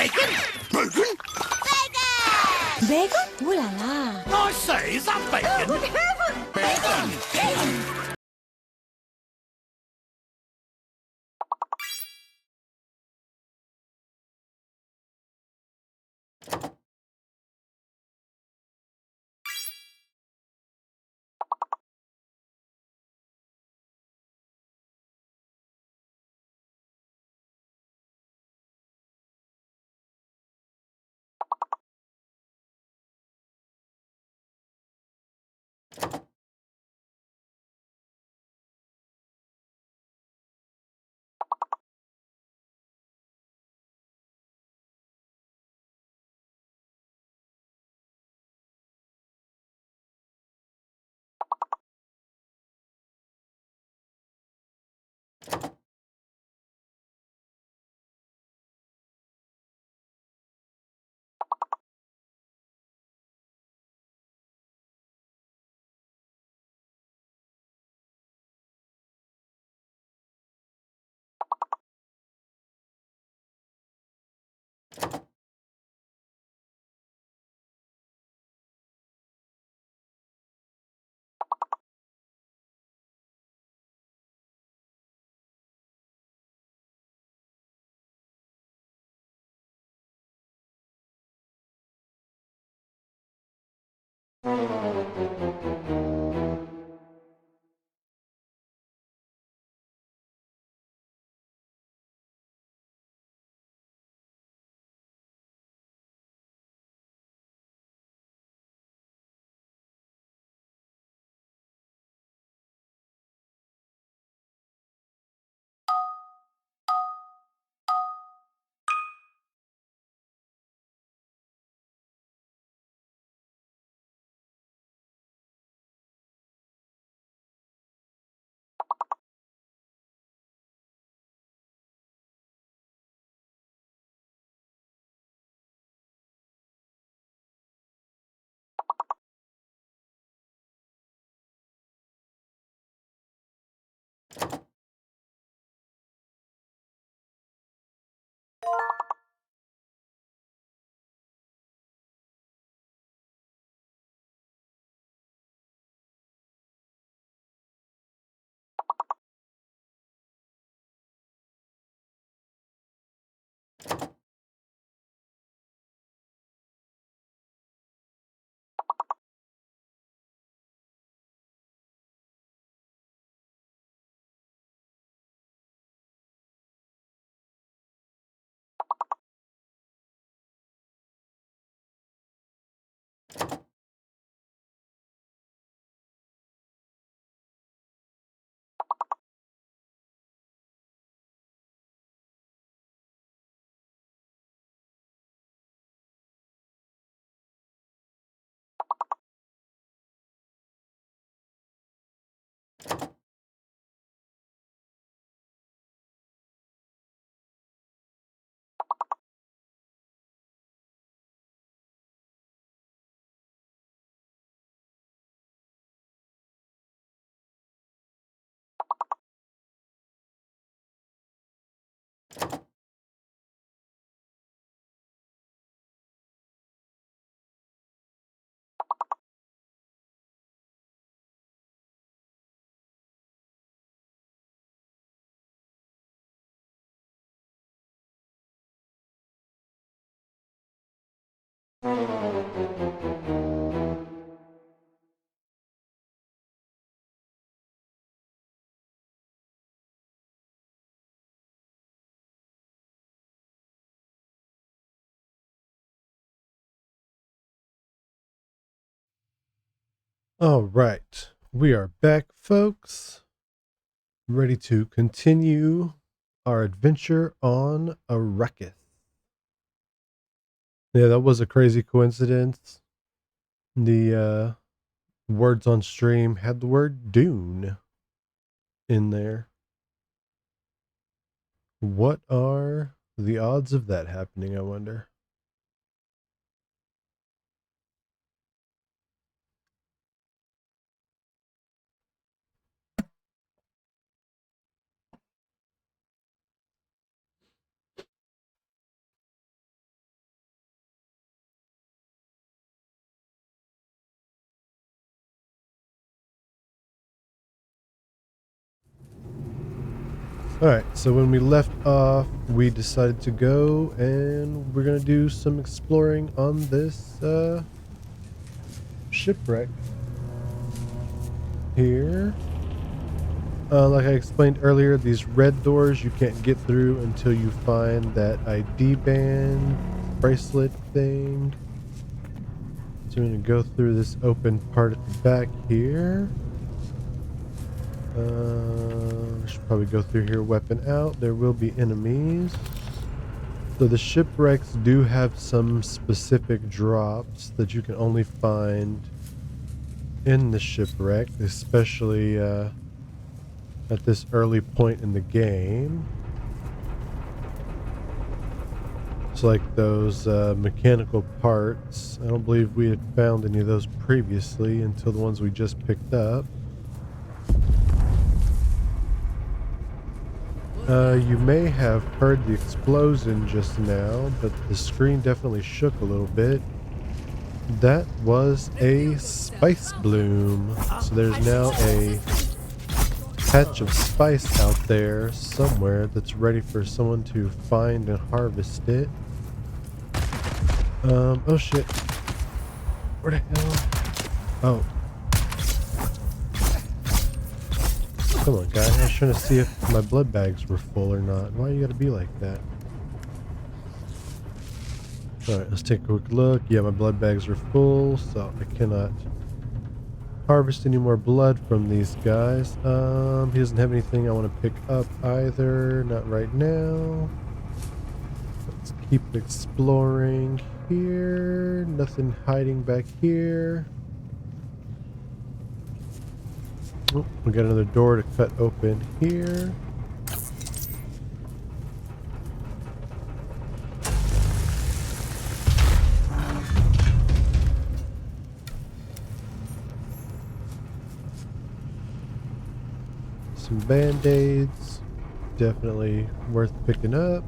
Bacon? Bacon? Bacon! Bacon? Ooh la la! I say, is that bacon? Good heavens! Bacon! Bacon! All right, we are back, folks, ready to continue our adventure on Arrakis. Yeah, that was a crazy coincidence. The words on stream had the word Dune in there. What are the odds of that happening, I wonder? Alright, so when we left off, we decided to go and we're gonna do some exploring on this shipwreck here. Like I explained earlier, these red doors you can't get through until you find that ID band bracelet thing. So we're gonna go through this open part at the back here. We should probably go through here, weapon out. There will be enemies. So the shipwrecks do have some specific drops that you can only find in the shipwreck, especially at this early point in the game. It's like those mechanical parts. I don't believe we had found any of those previously until the ones we just picked up. You may have heard the explosion just now, but the screen definitely shook a little bit. That was a spice bloom. So there's now a patch of spice out there somewhere that's ready for someone to find and harvest it. Oh shit. Where the hell? Oh. Come on, guys. I was trying to see if my blood bags were full or not. Why you gotta be like that? Alright, let's take a quick look. Yeah, my blood bags are full, so I cannot harvest any more blood from these guys. He doesn't have anything I want to pick up either. Not right now. Let's keep exploring here. Nothing hiding back here. Oh, we got another door to cut open here. Some band-aids, definitely worth picking up.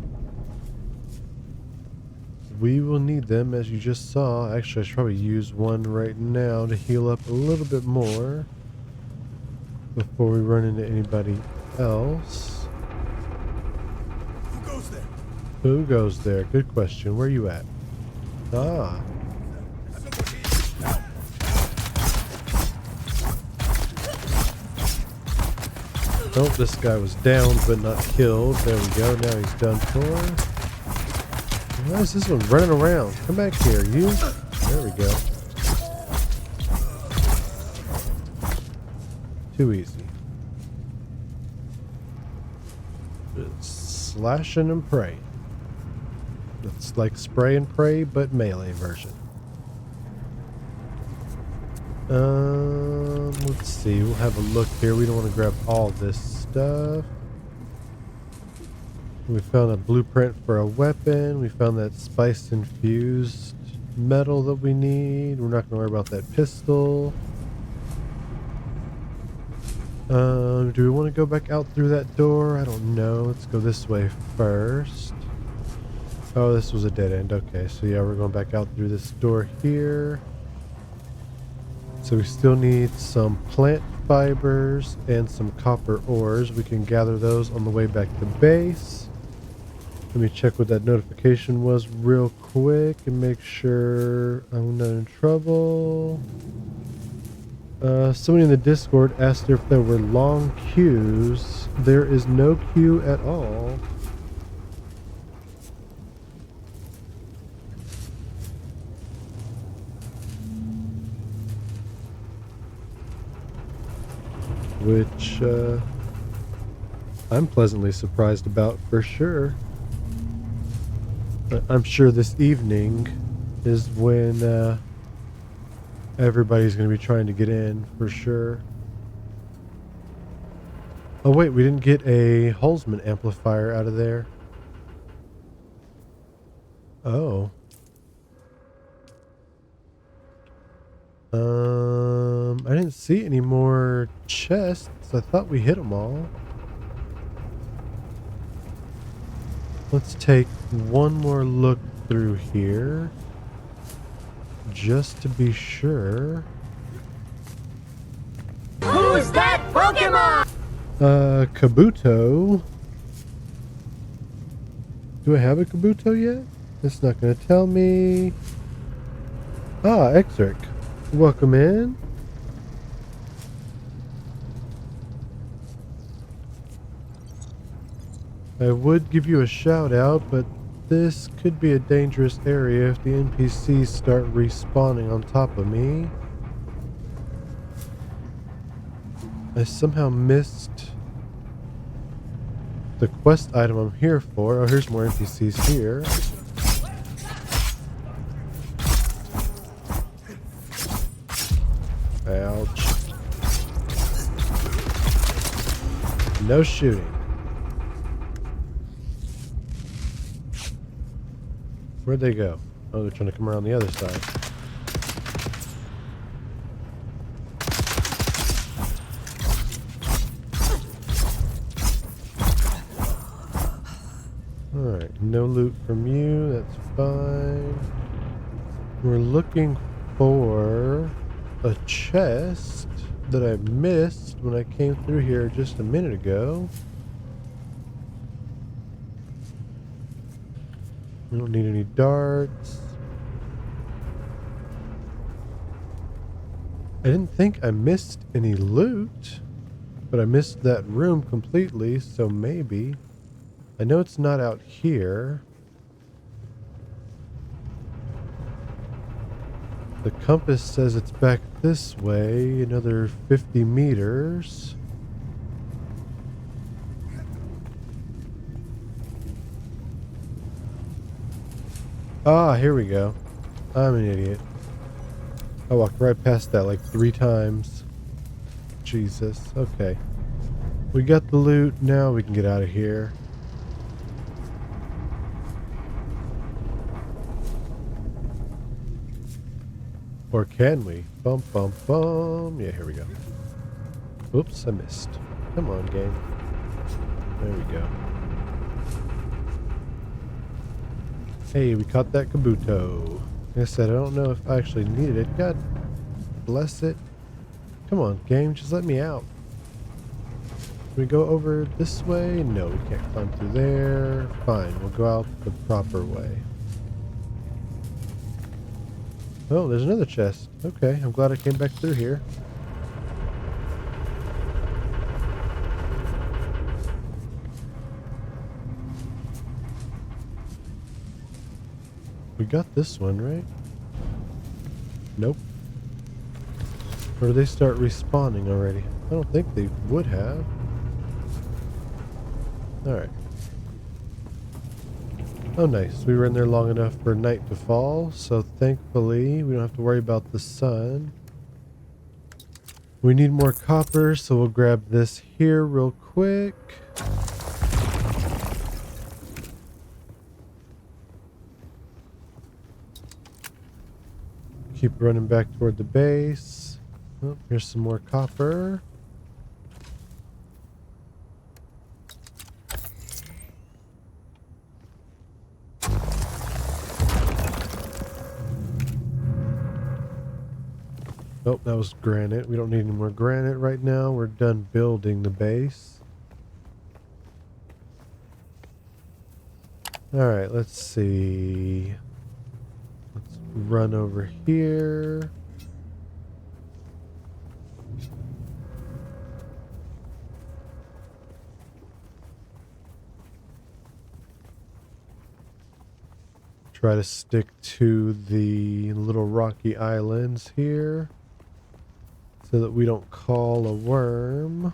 We will need them, as you just saw. Actually, I should probably use one right now to heal up a little bit more before we run into anybody else. Who goes there? Who goes there? Good question. Where are you at? Ah. Oh, this guy was down but not killed. There we go. Now he's done for. Why is this one running around? Come back here, you. There we go. Too easy. Just slashing and praying. It's like spray and pray, but melee version. Let's see. We'll have a look here. We don't want to grab all this stuff. We found a blueprint for a weapon. We found that spice infused metal that we need. We're not going to worry about that pistol. Do we want to go back out through that door? I don't know. Let's go this way first. Oh, this was a dead end. Okay, so yeah, we're going back out through this door here. So we still need some plant fibers and some copper ores. We can gather those on the way back to base. Let me check what that notification was real quick and make sure I'm not in trouble. Somebody in the Discord asked if there were long queues. There is no queue at all. Which I'm pleasantly surprised about for sure. I'm sure this evening is when everybody's going to be trying to get in for sure. Oh wait, we didn't get a Holzman amplifier out of there. Oh. I didn't see any more chests. I thought we hit them all. Let's take one more look through here, just to be sure. Who's that Pokemon? Kabuto. Do I have a Kabuto yet? It's not going to tell me. Ah, Exarch. Welcome in. I would give you a shout out, but this could be a dangerous area if the NPCs start respawning on top of me. I somehow missed the quest item I'm here for. Oh, here's more NPCs here. Ouch. No shooting. Where'd they go? Oh, they're trying to come around the other side. Alright, no loot from you. That's fine. We're looking for a chest that I missed when I came through here just a minute ago. We don't need any darts. I didn't think I missed any loot, but I missed that room completely, so maybe. I know it's not out here. The compass says it's back this way, another 50 meters. Ah, here we go. I'm an idiot. I walked right past that like 3 times. Jesus. Okay. We got the loot. Now we can get out of here. Or can we? Bum, bum, bum. Yeah, here we go. Oops, I missed. Come on, game. There we go. Hey, we caught that Kabuto. Like I said, I don't know if I actually needed it. God bless it. Come on, game, just let me out. Can we go over this way? No, we can't climb through there. Fine, we'll go out the proper way. Oh, there's another chest. Okay, I'm glad I came back through here. We got this one, right? Nope. Or do they start respawning already? I don't think they would have. Alright. Oh nice, we were in there long enough for night to fall, so thankfully we don't have to worry about the sun. We need more copper, so we'll grab this here real quick. Keep running back toward the base. Oh, here's some more copper. Oh, that was granite. We don't need any more granite right now. We're done building the base. Alright, let's see. Let's run over here. Try to stick to the little rocky islands here so that we don't call a worm.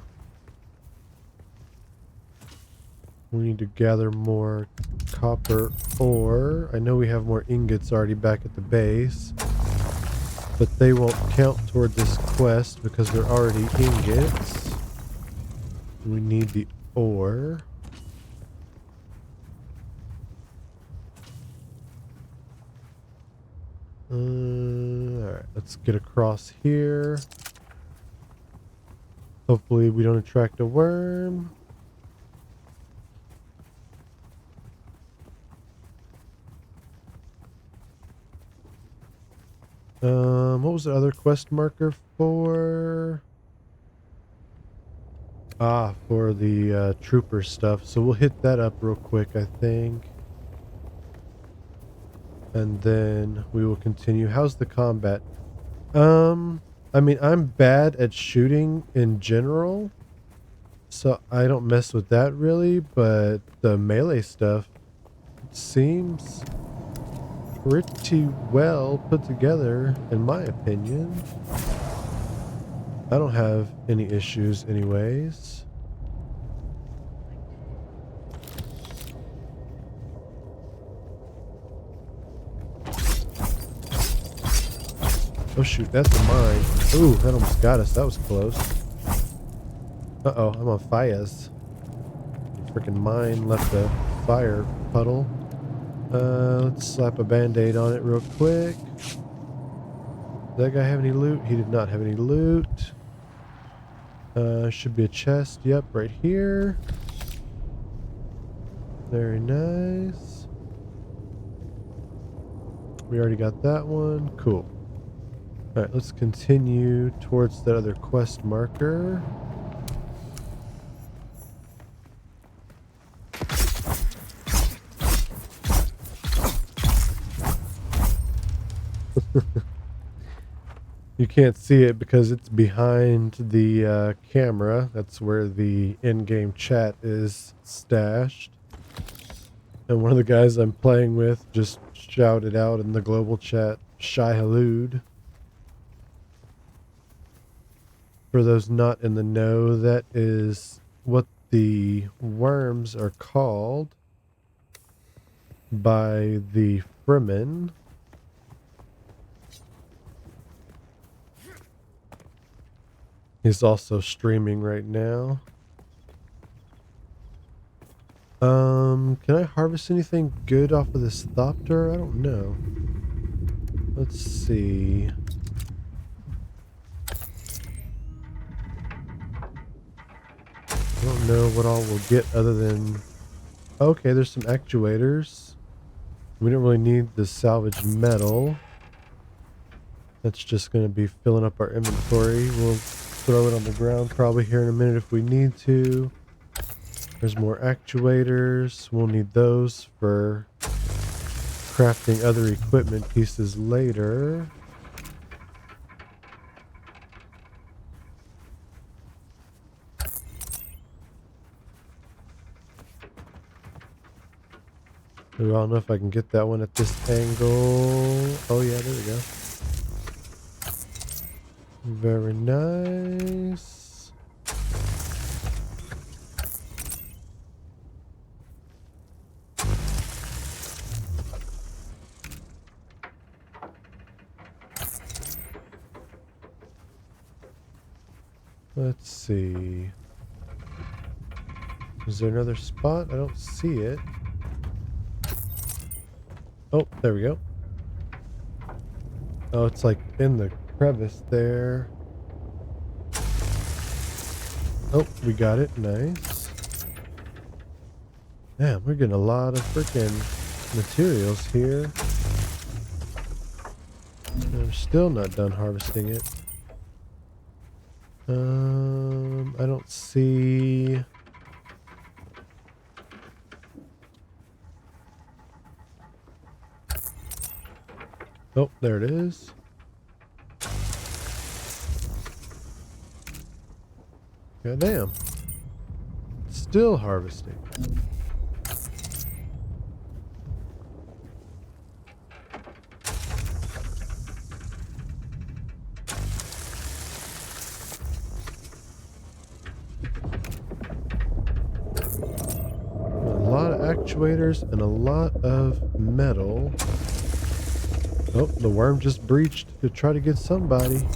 We need to gather more copper ore. I know we have more ingots already back at the base, but they won't count toward this quest because they're already ingots. We need the ore. Alright, let's get across here. Hopefully we don't attract a worm. What was the other quest marker for? Ah, for the trooper stuff. So we'll hit that up real quick, I think. and then we will continue. How's the combat? I mean, I'm bad at shooting in general, so I don't mess with that really, but the melee stuff seems pretty well put together, in my opinion. I don't have any issues anyways. Oh shoot, that's a mine. Ooh, that almost got us. That was close. Uh-oh, I'm on fires. Freaking mine left a fire puddle. Let's slap a band-aid on it real quick. Did that guy have any loot? He did not have any loot. Should be a chest. Yep, right here. Very nice. We already got that one. Cool. Alright, let's continue towards that other quest marker. You can't see it because it's behind the camera. That's where the in-game chat is stashed. And one of the guys I'm playing with just shouted out in the global chat, Shai Halud. For those not in the know, that is what the worms are called by the Fremen. He's also streaming right now. Can I harvest anything good off of this Thopter? I don't know. Let's see. I don't know what all we'll get other than... Okay, there's some actuators. We don't really need the salvaged metal. That's just going to be filling up our inventory. We'll throw it on the ground probably here in a minute if we need to. There's more actuators. We'll need those for crafting other equipment pieces later. Ooh, I don't know if I can get that one at this angle. Oh yeah, there we go. Very nice. Let's see. Is there another spot? I don't see it. Oh, there we go. Oh, it's like in the crevice there. Oh, we got it. Nice. Damn, we're getting a lot of freaking materials here. And I'm still not done harvesting it. I don't see... Oh, there it is. God damn. Still harvesting. A lot of actuators and a lot of metal. Oh, the worm just breached to try to get somebody.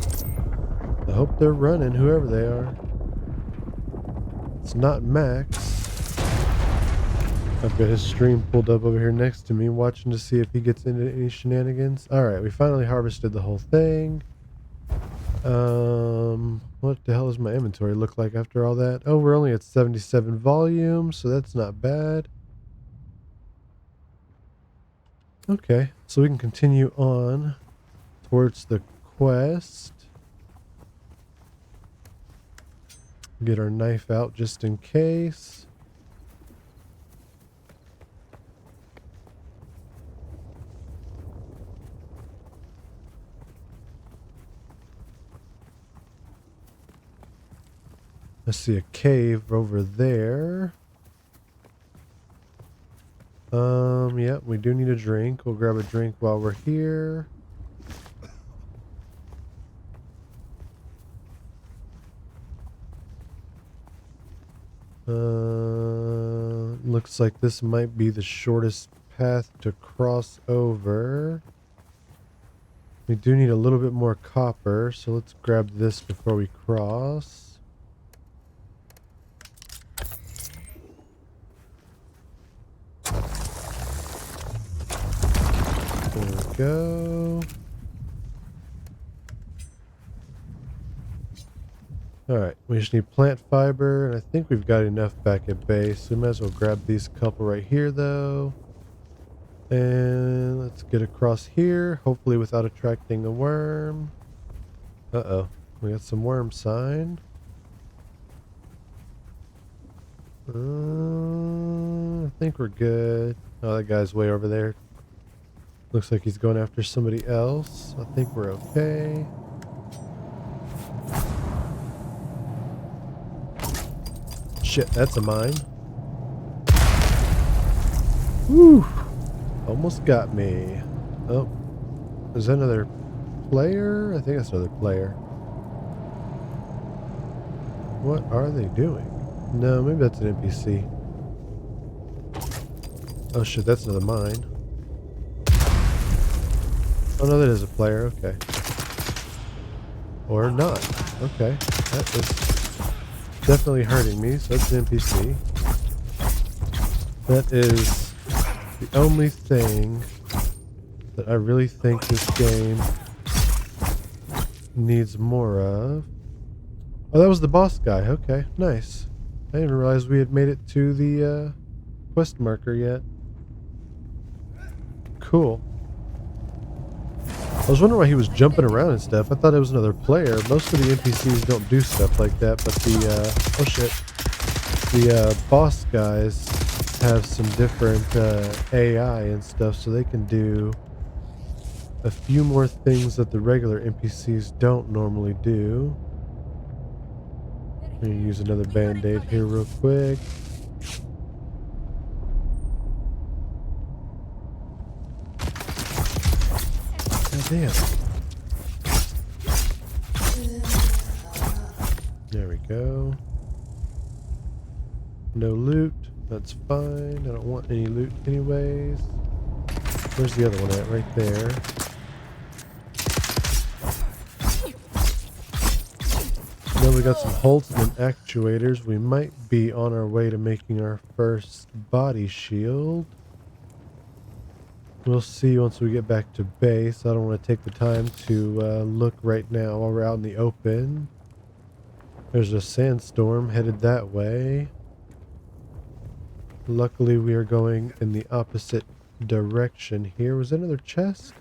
I hope they're running, whoever they are. It's not Max. I've got his stream pulled up over here next to me, watching to see if he gets into any shenanigans. Alright, we finally harvested the whole thing. What the hell does my inventory look like after all that? Oh, we're only at 77 volume, so that's not bad. Okay, so we can continue on towards the quest. Get our knife out just in case. I see a cave over there. Yeah, we do need a drink. We'll grab a drink while we're here. Looks like this might be the shortest path to cross over. We do need a little bit more copper, so let's grab this before we cross. There we go. Alright, we just need plant fiber, and I think we've got enough back at base. So we might as well grab these couple right here, though. And let's get across here, hopefully without attracting a worm. Uh-oh, we got some worm sign. I think we're good. Oh, that guy's way over there. Looks like he's going after somebody else. I think we're okay. Shit, that's a mine. Woo! Almost got me. Oh, is that another player? I think that's another player. What are they doing? No, maybe that's an NPC. Oh shit, that's another mine. Oh no, that is a player, okay. Or not. Okay, that is definitely hurting me, so that's an NPC. That is the only thing that I really think this game needs more of. Oh, that was the boss guy. Okay, nice. I didn't even realize we had made it to the quest marker yet. Cool. I was wondering why he was jumping around and stuff. I thought it was another player. Most of the NPCs don't do stuff like that, but the, oh shit. The boss guys have some different AI and stuff, so they can do a few more things that the regular NPCs don't normally do. I'm gonna use another band-aid here real quick. God damn. There we go. No loot. That's fine. I don't want any loot anyways. Where's the other one at? Right there. Then we got some Holtzman actuators. We might be on our way to making our first body shield. We'll see once we get back to base. I don't want to take the time to look right now while we're out in the open. There's a sandstorm headed that way. Luckily, we are going in the opposite direction here. Was that another chest?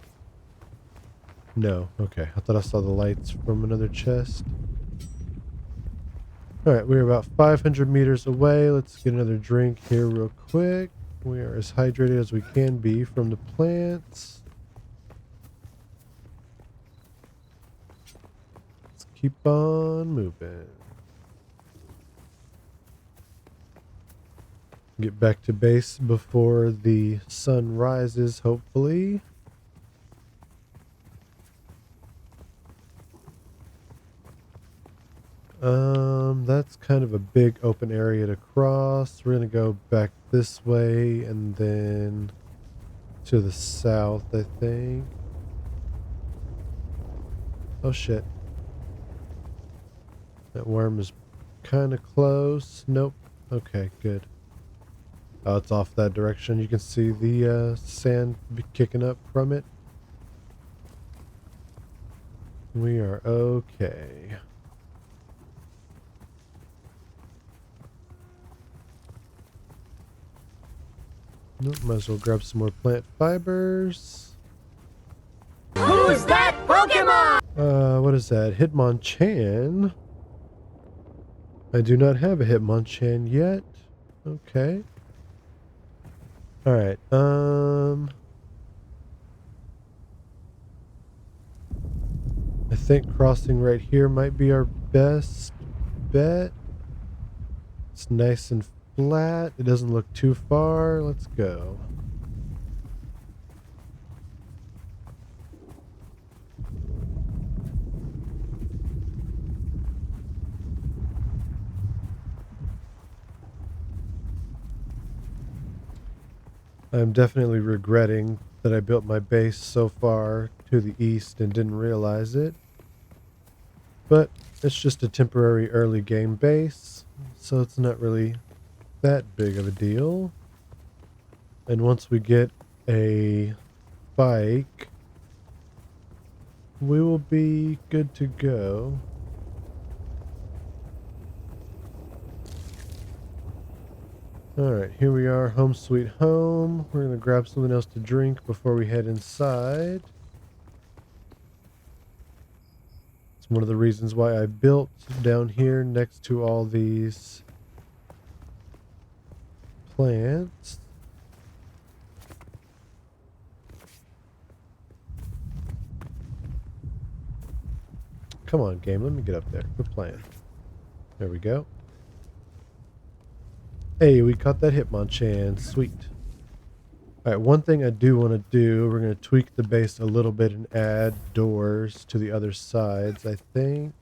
No. Okay. I thought I saw the lights from another chest. Alright, we're about 500 meters away. Let's get another drink here real quick. We are as hydrated as we can be from the plants. Let's keep on moving. Get back to base before the sun rises, hopefully. That's kind of a big open area to cross. We're gonna go back this way and then to the south, I think. Oh shit. That worm is kind of close. Nope. Okay, good. Oh, it's off that direction. You can see the sand kicking up from it. We are okay. Nope, might as well grab some more plant fibers. Who's that Pokemon? What is that? Hitmonchan. I do not have a Hitmonchan yet. Okay. Alright, I think crossing right here might be our best bet. It's nice and flat. It doesn't look too far. Let's go. I'm definitely regretting that I built my base so far to the east and didn't realize it. But it's just a temporary early game base, so it's not really that big of a deal. And once we get a bike, we will be good to go. Alright, here we are, home sweet home. We're going to grab something else to drink before we head inside. It's one of the reasons why I built down here next to all these plants. Come on, game, let me get up there. Quit playing. There we go. Hey, we caught that Hitmonchan. Sweet. Alright, one thing I do want to do, we're going to tweak the base a little bit and add doors to the other sides, I think.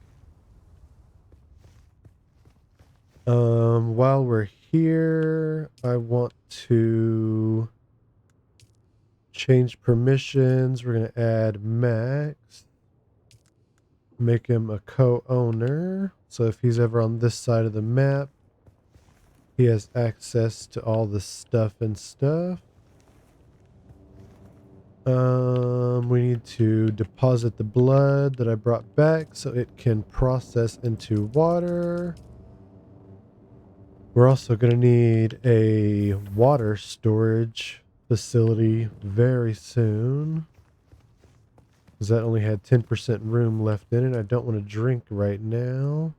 While we're here, I want to change permissions. We're going to add Max. Make him a co-owner. So if he's ever on this side of the map, he has access to all the stuff and stuff. We need to deposit the blood that I brought back so it can process into water. We're also going to need a water storage facility very soon, because that only had 10% room left in it. I don't want to drink right now.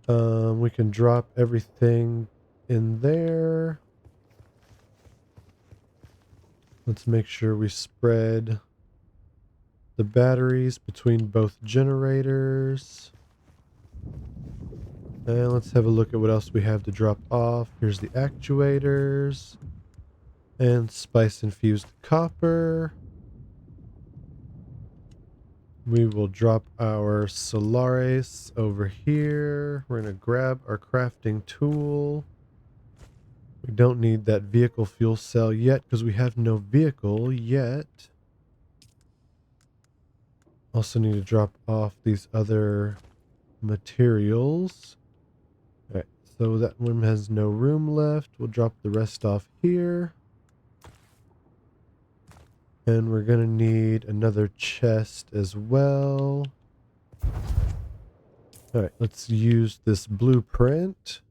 We can drop everything in there. Let's make sure we spread the batteries between both generators. And let's have a look at what else we have to drop off. Here's the actuators and spice infused copper. We will drop our Solaris over here. We're going to grab our crafting tool. We don't need that vehicle fuel cell yet because we have no vehicle yet. Also need to drop off these other materials. Alright, so that one has no room left. We'll drop the rest off here. And we're going to need another chest as well. Alright, let's use this blueprint.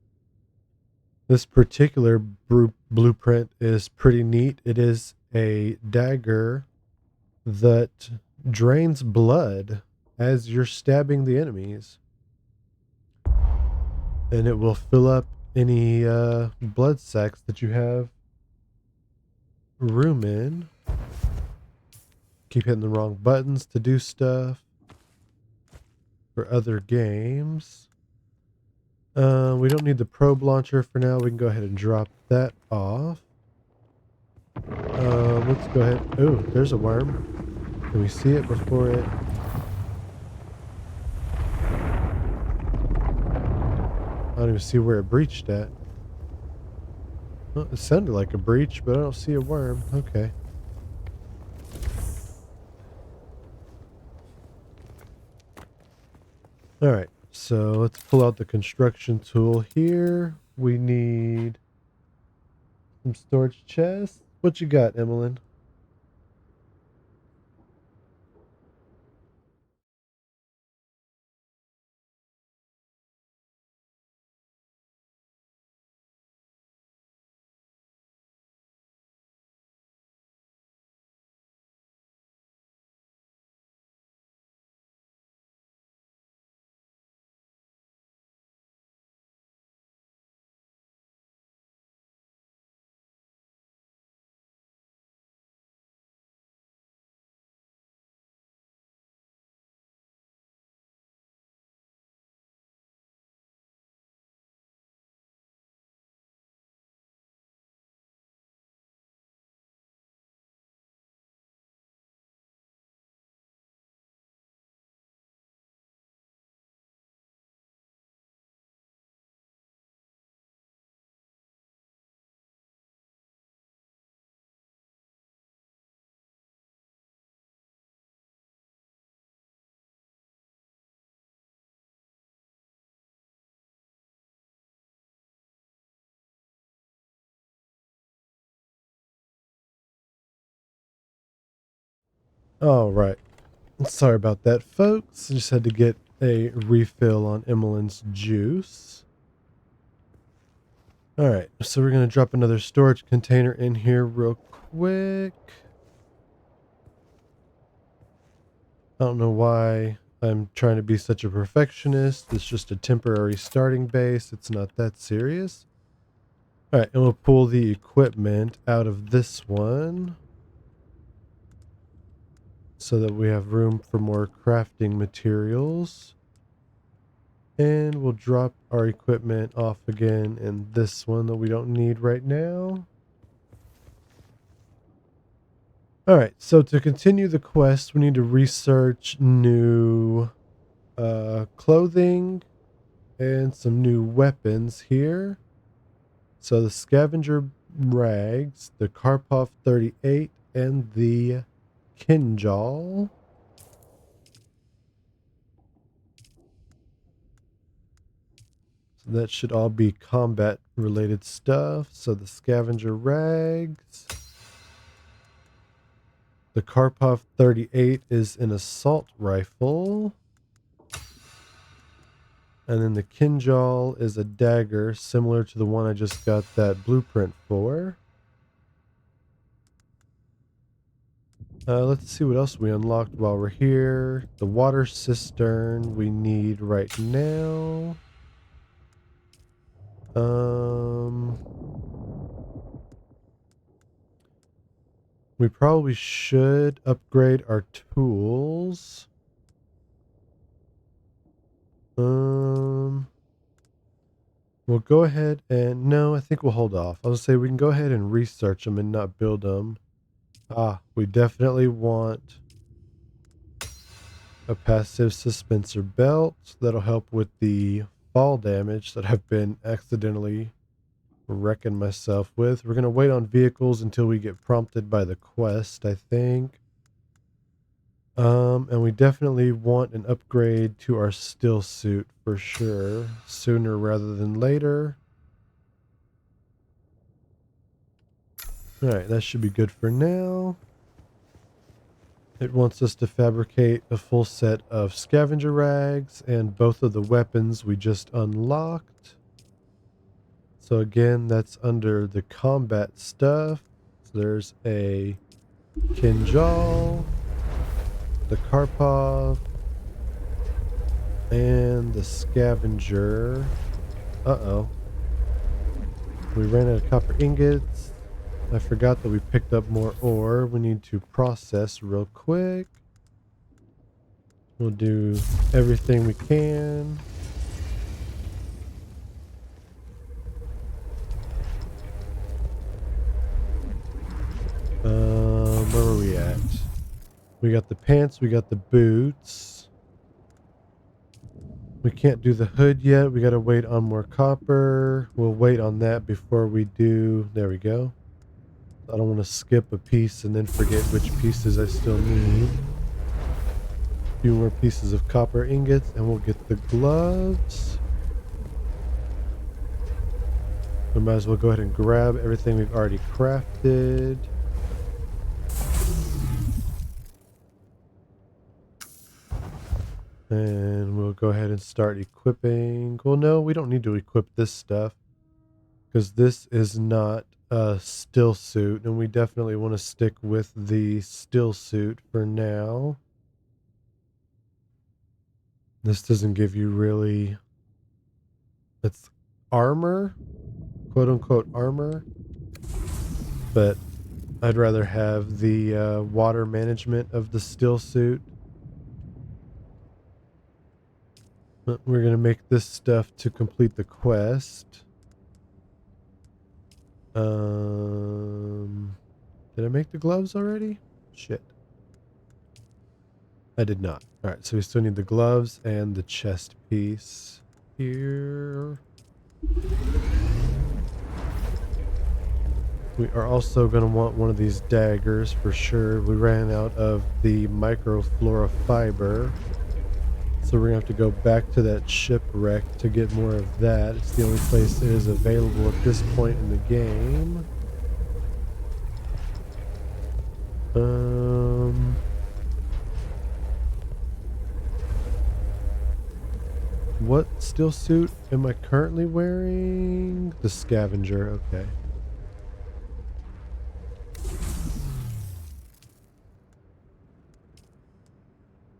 This particular blueprint is pretty neat. It is a dagger that drains blood as you're stabbing the enemies. And it will fill up any blood sacks that you have room in. Keep hitting the wrong buttons to do stuff for other games. We don't need the probe launcher for now. We can go ahead and drop that off. Let's go ahead. Oh, there's a worm. Can we see it before it? I don't even see where it breached at. Well, it sounded like a breach, but I don't see a worm. Okay. Alright, so let's pull out the construction tool here. We need some storage chests. What you got, Emmeline? All right. Sorry about that, folks. Just had to get a refill on Emmeline's juice. All right, so we're going to drop another storage container in here real quick. I don't know why I'm trying to be such a perfectionist. It's just a temporary starting base. It's not that serious. All right, and we'll pull the equipment out of this one so that we have room for more crafting materials. And we'll drop our equipment off again in this one that we don't need right now. All right, so to continue the quest, we need to research new clothing and some new weapons here. So the scavenger rags, the Karpov 38, and the Kinjal. So that should all be combat related stuff. So the scavenger rags. The Karpov 38 is an assault rifle. And then the Kinjal is a dagger similar to the one I just got that blueprint for. Let's see what else we unlocked while we're here. The water cistern we need right now. We probably should upgrade our tools. We'll go ahead and... No, I think we'll hold off. I'll just say we can go ahead and research them and not build them. We definitely want a passive suspensor belt. That'll help with the fall damage that I've been accidentally wrecking myself with. We're going to wait on vehicles until we get prompted by the quest, I think. And we definitely want an upgrade to our still suit for sure, sooner rather than later. Alright, that should be good for now. It wants us to fabricate a full set of scavenger rags and both of the weapons we just unlocked. So again, that's under the combat stuff. So there's a Kinjal, the Karpov, and the scavenger. Uh-oh. We ran out of copper ingots. I forgot that we picked up more ore. We need to process real quick. We'll do everything we can. Where were we at? We got the pants, we got the boots. We can't do the hood yet. We gotta wait on more copper. We'll wait on that before we do... There we go. I don't want to skip a piece and then forget which pieces I still need. A few more pieces of copper ingots and we'll get the gloves. We might as well go ahead and grab everything we've already crafted. And we'll go ahead and start equipping. Well, no, we don't need to equip this stuff because this is not a still suit, and we definitely want to stick with the still suit for now. This doesn't give you really... It's armor, quote unquote armor, but I'd rather have the water management of the still suit. But we're going to make this stuff to complete the quest. Did I make the gloves already? Shit. I did not. Alright, so we still need the gloves and the chest piece here. We are also going to want one of these daggers for sure. We ran out of the microflora fiber. So we're going to have to go back to that shipwreck to get more of that. It's the only place it is available at this point in the game. what steel suit am I currently wearing? The scavenger, okay.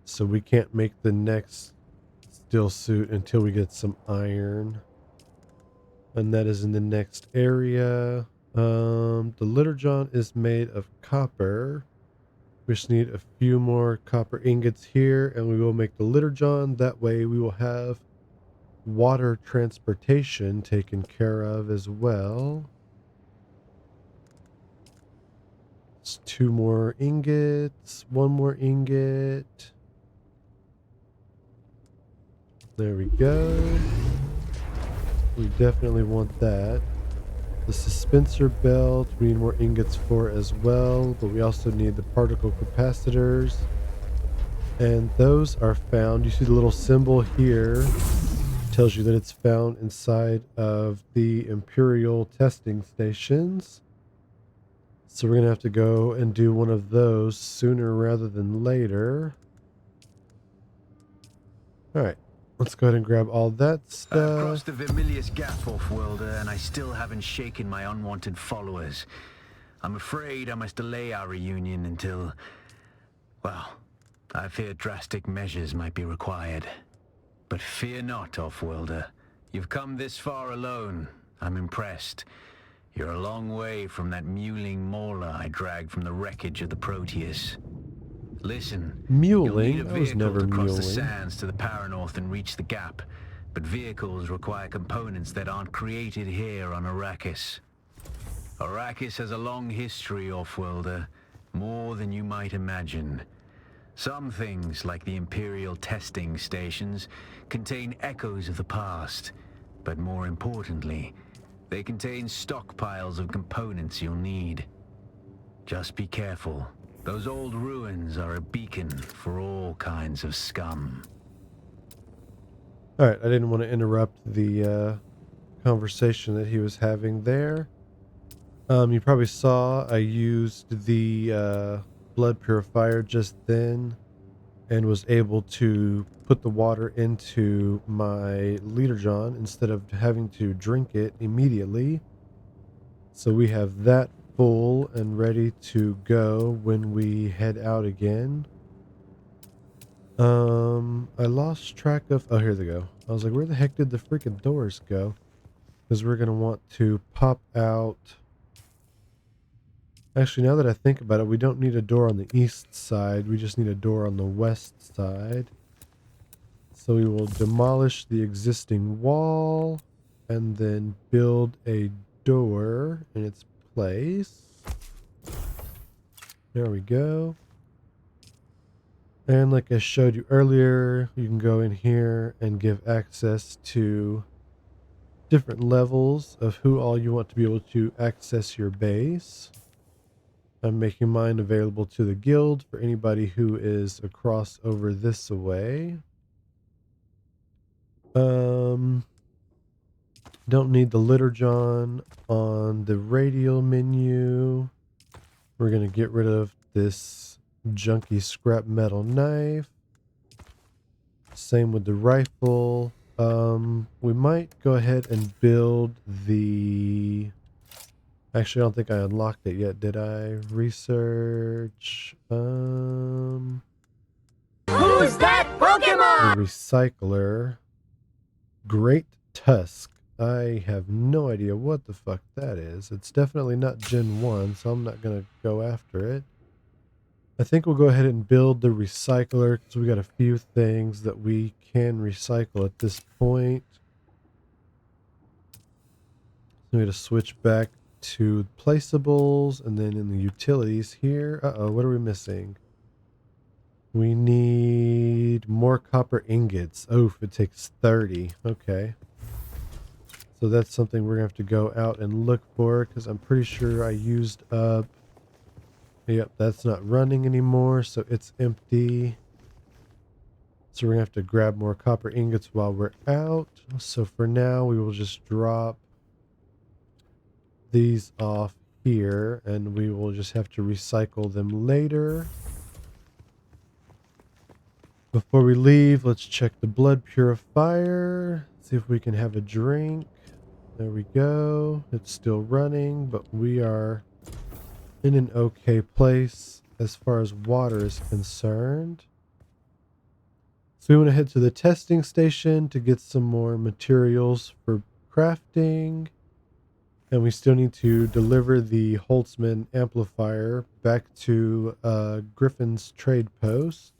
So we can't make the next steel suit until we get some iron. And that is in the next area. The litter john is made of copper. We just need a few more copper ingots here and we will make the litter john. That way we will have water transportation taken care of as well. It's 2 more ingots, 1 more ingot. There we go. We definitely want that. The suspensor belt we need more ingots for as well, but we also need the particle capacitors. And those are found, you see the little symbol here, tells you that it's found inside of the Imperial testing stations. So we're going to have to go and do one of those sooner rather than later. Alright, let's go ahead and grab all that stuff. I've crossed the Vermilius Gap, Off-Worlder, and I still haven't shaken my unwanted followers. I'm afraid I must delay our reunion until... well, I fear drastic measures might be required. But fear not, Off-Worlder. You've come this far alone. I'm impressed. You're a long way from that mewling mauler I dragged from the wreckage of the Proteus. Listen, you'll need a Mewling? I was vehicle never to cross the mewling. sands to the Paranorth and reach the gap, but vehicles require components that aren't created here on Arrakis. Arrakis has a long history, Off-Worlder, more than you might imagine. Some things, like the Imperial testing stations, contain echoes of the past, but more importantly, they contain stockpiles of components you'll need. Just be careful. Those old ruins are a beacon for all kinds of scum. Alright, I didn't want to interrupt the conversation that he was having there. You probably saw I used the blood purifier just then and was able to put the water into my liter john instead of having to drink it immediately. So we have that full and ready to go when we head out again. I lost track of... oh, here they go. I was like, where the heck did the freaking doors go? Because we're going to want to pop out... actually, now that I think about it, we don't need a door on the east side. We just need a door on the west side. So we will demolish the existing wall and then build a door in its place. There we go. And like I showed you earlier, you can go in here and give access to different levels of who all you want to be able to access your base. I'm making mine available to the guild for anybody who is across over this way. Don't need the litter john on the radial menu. We're going to get rid of this junky scrap metal knife. Same with the rifle. We might go ahead and build the... actually, I don't think I unlocked it yet. Did I? Research. Who's that Pokemon? The recycler. Great Tusk. I have no idea what the fuck that is. It's definitely not Gen 1, so I'm not going to go after it. I think we'll go ahead and build the recycler because we got a few things that we can recycle at this point. So we got to switch back to placeables and then in the utilities here. Uh-oh, what are we missing? We need more copper ingots. Oh, it takes 30. Okay. So that's something we're going to have to go out and look for because I'm pretty sure I used up... yep, that's not running anymore, so it's empty. So we're going to have to grab more copper ingots while we're out. So for now, we will just drop these off here, and we will just have to recycle them later. Before we leave, let's check the blood purifier. See if we can have a drink. There we go. It's still running, but we are in an okay place as far as water is concerned. So we want to head to the testing station to get some more materials for crafting. And we still need to deliver the Holtzman amplifier back to Griffin's trade post.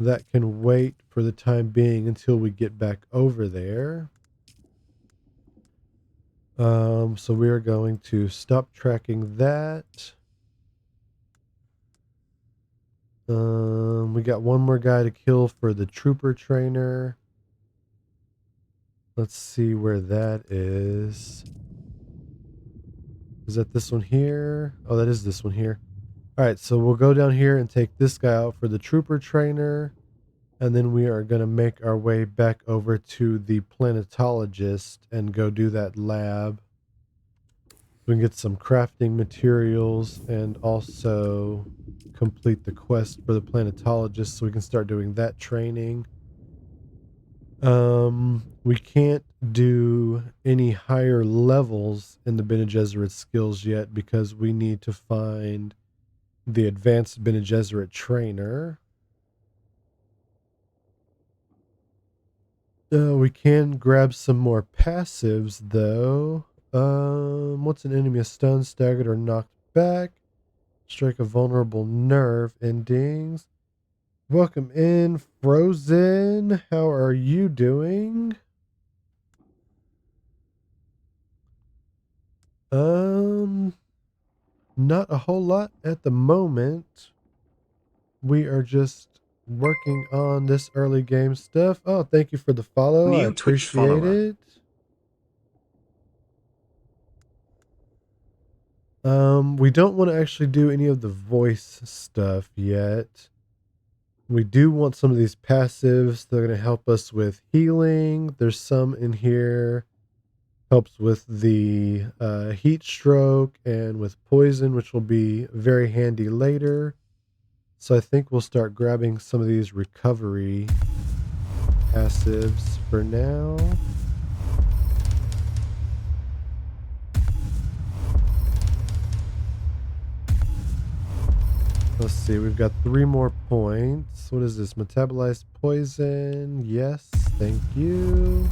That can wait for the time being until we get back over there. So we are going to stop tracking that. We got one more guy to kill for the trooper trainer. Let's see where that is. Is that this one here? Oh, that is this one here. All right, so we'll go down here and take this guy out for the trooper trainer. And then we are going to make our way back over to the planetologist and go do that lab. We can get some crafting materials and also complete the quest for the planetologist so we can start doing that training. We can't do any higher levels in the Bene Gesserit skills yet because we need to find the advanced Bene Gesserit trainer. We can grab some more passives though. Once an enemy is stunned, staggered, or knocked back, strike a vulnerable nerve endings. Welcome in, Frozen. How are you doing? Not a whole lot at the moment. We are just working on this early game stuff. Oh, thank you for the follow. I New Twitch appreciate follower. it. We don't want to actually do any of the voice stuff yet. We do want some of these passives. They're going to help us with healing. There's some in here. Helps with the heat stroke and with poison, which will be very handy later. So I think we'll start grabbing some of these recovery passives for now. Let's see, we've got 3 more points. What is this? Metabolized poison. Yes, thank you.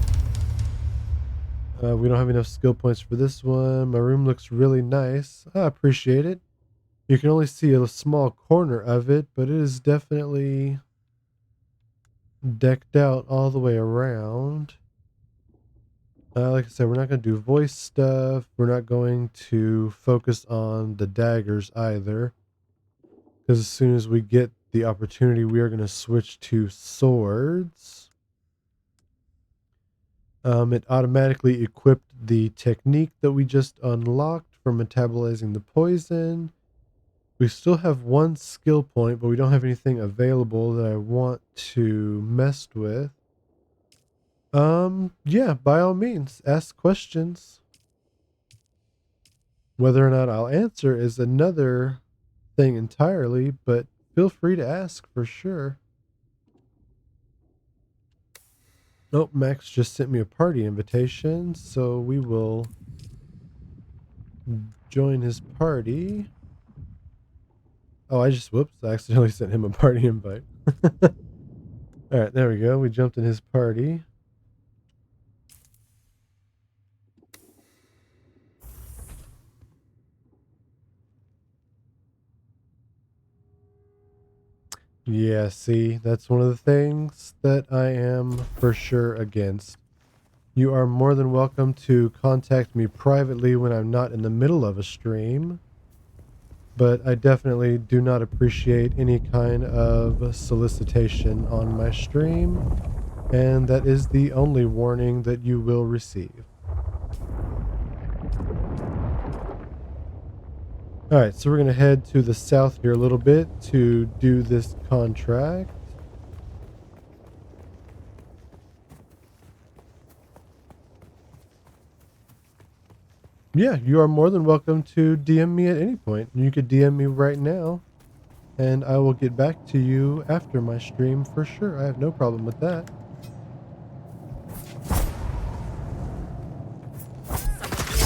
We don't have enough skill points for this one. My room looks really nice. I appreciate it. You can only see a small corner of it, but it is definitely decked out all the way around. Like I said, we're not going to do voice stuff. We're not going to focus on the daggers either. Because as soon as we get the opportunity, we are going to switch to swords. It automatically equipped the technique that we just unlocked for metabolizing the poison. We still have 1 skill point, but we don't have anything available that I want to mess with. Yeah, by all means, ask questions. Whether or not I'll answer is another thing entirely, but feel free to ask for sure. Nope, Max just sent me a party invitation, so we will join his party. Oh, I accidentally sent him a party invite. Alright, there we go. We jumped in his party. Yeah, see, that's one of the things that I am for sure against. You are more than welcome to contact me privately when I'm not in the middle of a stream, but I definitely do not appreciate any kind of solicitation on my stream, and that is the only warning that you will receive. Alright, so we're going to head to the south here a little bit to do this contract. Yeah, you are more than welcome to DM me at any point. You could DM me right now. and I will get back to you after my stream for sure. I have no problem with that.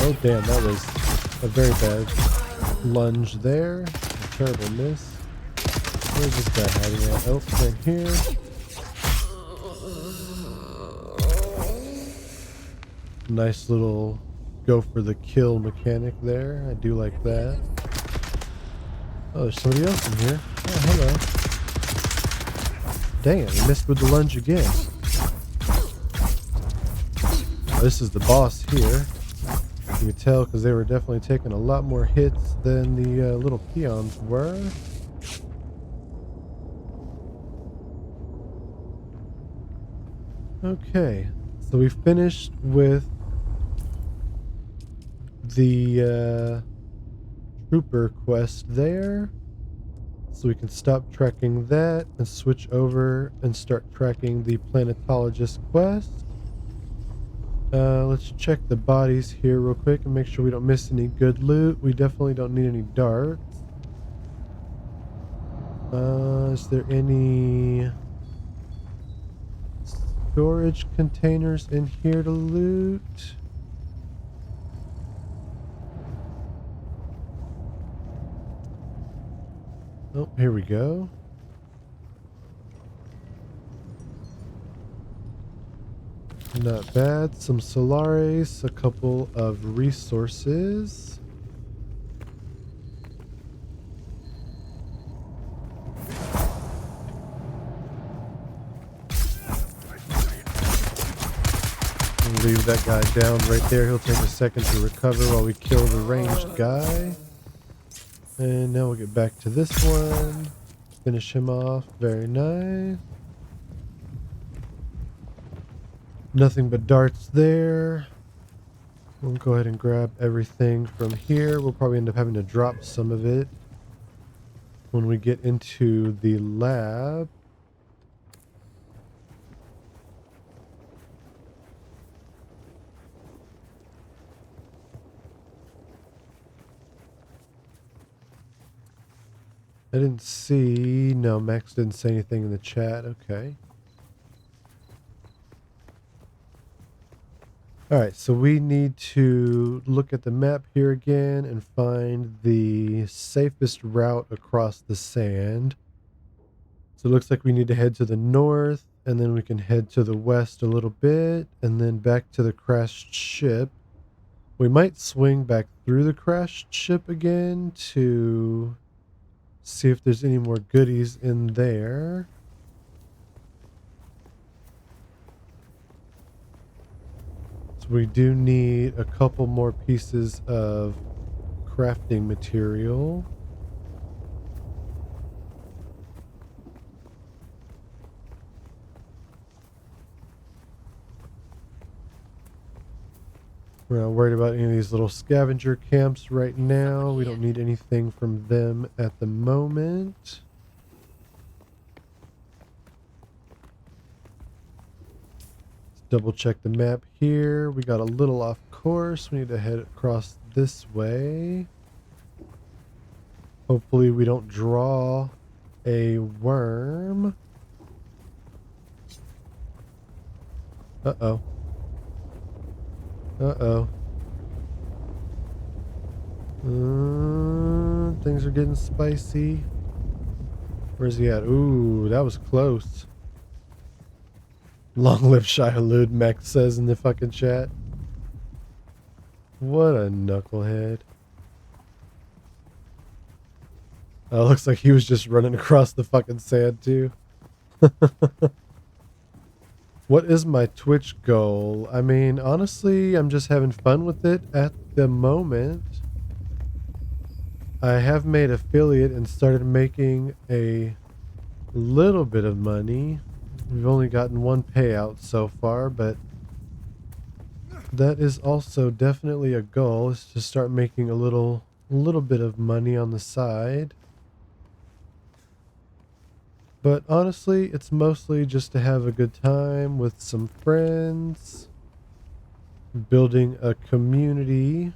Oh damn, that was a very bad lunge there. A terrible miss. Where's this guy hiding at? Oh, right here. Nice little go for the kill mechanic there. I do like that. Oh, there's somebody else in here. Oh, hello. Dang it, I missed with the lunge again. Oh, this is the boss here. You can tell because they were definitely taking a lot more hits than the little peons were. Okay, so we finished with the trooper quest there. So we can stop tracking that and switch over and start tracking the planetologist quest. Let's check the bodies here real quick and make sure we don't miss any good loot. We definitely don't need any darts. Is there any storage containers in here to loot? Oh, here we go. Not bad. Some Solaris, a couple of resources. Leave that guy down right there. He'll take a second to recover while we kill the ranged guy. And now we'll get back to this one. Finish him off. Very nice. Nothing but darts there. We'll go ahead and grab everything from here. We'll probably end up having to drop some of it when we get into the lab. I didn't see... No, Max didn't say anything in the chat. Okay. Alright, so we need to look at the map here again and find the safest route across the sand. So it looks like we need to head to the north, and then we can head to the west a little bit, and then back to the crashed ship. We might swing back through the crashed ship again to see if there's any more goodies in there. So we do need a couple more pieces of crafting material. We're not worried about any of these little scavenger camps right now. We don't need anything from them at the moment. Let's double check the map here. We got a little off course. We need to head across this way. Hopefully we don't draw a worm. Uh-oh. Uh-oh. Things are getting spicy. Where's he at? Ooh, that was close. Long live Shia Halud, Max says in the fucking chat. What a knucklehead. Looks like he was just running across the fucking sand too. What is my Twitch goal? I mean, honestly, I'm just having fun with it at the moment. I have made affiliate and started making a little bit of money. We've only gotten one payout so far, but that is also definitely a goal, is to start making a little bit of money on the side. But honestly, it's mostly just to have a good time with some friends, building a community.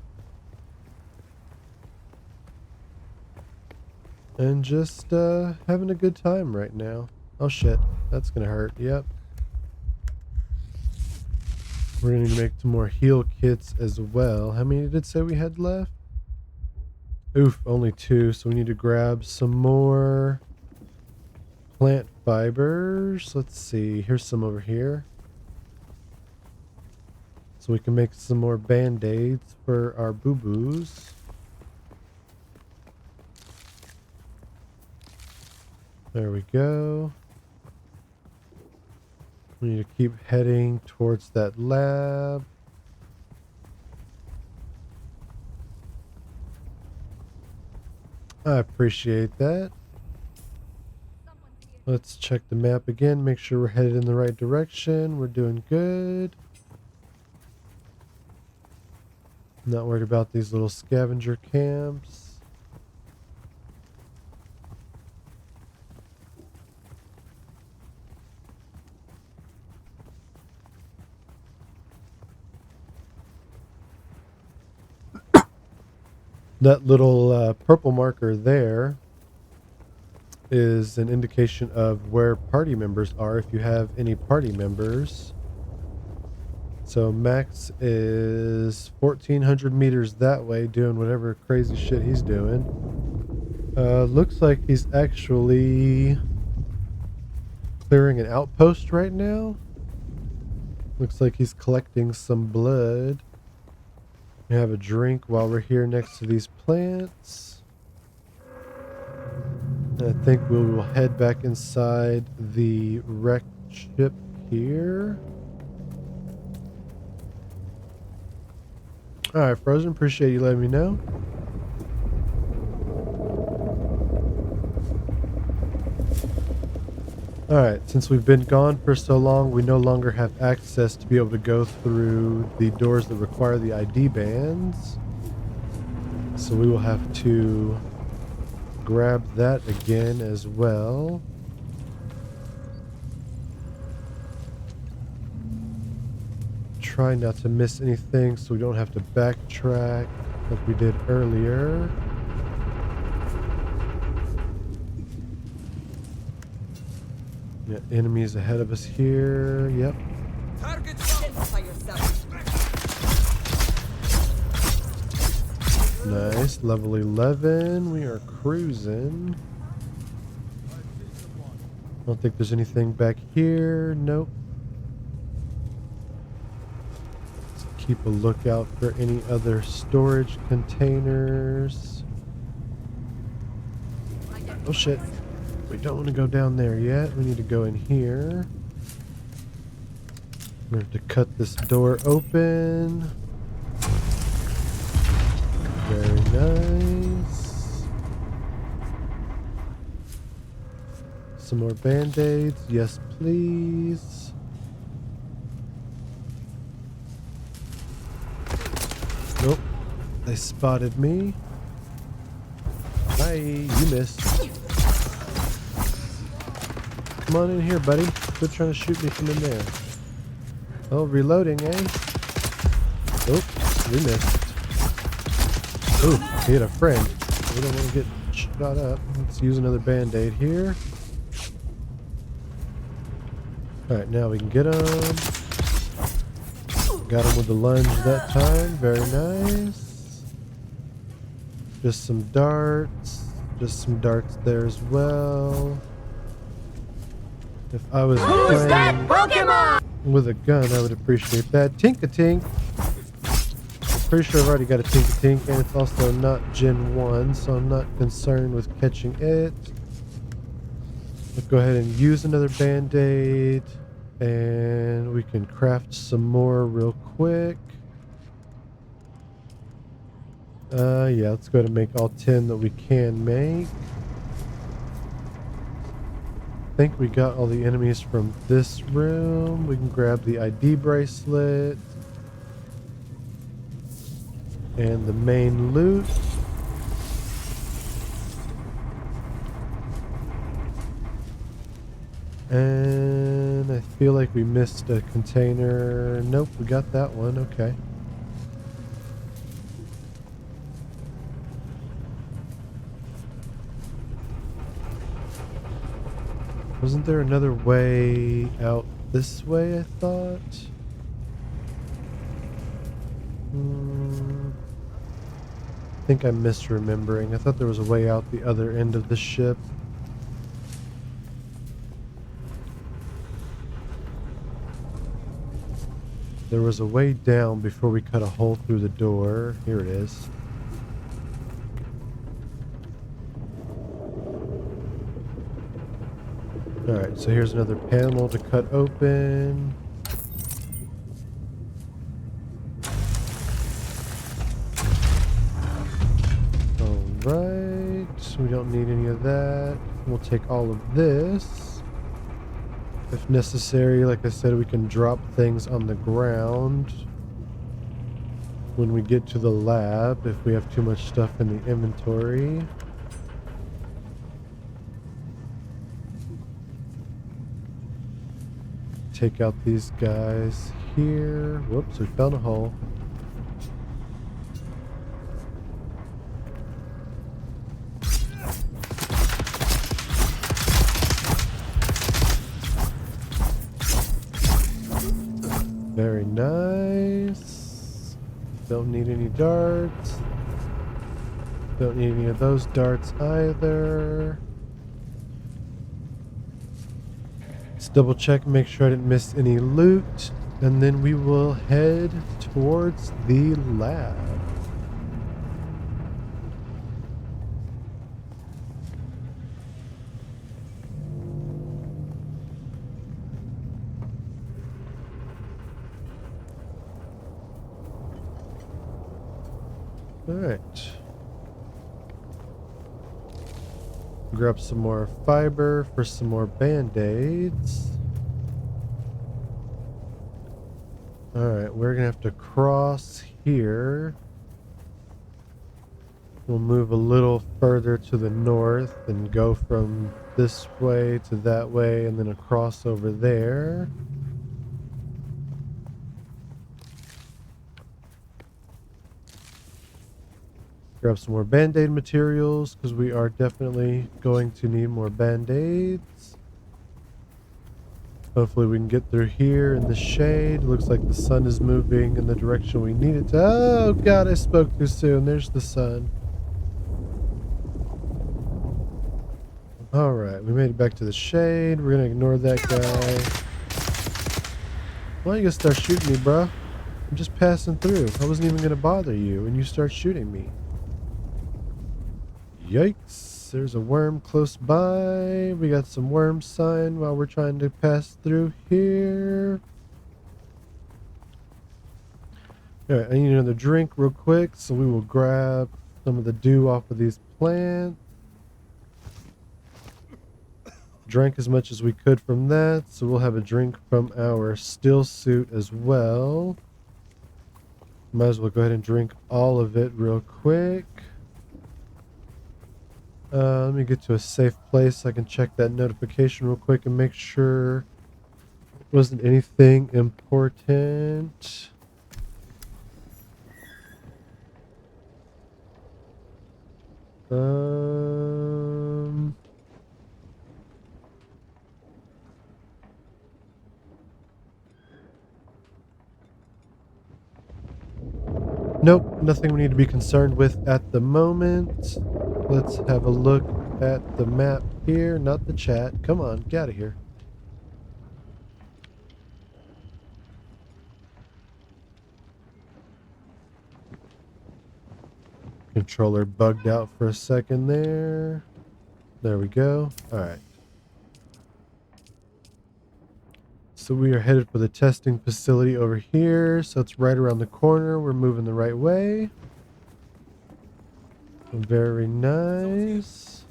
And just having a good time right now. Oh shit, that's gonna hurt. Yep. We're gonna need to make some more heal kits as well. How many did it say we had left? Oof, only 2, so we need to grab some more plant fibers. Let's see, here's some over here. So we can make some more band-aids for our boo-boos. There we go. We need to keep heading towards that lab. I appreciate that. Let's check the map again, make sure we're headed in the right direction. We're doing good. Not worried about these little scavenger camps. That little purple marker there is an indication of where party members are, if you have any party members. So Max is 1,400 meters that way, doing whatever crazy shit he's doing. Looks like he's actually clearing an outpost right now. Looks like he's collecting some blood. We have a drink while we're here next to these plants. I think we will head back inside the wrecked ship here. Alright, Frozen, appreciate you letting me know. Alright, since we've been gone for so long, we no longer have access to be able to go through the doors that require the ID bands. So we will have to grab that again as well. Try not to miss anything so we don't have to backtrack like we did earlier. Yeah, enemies ahead of us here. Yep. Nice. Level 11. We are cruising. I don't think there's anything back here. Nope. Let's keep a lookout for any other storage containers. Oh shit. We don't want to go down there yet. We need to go in here. We have to cut this door open. Very nice. Some more band-aids. Yes, please. Nope. They spotted me. Hi, you missed. Come on in here, buddy. Quit trying to shoot me from in there. Oh, reloading, eh? Oh, we missed. Ooh, he had a friend. We don't want to get shot up. Let's use another band-aid here. Alright, now we can get him. Got him with the lunge that time. Very nice. Just some darts. Just some darts there as well. If I was playing with a gun, I would appreciate that. Tink-a-tink. I'm pretty sure I've already got a Tink-a-tink, and it's also not Gen 1, so I'm not concerned with catching it. Let's go ahead and use another band-aid, and we can craft some more real quick. Yeah, let's go ahead and make all 10 that we can make. I think we got all the enemies from this room. We can grab the ID bracelet and the main loot. And I feel like we missed a container. Nope, we got that one. Okay. Wasn't there another way out this way, I thought? I think I'm misremembering. I thought there was a way out the other end of the ship. There was a way down before we cut a hole through the door. Here it is. Alright, so here's another panel to cut open. Alright, we don't need any of that. We'll take all of this. If necessary, like I said, we can drop things on the ground when we get to the lab if we have too much stuff in the inventory. Take out these guys here. Whoops, we found a hole. Very nice. Don't need any darts. Don't need any of those darts either. Let's double check, make sure I didn't miss any loot, and then we will head towards the lab. Alright. Grab some more fiber for some more band-aids. Alright, we're gonna have to cross here. We'll move a little further to the north and go from this way to that way and then across over there. Grab some more band-aid materials because we are definitely going to need more band-aids. Hopefully we can get through here in the shade. Looks like the sun is moving in the direction we need it to. Oh god, I spoke too soon. There's the sun. Alright, we made it back to the shade. We're gonna ignore that guy. Why you gonna start shooting me, bro? I'm just passing through. I wasn't even gonna bother you and you start shooting me. Yikes, there's a worm close by. We got some worm sign while we're trying to pass through here. Alright, I need another drink real quick, so we will grab some of the dew off of these plants. Drank as much as we could from that, so we'll have a drink from our still suit as well. Might as well go ahead and drink all of it real quick. Let me get to a safe place so I can check that notification real quick and make sure it wasn't anything important. Nope, nothing we need to be concerned with at the moment. Let's have a look at the map here, not the chat. Come on, get out of here. Controller bugged out for a second there. There we go. Alright. So we are headed for the testing facility over here. So it's right around the corner. We're moving the right way. Very nice.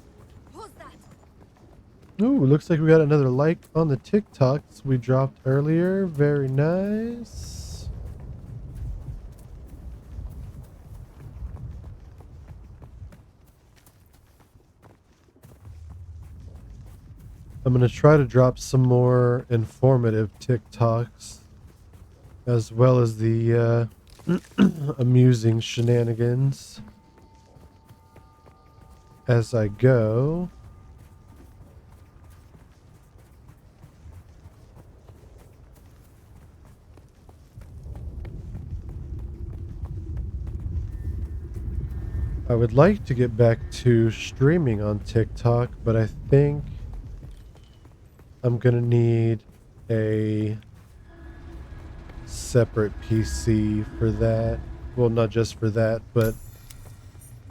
Ooh, looks like we got another like on the TikToks we dropped earlier. Very nice. I'm going to try to drop some more informative TikToks as well as the amusing shenanigans as I go. would like to get back to streaming on TikTok, but I think I'm gonna need a separate PC for that. Well, not just for that, but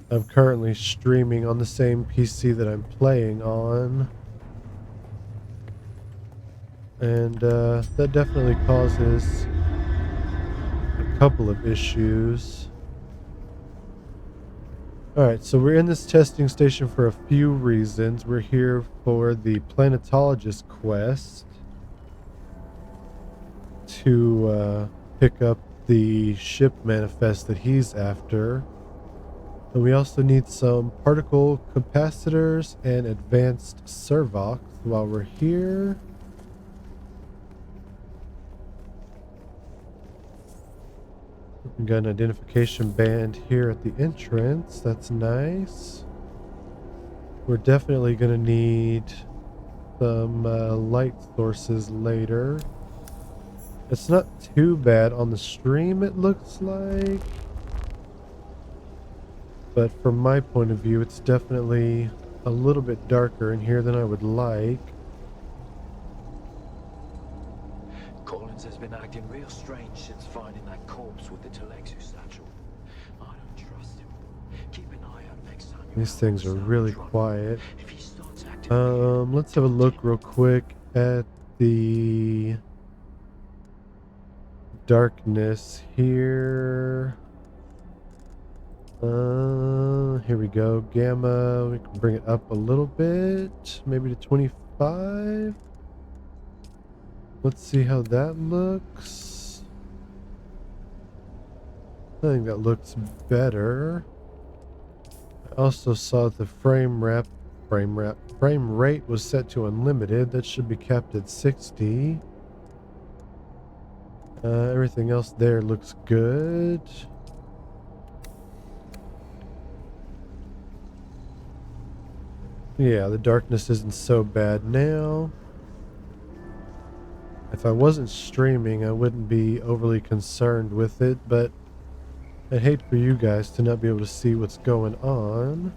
I'm currently streaming on the same PC that I'm playing on. And that definitely causes a couple of issues. Alright, so we're in this testing station for a few reasons. We're here for the planetologist quest to pick up the ship manifest that he's after. And we also need some particle capacitors and advanced servox while we're here. We got an identification band here at the entrance. That's nice. We're definitely going to need some light sources later. It's not too bad on the stream, it looks like. But from my point of view, it's definitely a little bit darker in here than I would like. Collins has been acting real strange since finding that corpse with the Telexu satchel. I don't trust him. Keep an eye out next time. These things are really quiet. If he starts acting Let's have a look real quick at the darkness here. Here we go. Gamma, we can bring it up a little bit, maybe to 25. Let's see how that looks. I think that looks better. I also saw the frame rate was set to unlimited. That should be capped at 60. Everything else there looks good. Yeah, the darkness isn't so bad now. If I wasn't streaming, I wouldn't be overly concerned with it, but I'd hate for you guys to not be able to see what's going on.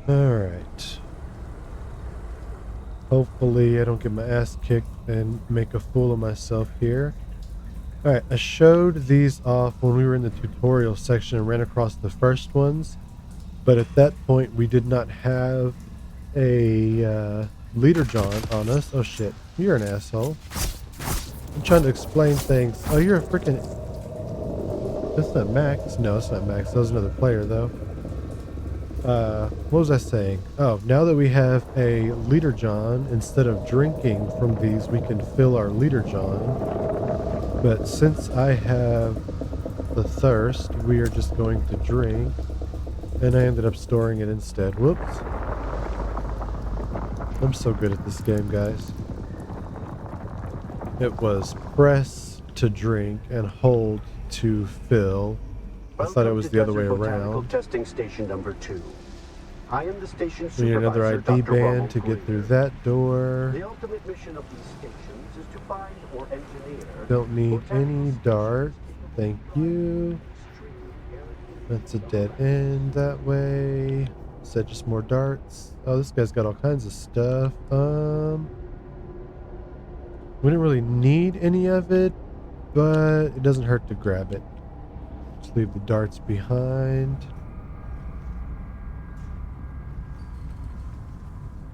Alright. Hopefully I don't get my ass kicked and make a fool of myself here. Alright, I showed these off when we were in the tutorial section and ran across the first ones. But at that point we did not have a leader John on us. Oh shit, you're an asshole. I'm trying to explain things. Oh, you're a freaking... That's not Max. No, it's not Max. That was another player though. What was I saying? Oh, now that we have a leader John, instead of drinking from these, we can fill our leader John. But since I have the thirst, we are just going to drink. And I ended up storing it instead. Whoops. I'm so good at this game, guys. It was press to drink and hold to fill. I thought it was the other way around. Testing station number 2. I am the station We need another ID band to get through that door. The ultimate mission of these stations is to find or engineer. Don't need any dart. Thank you. That's a dead end that way. Is that just more darts? Oh, this guy's got all kinds of stuff. We didn't really need any of it, but it doesn't hurt to grab it. Just leave the darts behind.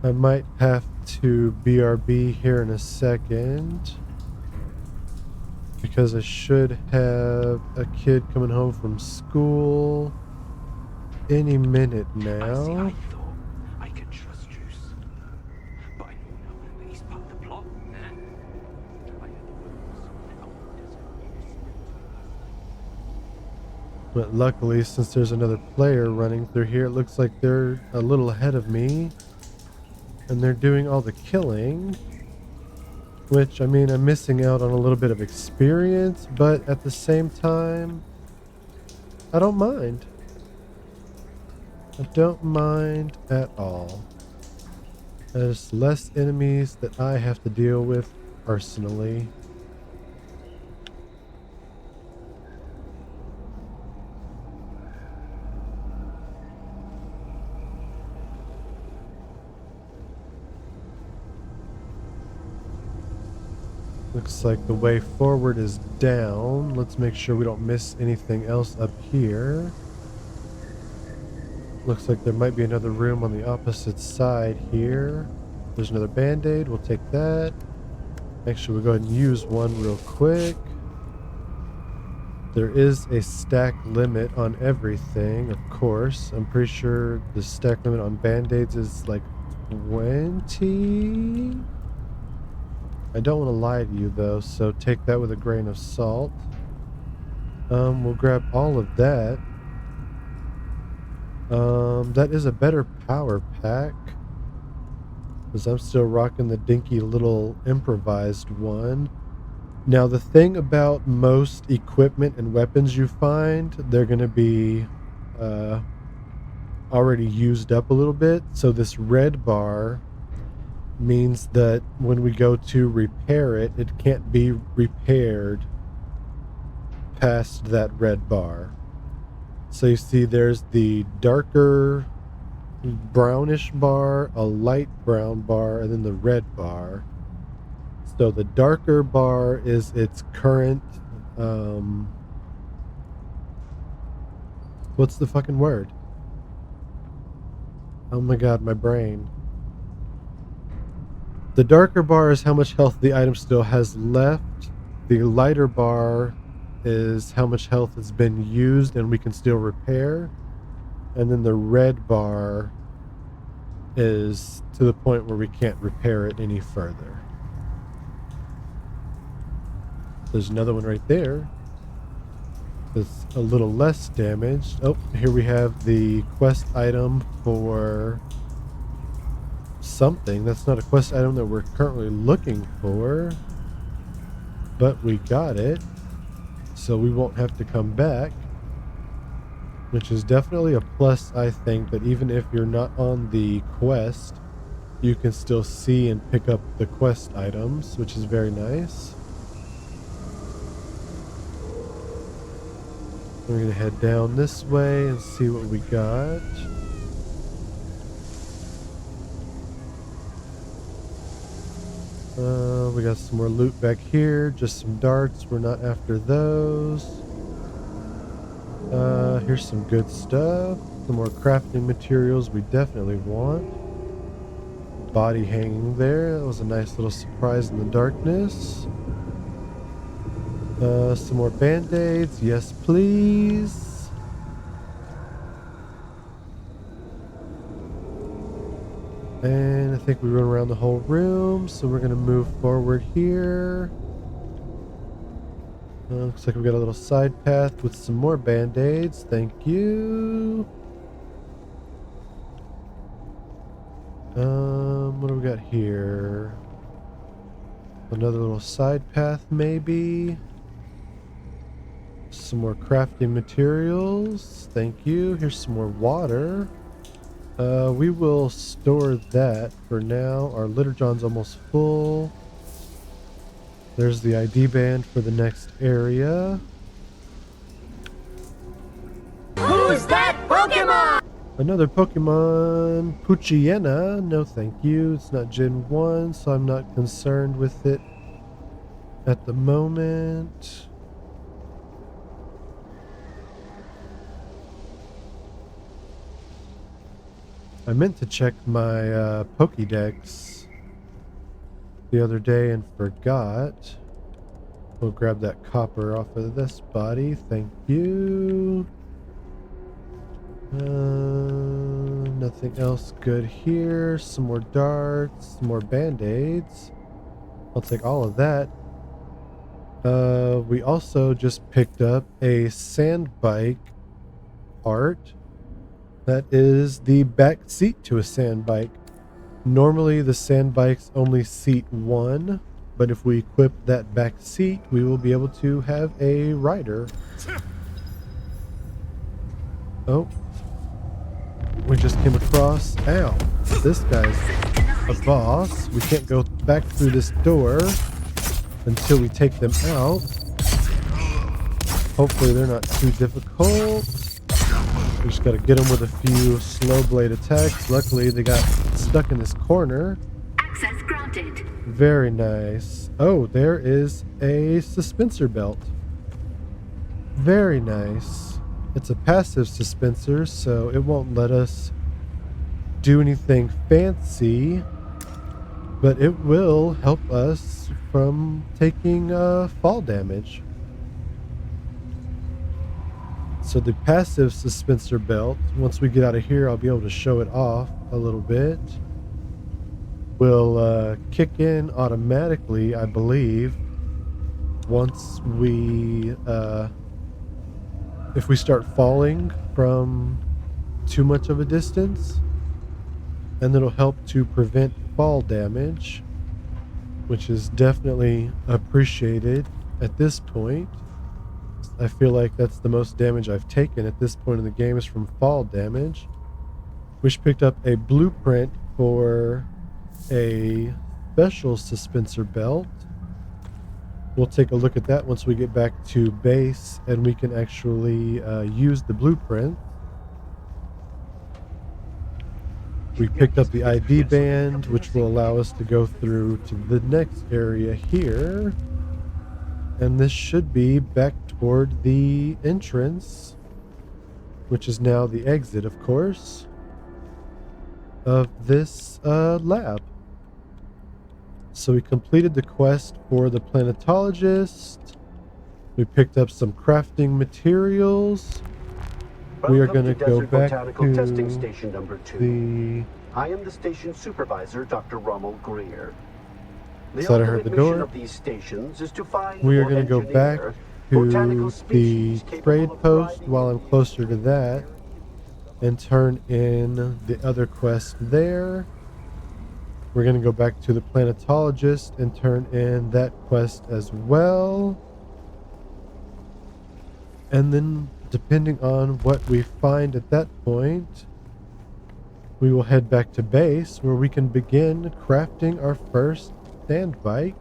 I might have to BRB here in a second, because I should have a kid coming home from school any minute now. I can trust Juice. But I don't know that he's part of the plot. I heard the rumors. But luckily, since there's another player running through here, it looks like they're a little ahead of me. And they're doing all the killing. Which, I mean, I'm missing out on a little bit of experience, but at the same time, I don't mind. I don't mind at all. There's less enemies that I have to deal with personally. Looks like the way forward is down. Let's make sure we don't miss anything else up here. Looks like there might be another room on the opposite side here. There's another band-aid. We'll take that. Actually, we'll go ahead and use one real quick. There is a stack limit on everything, of course. I'm pretty sure the stack limit on band-aids is like 20. I don't want to lie to you though, so take that with a grain of salt. We'll grab all of that. That is a better power pack, because I'm still rocking the dinky little improvised one. Now the thing about most equipment and weapons you find, they're going to be already used up a little bit. So this red bar means that when we go to repair it, it can't be repaired past that red bar. So you see there's the darker brownish bar, a light brown bar, and then the red bar. So the darker bar is its current, what's the fucking word? Oh my god, my brain. The darker bar is how much health the item still has left. The lighter bar is how much health has been used and we can still repair. And then the red bar is to the point where we can't repair it any further. There's another one right there. It's a little less damaged. Oh, here we have the quest item for something. That's not a quest item that we're currently looking for, but we got it, so we won't have to come back, which is definitely a plus. I think that even if you're not on the quest, you can still see and pick up the quest items, which is very nice. We're gonna head down this way and see what we got. We got some more loot back here, just some darts. We're not after those. Here's some good stuff. Some more crafting materials we definitely want. Body hanging there. That was a nice little surprise in the darkness. Some more band-aids. Yes, please. And I think we run around the whole room, so we're going to move forward here. Looks like we got a little side path with some more band-aids. Thank you. What do we got here? Another little side path, maybe. Some more crafting materials. Thank you. Here's some more water. We will store that for now. Our Litterjohn's almost full. There's the ID band for the next area. Who's that Pokemon? Another Pokemon. Poochyena. No thank you. It's not Gen 1, so I'm not concerned with it at the moment. I meant to check my Pokédex the other day and forgot. We'll grab that copper off of this body. Thank you. Nothing else good here. Some more darts, some more band-aids. I'll take all of that. We also just picked up a sand bike art. That is the back seat to a sand bike. Normally the sand bikes only seat one, but if we equip that back seat, we will be able to have a rider. Oh. We just came across, ow, this guy's a boss. We can't go back through this door until we take them out. Hopefully they're not too difficult. We just gotta get them with a few slow blade attacks. Luckily they got stuck in this corner. Access granted. Very nice. Oh, there is a suspensor belt. Very nice. It's a passive suspensor, so it won't let us do anything fancy, but it will help us from taking fall damage. So the passive suspensor belt, once we get out of here, I'll be able to show it off a little bit. Will kick in automatically, I believe, once we if we start falling from too much of a distance, and it'll help to prevent fall damage, which is definitely appreciated at this point. I feel like that's the most damage I've taken at this point in the game is from fall damage. We picked up a blueprint for a special suspensor belt. We'll take a look at that once we get back to base and we can actually use the blueprint. We picked up the ID band, which will allow us to go through to the next area here. And this should be back toward the entrance, which is now the exit, of course, of this lab. So we completed the quest for the planetologist. We picked up some crafting materials. We are going to go back to testing station number 2. the... I am the station supervisor, Dr. Rommel Greer. The Thought I heard the ultimate mission door. of these stations is to find We are or going to go back engineer to botanical the species capable trade of post thriving while in I'm closer to that and turn in the other quest there. We're going to go back to the planetologist and turn in that quest as well. And then, depending on what we find at that point, we will head back to base where we can begin crafting our first sand bike.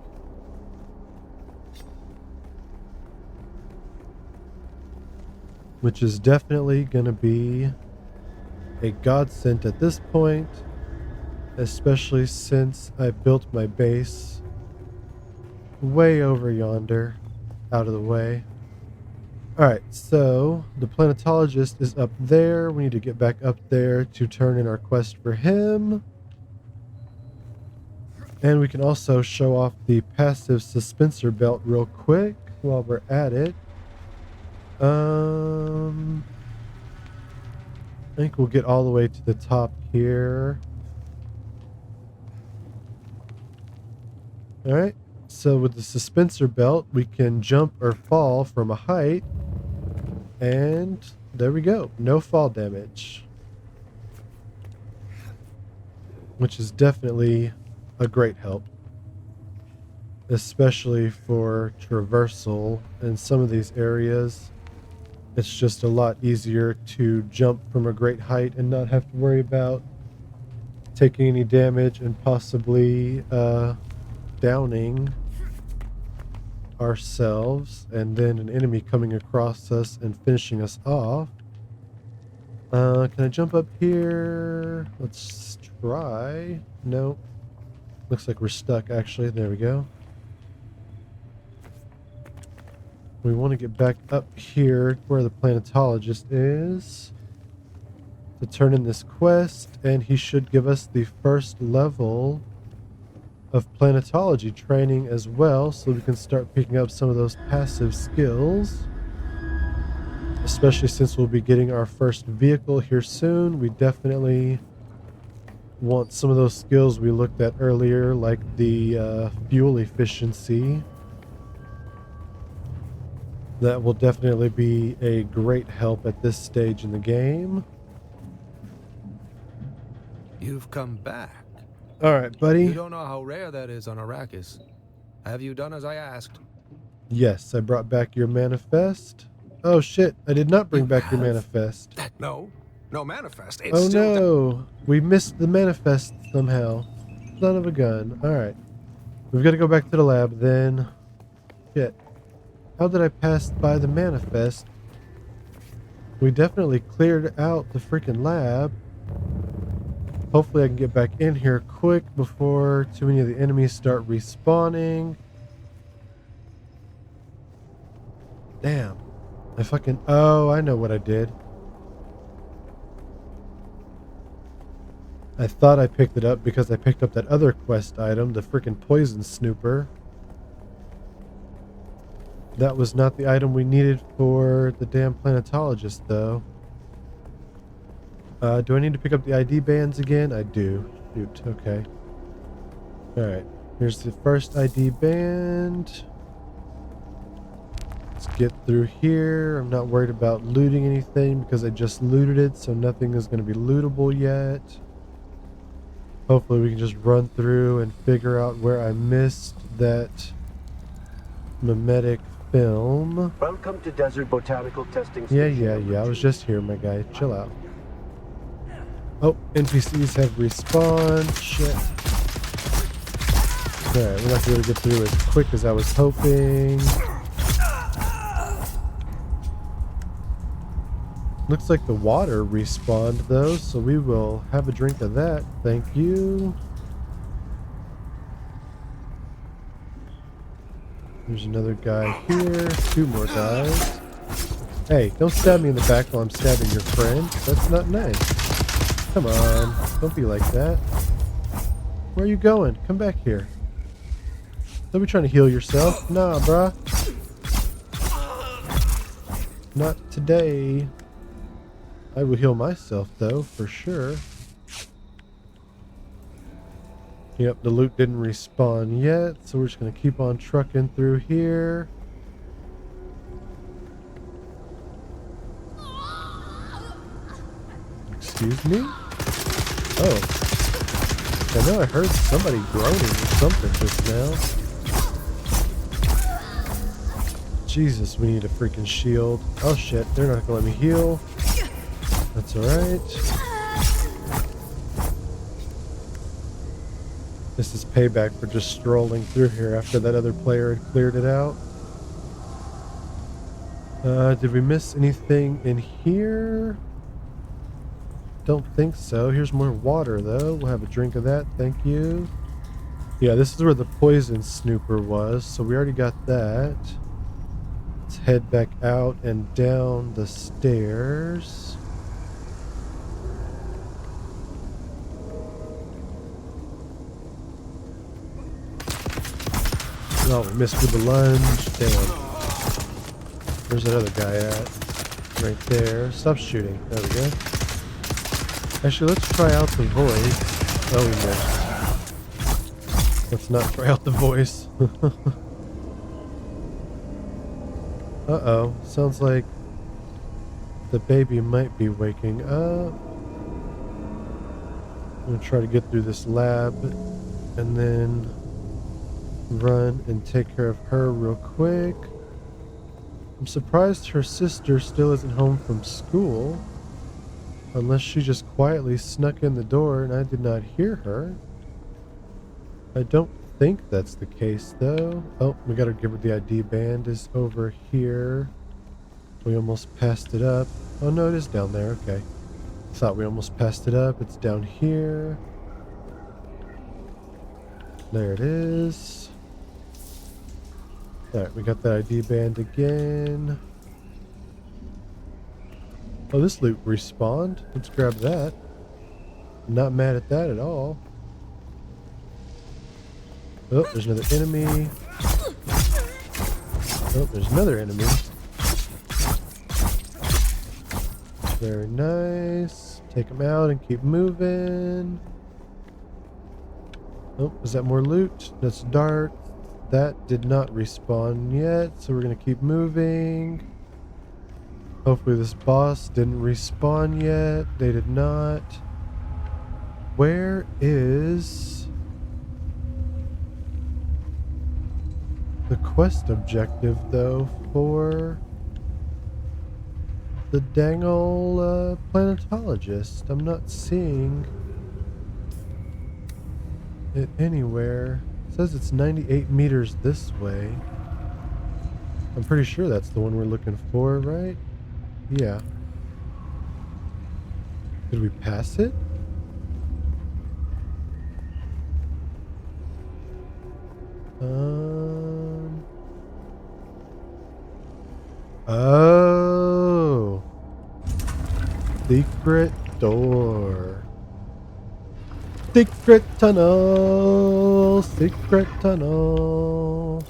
Which is definitely going to be a godsend at this point, especially since I built my base way over yonder, out of the way. Alright, so the planetologist is up there. We need to get back up there to turn in our quest for him. And we can also show off the passive suspensor belt real quick while we're at it. I think we'll get all the way to the top here. Alright, so with the suspensor belt, we can jump or fall from a height. And there we go. No fall damage. Which is definitely a great help. Especially for traversal in some of these areas. It's just a lot easier to jump from a great height and not have to worry about taking any damage and possibly downing ourselves and then an enemy coming across us and finishing us off. Can I jump up here? Let's try. No. Looks like we're stuck actually. There we go. We want to get back up here where the planetologist is to turn in this quest, and he should give us the first level of planetology training as well, so we can start picking up some of those passive skills, especially since we'll be getting our first vehicle here soon. We definitely want some of those skills we looked at earlier, like the fuel efficiency. That will definitely be a great help at this stage in the game. You've come back. All right, buddy. You don't know how rare that is on Arrakis. Have you done as I asked? Yes, I brought back your manifest. Oh shit, I did not bring You back your have? manifest. No manifest. It's Oh still no, we missed the manifest somehow. son of a gun. Alright. We've got to go back to the lab then. Shit. How did I pass by the manifest? We definitely cleared out the freaking lab. Hopefully I can get back in here quick before too many of the enemies start respawning. Damn. Oh, I know what I did. I thought I picked it up because I picked up that other quest item, the freaking poison snooper. That was not the item we needed for the damn planetologist, though. Do I need to pick up the ID bands again? I do. Shoot, okay. Alright, here's the first ID band. Let's get through here. I'm not worried about looting anything because I just looted it, so nothing is going to be lootable yet. Hopefully we can just run through and figure out where I missed that mimetic film. Welcome to Desert Botanical Testing Yeah, Station. I was just here, my guy. Chill out. Oh, NPCs have respawned. Shit. Alright, we're not going to get through as quick as I was hoping. Looks like the water respawned though, so we will have a drink of that. Thank you. There's another guy here. 2 more guys. Hey, don't stab me in the back while I'm stabbing your friend. That's not nice. Come on. Don't be like that. Where are you going? Come back here. Don't be trying to heal yourself. Nah, bruh. Not today. I will heal myself though, for sure. Yep, the loot didn't respawn yet, so we're just gonna keep on trucking through here. Excuse me? Oh. I know I heard somebody groaning or something just now. Jesus, we need a freaking shield. Oh shit, they're not gonna let me heal. That's alright. This is payback for just strolling through here after that other player had cleared it out. Did we miss anything in here? Don't think so. Here's more water though. We'll have a drink of that. Thank you. Yeah, this is where the poison snooper was, so we already got that. Let's head back out and down the stairs. Oh, we missed with the lunge. Damn. Where's that other guy at? Right there. Stop shooting. There we go. Actually, let's try out the voice. Oh, we missed. Let's not try out the voice. Uh-oh. Sounds like the baby might be waking up. I'm going to try to get through this lab and then run and take care of her real quick. I'm surprised her sister still isn't home from school, unless she just quietly snuck in the door and I did not hear her. I don't think that's the case though. Oh, we gotta give her the ID band. Is over here. We almost passed it up. Oh no, it is down there. Okay, thought we almost passed it up. It's down here. There it is. Alright, we got that ID band again. Oh, this loot respawned. Let's grab that. Not mad at that at all. Oh, there's another enemy. Oh, there's another enemy. Very nice. Take them out and keep moving. Oh, is that more loot? That's dart. That did not respawn yet, so we're going to keep moving. Hopefully this boss didn't respawn yet. They did not. Where is the quest objective, though, for the dang ol' planetologist? I'm not seeing it anywhere. It says it's 98 meters this way. I'm pretty sure that's the one we're looking for, right? Yeah. Did we pass it? Oh. Secret door. Secret tunnel. Secret tunnel.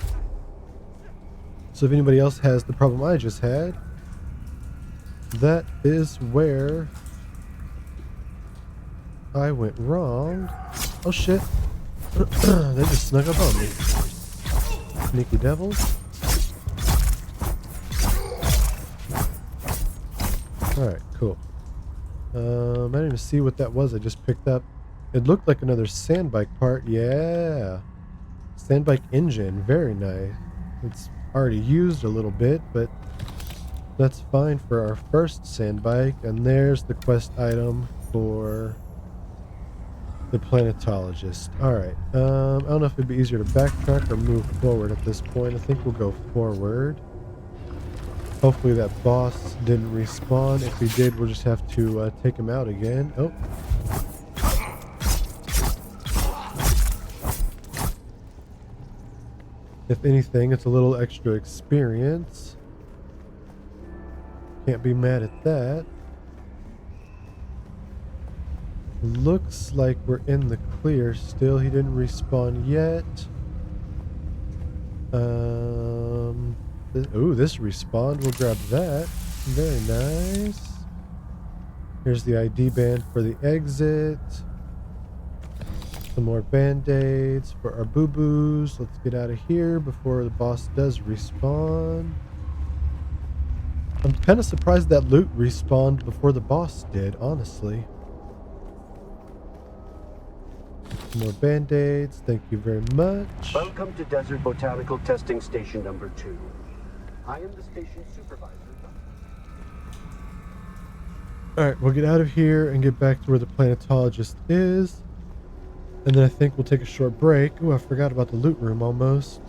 So if anybody else has the problem I just had, that is where I went wrong. Oh shit. They just snuck up on me. Sneaky devils. Alright, cool. I didn't even see what that was I just picked up. It looked like another sandbike part. Yeah. Sandbike engine. Very nice. It's already used a little bit, but that's fine for our first sandbike. And there's the quest item for the planetologist. Alright. I don't know if it'd be easier to backtrack or move forward at this point. I think we'll go forward. Hopefully that boss didn't respawn. If he did, we'll just have to take him out again. Oh. If anything, it's a little extra experience. Can't be mad at that. Looks like we're in the clear still. He didn't respawn yet. Ooh, this respawned. We'll grab that. Very nice. Here's the ID band for the exit. Some more band-aids for our boo-boos. Let's get out of here before the boss does respawn. I'm kind of surprised that loot respawned before the boss did, honestly. Some more band-aids. Thank you very much. Welcome to Desert Botanical Testing Station number 2. I am the station supervisor. Alright, we'll get out of here and get back to where the planetologist is. And then I think we'll take a short break. Ooh, I forgot about the loot room almost.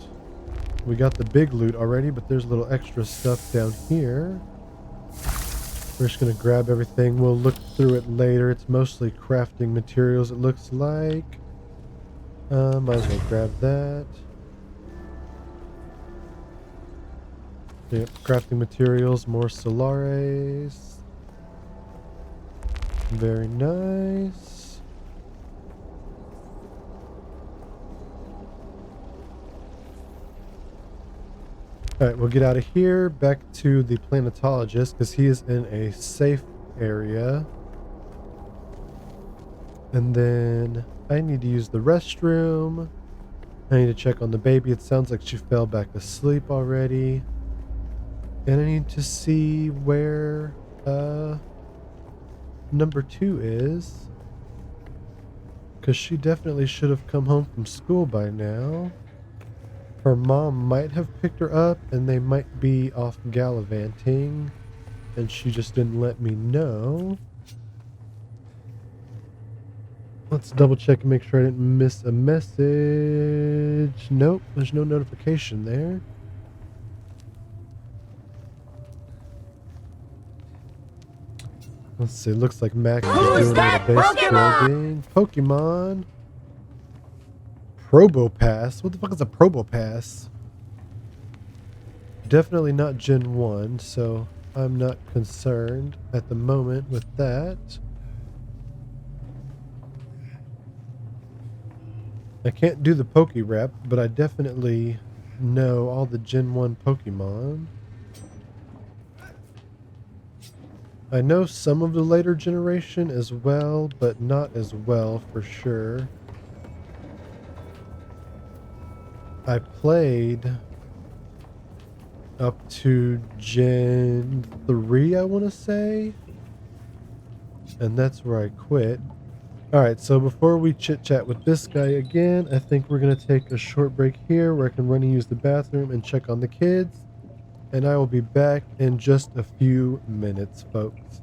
We got the big loot already, but there's a little extra stuff down here. We're just going to grab everything. We'll look through it later. It's mostly crafting materials, it looks like. Might as well grab that. Yep, crafting materials, more Solares. Very nice. Alright, we'll get out of here, back to the planetologist, because he is in a safe area. And then I need to use the restroom. I need to check on the baby. It sounds like she fell back asleep already. And I need to see where number 2 is. Because she definitely should have come home from school by now. Her mom might have picked her up and they might be off gallivanting. And she just didn't let me know. Let's double check and make sure I didn't miss a message. Nope, there's no notification there. Let's see, looks like Mac is doing a base building. Pokemon. Probopass? What the fuck is a Probopass? Definitely not Gen 1, so I'm not concerned at the moment with that. I can't do the Poke Rep, but I definitely know all the Gen 1 Pokemon. I know some of the later generation as well, but not as well for sure. I played up to Gen 3, I want to say. And that's where I quit. Alright, so before we chit-chat with this guy again, I think we're going to take a short break here where I can run and use the bathroom and check on the kids. And I will be back in just a few minutes, folks.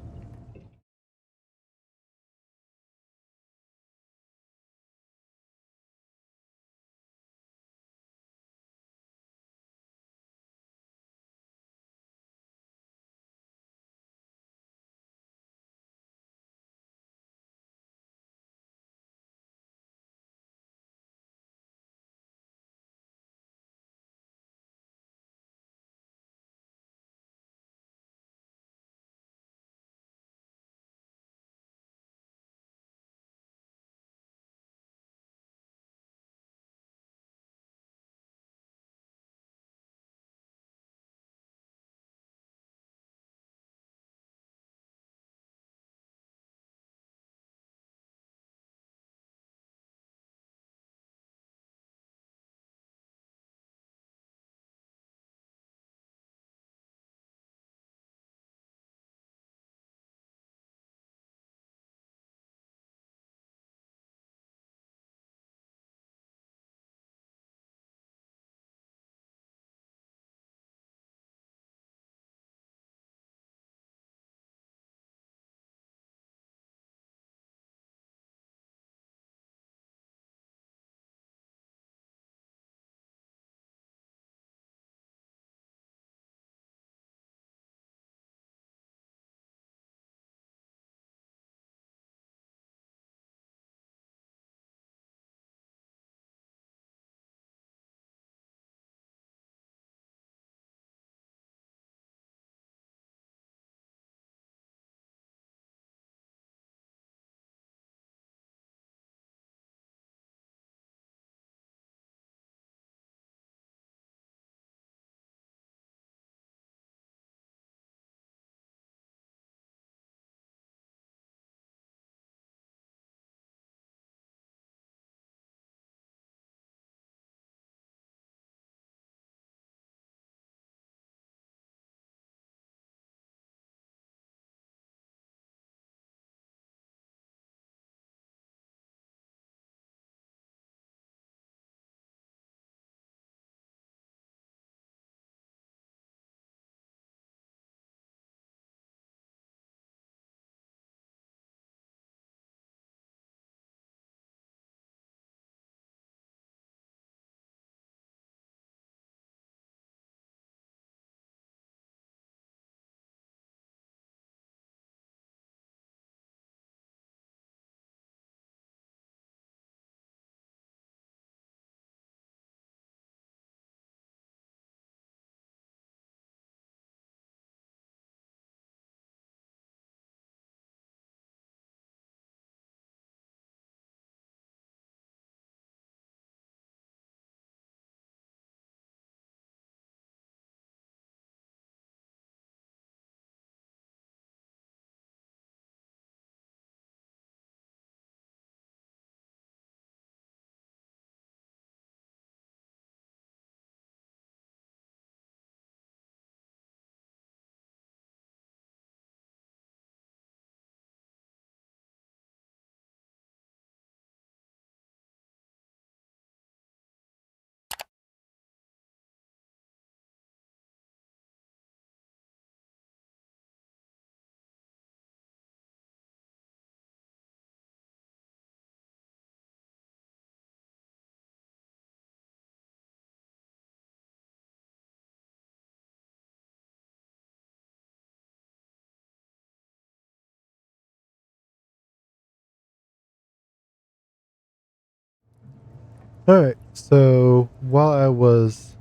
Alright, so while I was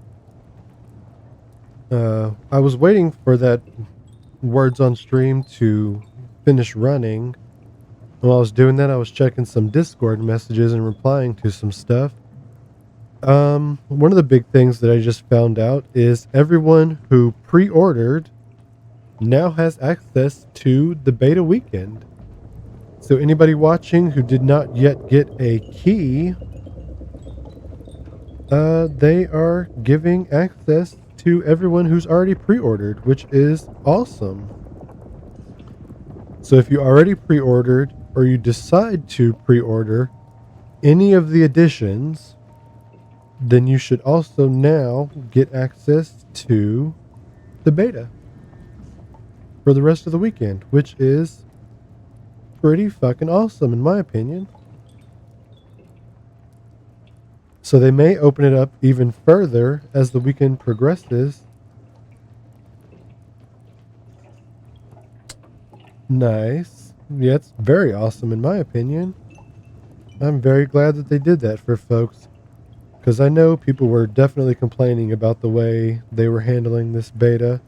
waiting for that words on stream to finish running. While I was doing that, I was checking some Discord messages and replying to some stuff. One of the big things that I just found out is everyone who pre-ordered now has access to the beta weekend. So anybody watching who did not yet get a key, they are giving access to everyone who's already pre-ordered, which is awesome. So if you already pre-ordered or you decide to pre-order any of the editions, then you should also now get access to the beta for the rest of the weekend, which is pretty fucking awesome in my opinion. So they may open it up even further as the weekend progresses. Nice. Yeah, it's very awesome in my opinion. I'm very glad that they did that for folks, because I know people were definitely complaining about the way they were handling this beta.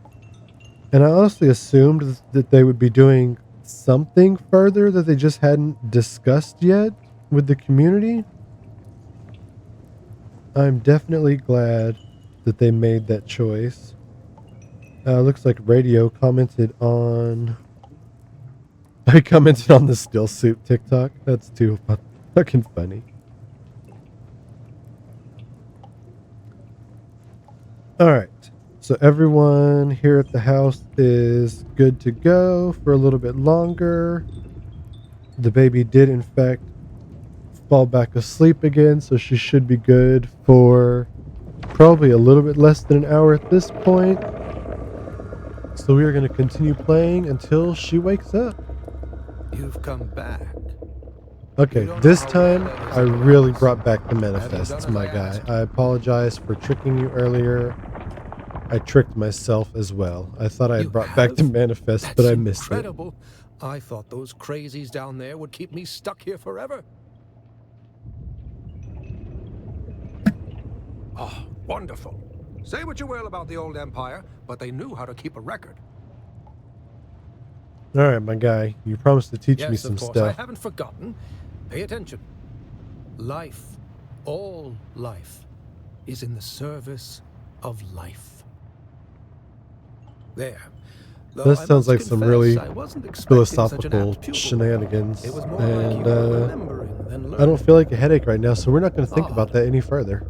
And I honestly assumed that they would be doing something further that they just hadn't discussed yet with the community. I'm definitely glad that they made that choice. Looks like Radio commented on... I commented on the still suit TikTok. That's too fucking funny. Alright. So everyone here at the house is good to go for a little bit longer. The baby did in fact fall back asleep again, so she should be good for probably a little bit less than an hour at this point. So we are going to continue playing until she wakes up. You've come back. Okay, this time I really brought back the manifests, my guy. I apologize for tricking you earlier. I tricked myself as well. I thought I had brought back the manifest, but I missed it. Incredible. I thought those crazies down there would keep me stuck here forever. Oh, wonderful. Say what you will about the old empire, but they knew how to keep a record. All right, my guy. You promised to teach me Yes, some of course. stuff. I haven't forgotten. Pay attention. Life, all life, is in the service of life. There. Though This I sounds must like some confess, really I wasn't expecting such an philosophical apt pupil. shenanigans, It was more like you and were remembering than I don't learning. feel like a headache right now, so we're not going to think about Odd. that any further.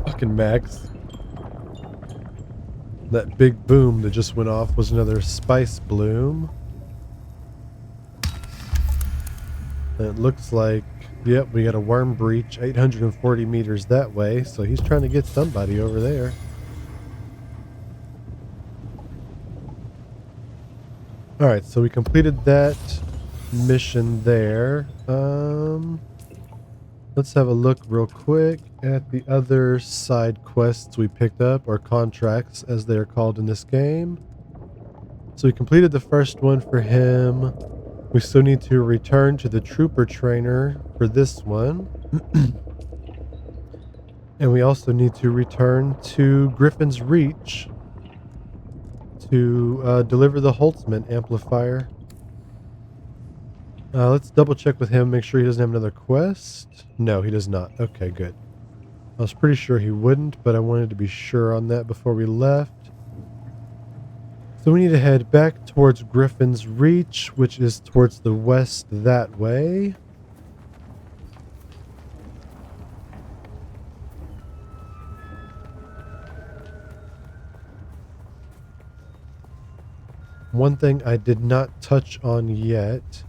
Fucking Max. That big boom that just went off was another spice bloom. And it looks like, yep, we got a worm breach 840 meters that way, so he's trying to get somebody over there. Alright, so we completed that mission there. Let's have a look real quick at the other side quests we picked up, or contracts as they're called in this game. So we completed the first one for him. We still need to return to the trooper trainer for this one. And we also need to return to Griffin's Reach to deliver the Holtzman amplifier. Let's double check with him, make sure he doesn't have another quest. No, he does not. Okay, good. I was pretty sure he wouldn't, but I wanted to be sure on that before we left. So we need to head back towards Griffin's Reach, which is towards the west that way. One thing I did not touch on yet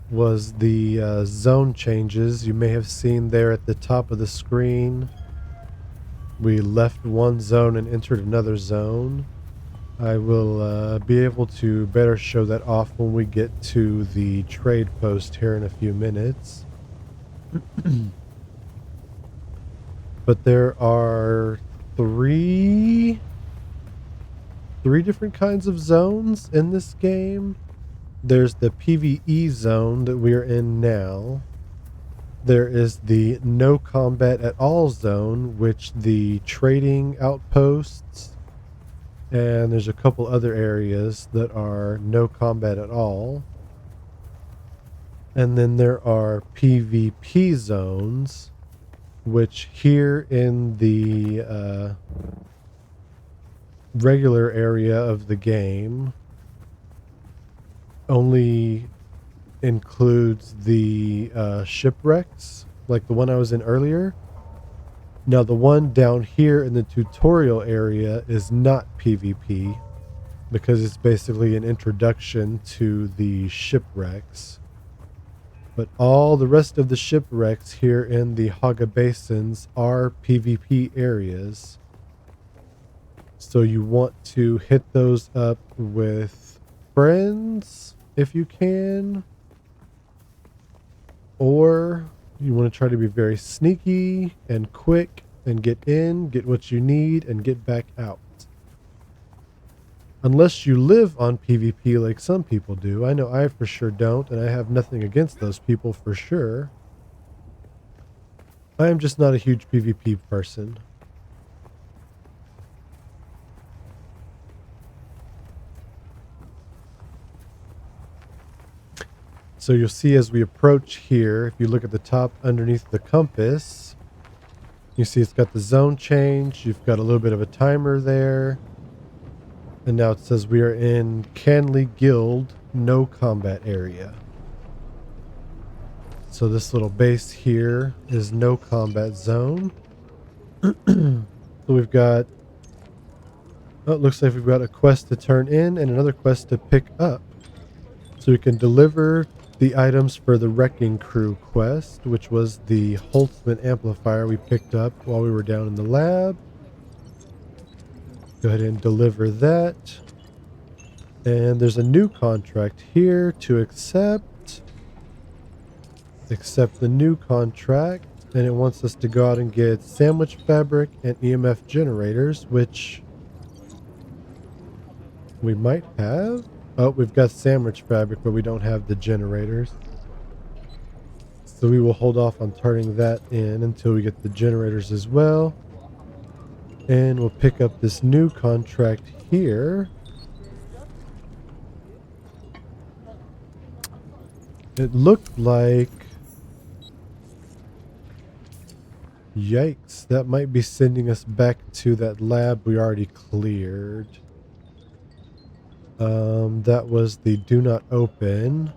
was the zone changes. You may have seen there at the top of the screen. We left one zone and entered another zone. I will be able to better show that off when we get to the trade post here in a few minutes. But there are three different kinds of zones in this game. There's the PvE zone that we're in now. There is the no combat at all zone, which the trading outposts, and there's a couple other areas that are no combat at all. And then there are PvP zones, which here in the regular area of the game only includes the shipwrecks, like the one I was in earlier. Now the one down here in the tutorial area is not PvP because it's basically an introduction to the shipwrecks. But all the rest of the shipwrecks here in the Haga Basins are PvP areas. So you want to hit those up with friends if you can. Or you want to try to be very sneaky and quick and get in, get what you need, and get back out. Unless you live on PvP like some people do. I know I for sure don't, and I have nothing against those people for sure. I am just not a huge PvP person. So you'll see as we approach here, if you look at the top underneath the compass, you see it's got the zone change. You've got a little bit of a timer there. And now it says we are in Canley Guild no combat area. So this little base here is no combat zone. So we've got, oh, it looks like we've got a quest to turn in and another quest to pick up. So we can deliver the items for the Wrecking Crew quest, which was the Holtzman amplifier we picked up while we were down in the lab. Go ahead and deliver that. And there's a new contract here to accept. Accept the new contract. And it wants us to go out and get sandwich fabric and EMF generators, which we might have. Oh, we've got sandwich fabric, but we don't have the generators. So we will hold off on turning that in until we get the generators as well. And we'll pick up this new contract here. It looked like... Yikes, that might be sending us back to that lab we already cleared. That was the do not open.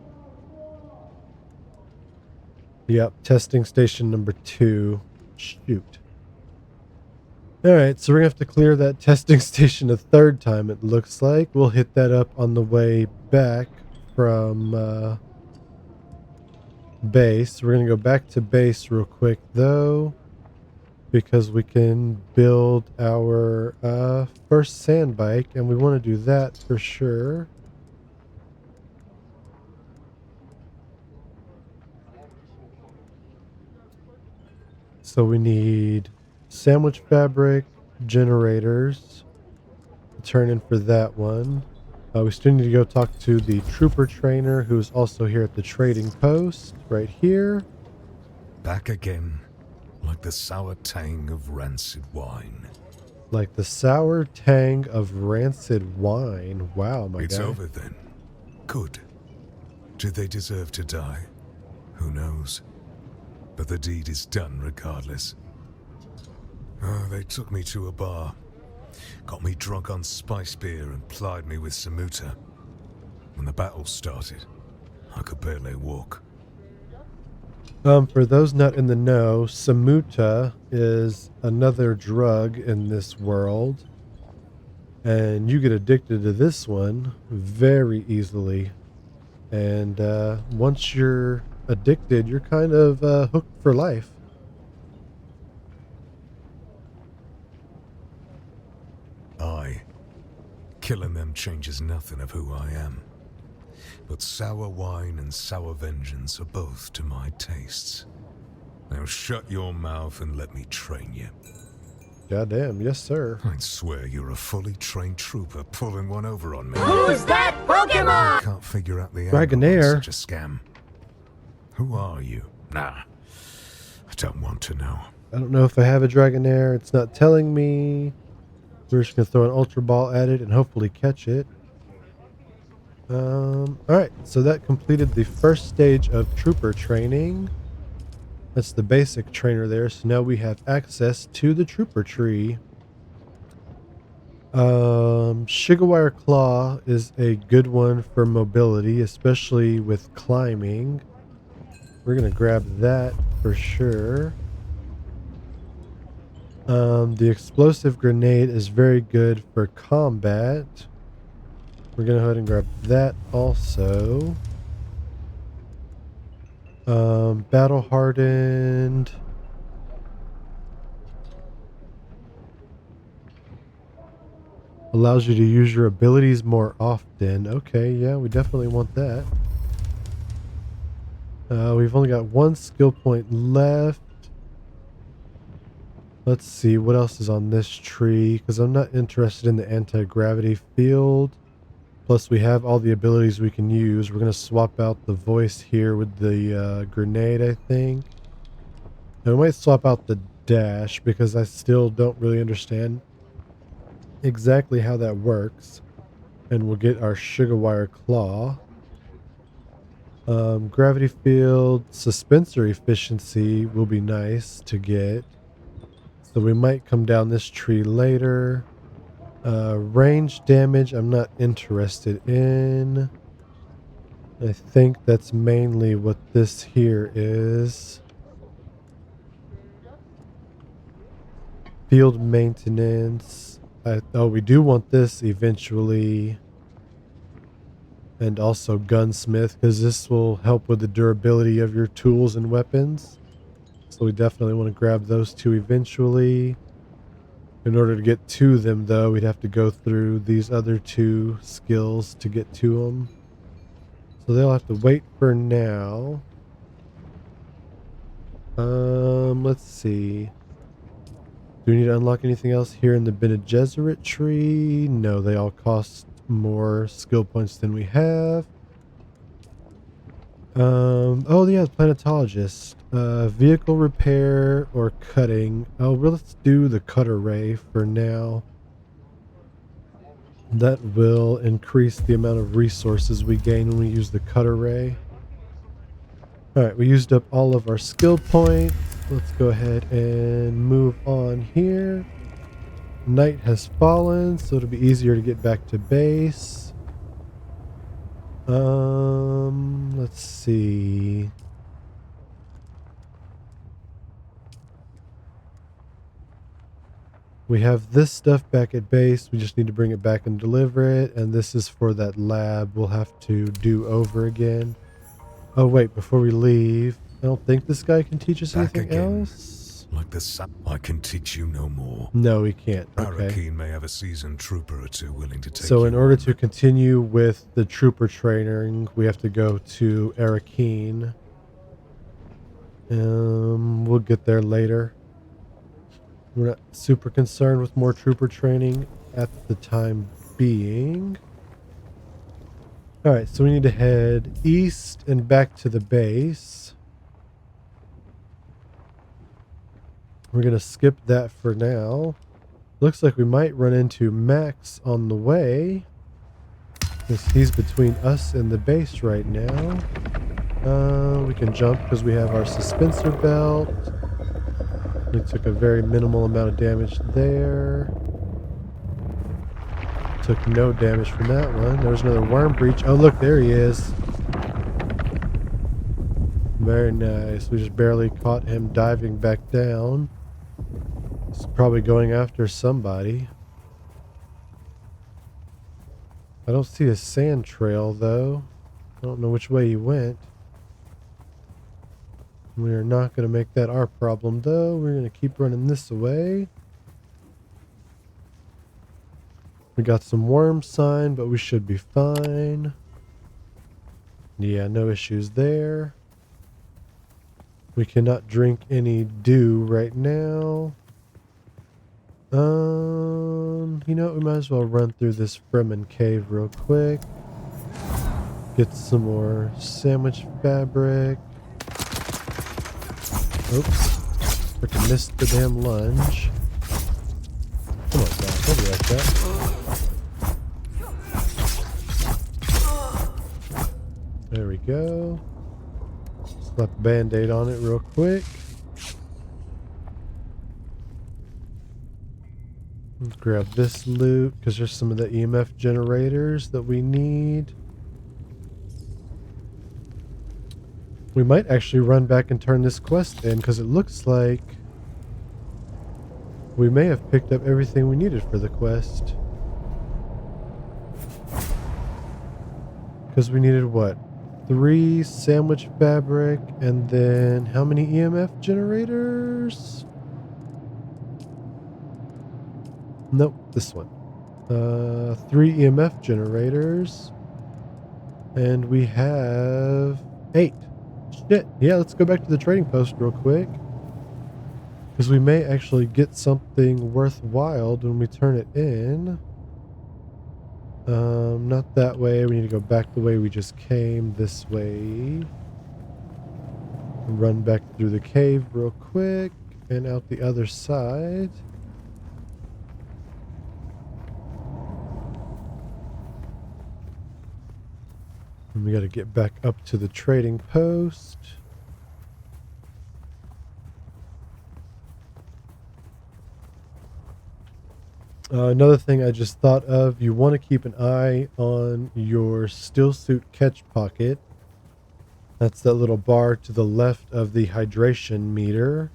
Yep, testing station number 2. Shoot. Alright, so we're going to have to clear that testing station a third time, it looks like. We'll hit that up on the way back from base. We're going to go back to base real quick, though, because we can build our first sand bike, and we want to do that for sure. So we need sandwich fabric, generators, turn in for that one. We still need to go talk to the trooper trainer, who's also here at the trading post, right here. Back again, like the sour tang of rancid wine. Like the sour tang of rancid wine. Wow, my It's guy. over then. Good. Did they deserve to die? Who knows? But the deed is done regardless. Oh, they took me to a bar. Got me drunk on spice beer and plied me with samuta. When the battle started, I could barely walk. For those not in the know, samuta is another drug in this world. And you get addicted to this one very easily. And once you're addicted, you're kind of hooked for life. Aye. Killing them changes nothing of who I am. But sour wine and sour vengeance are both to my tastes. Now shut your mouth and let me train you. Goddamn, yes, sir. I'd swear you're a fully trained trooper pulling one over on me. Who's that Pokemon? Can't figure out the angle on Dragonair. such a scam. Who are you? Nah, I don't want to know. I don't know if I have a Dragonair. It's not telling me. We're just going to throw an Ultra Ball at it and hopefully catch it. Alright, so that completed the first stage of trooper training. That's the basic trainer there. So now we have access to the trooper tree. Shigawire Claw is a good one for mobility, especially with climbing. We're going to grab that for sure. The explosive grenade is very good for combat. We're going to go ahead and grab that also. Battle hardened. Allows you to use your abilities more often. Okay, yeah, we definitely want that. We've only got one skill point left. Let's see what else is on this tree, because I'm not interested in the anti-gravity field. Plus we have all the abilities we can use. We're going to swap out the voice here with the grenade, I think. And we might swap out the dash because I still don't really understand exactly how that works. And we'll get our Shigawire Claw. Gravity field, suspensor efficiency will be nice to get. So we might come down this tree later. Range damage I'm not interested in. I think that's mainly what this here is. Field maintenance. Oh, we do want this eventually. And also gunsmith, because this will help with the durability of your tools and weapons. So we definitely want to grab those two eventually. In order to get to them, though, we'd have to go through these other two skills to get to them. So they'll have to wait for now. Let's see. Do we need to unlock anything else here in the Bene Gesserit tree? No, they all cost more skill points than we have. Oh yeah, planetologist. Vehicle repair or cutting. Oh, well, let's do the cutter ray for now. That will increase the amount of resources we gain when we use the cutter ray. Alright, we used up all of our skill points. Let's go ahead and move on here. Night has fallen, so it'll be easier to get back to base. Let's see. We have this stuff back at base. We just need to bring it back and deliver it. And this is for that lab we'll have to do over again. Oh, wait, before we leave, I don't think this guy can teach us Back anything again. else. Like the sun, I can teach you no more. No, we can't. Okay. Arrakis may have a seasoned trooper or two willing to take So in you order on. to continue with the trooper training, we have to go to Arrakis. We'll get there later. We're not super concerned with more trooper training at the time being. Alright, so we need to head east and back to the base. We're going to skip that for now. Looks like we might run into Max on the way, because he's between us and the base right now. We can jump because we have our suspensor belt. We took a very minimal amount of damage there. Took no damage from that one. There was another worm breach. Oh, look, there he is. Very nice. We just barely caught him diving back down. He's probably going after somebody. I don't see a sand trail, though. I don't know which way he went. We are not going to make that our problem, though. We're going to keep running this way. We got some worm sign, but we should be fine. Yeah, no issues there. We cannot drink any dew right now. You know what? We might as well run through this Fremen cave real quick. Get some more sandwich fabric. Oops. Freaking missed the damn lunge. Come on, guys. Don't be like that. There we go. Slap a band-aid on it real quick. Let's grab this loot because there's some of the EMF generators that we need. We might actually run back and turn this quest in because it looks like we may have picked up everything we needed for the quest. Because we needed what? 3 sandwich fabric and then how many EMF generators? Nope, this one. 3 EMF generators. And we have 8. Shit. Yeah, let's go back to the trading post real quick. Because we may actually get something worthwhile when we turn it in. Not that way. We need to go back the way we just came. This way. Run back through the cave real quick. And out the other side. And we got to get back up to the trading post. Another thing I just thought of, you want to keep an eye on your still suit catch pocket. That's that little bar to the left of the hydration meter.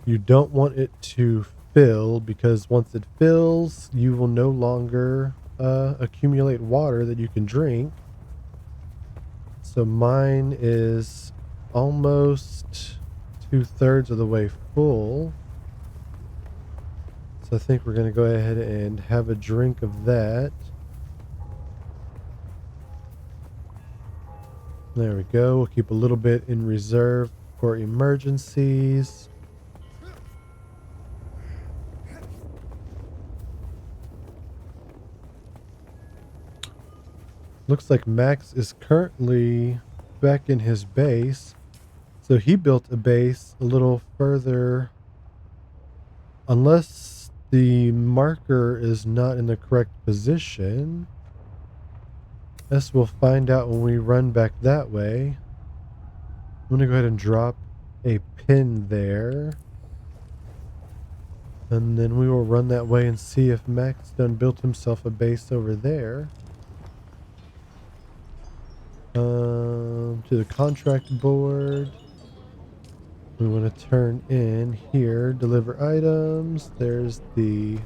You don't want it to fill because once it fills, you will no longer accumulate water that you can drink. So mine is almost 2/3 of the way full. So I think we're going to go ahead and have a drink of that. There we go. We'll keep a little bit in reserve for emergencies. Looks like Max is currently back in his base. So he built a base a little further. Unless the marker is not in the correct position. Guess we'll find out when we run back that way. I'm going to go ahead and drop a pin there. And then we will run that way and see if Max done built himself a base over there. To the contract board. We want to turn in here, deliver items. There's the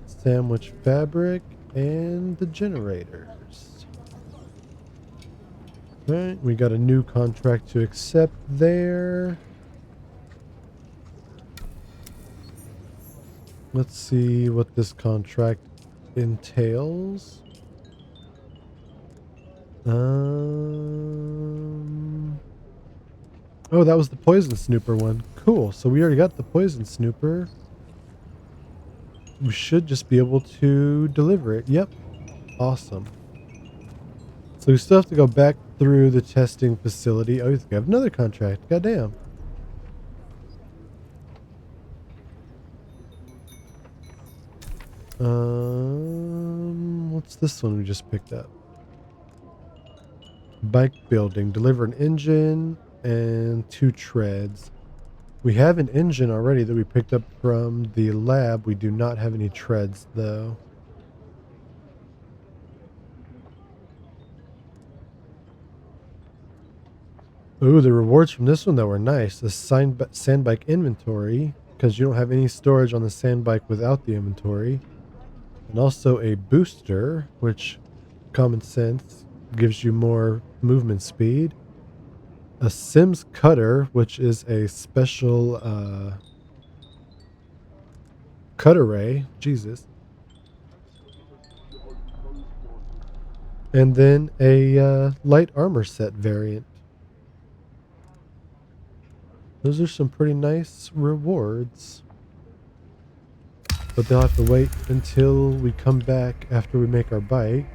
sandwich fabric and the generators. All right, we got a new contract to accept there. Let's see what this contract entails. Oh, that was the poison snooper one. Cool. So we already got the poison snooper. We should just be able to deliver it. Yep. Awesome. So we still have to go back through the testing facility. Oh, we have another contract. Goddamn. What's this one we just picked up? Bike building. Deliver an engine and 2 treads. We have an engine already that we picked up from the lab. We do not have any treads though. Ooh, the rewards from this one though were nice. A sandbike inventory, because you don't have any storage on the sandbike without the inventory. And also a booster, which common sense gives you more movement speed. A Sims cutter, which is a special cut array. Jesus. And then a light armor set variant. Those are some pretty nice rewards. but they'll have to wait until we come back after we make our bike.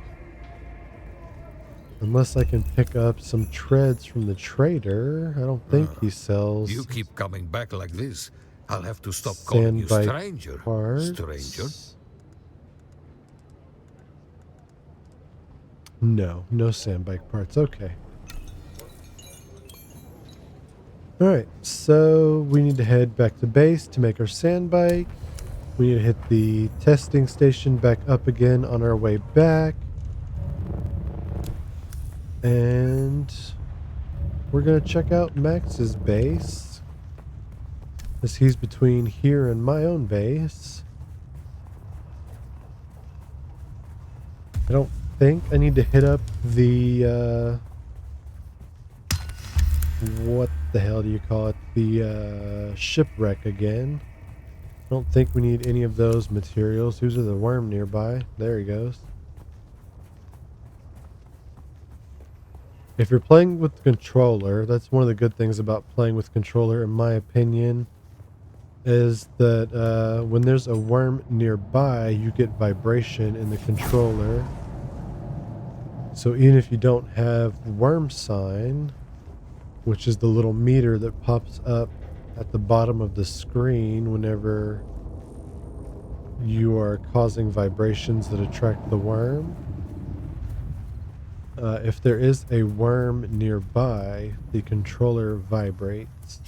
Unless I can pick up some treads from the trader. I don't think he sells You keep coming back like this, I'll have to stop calling sand you bike stranger. parts. Stranger? No sand bike parts. Okay. Alright, so we need to head back to base to make our sand bike. We need to hit the testing station back up again on our way back. And we're going to check out Max's base, as he's between here and my own base. I don't think I need to hit up the, what the hell do you call it? The shipwreck again. I don't think we need any of those materials. Who's the worm nearby? There he goes. If you're playing with the controller, that's one of the good things about playing with controller, in my opinion, is that when there's a worm nearby, you get vibration in the controller. So even if you don't have worm sign, which is the little meter that pops up at the bottom of the screen whenever you are causing vibrations that attract the worm, if there is a worm nearby, the controller vibrates.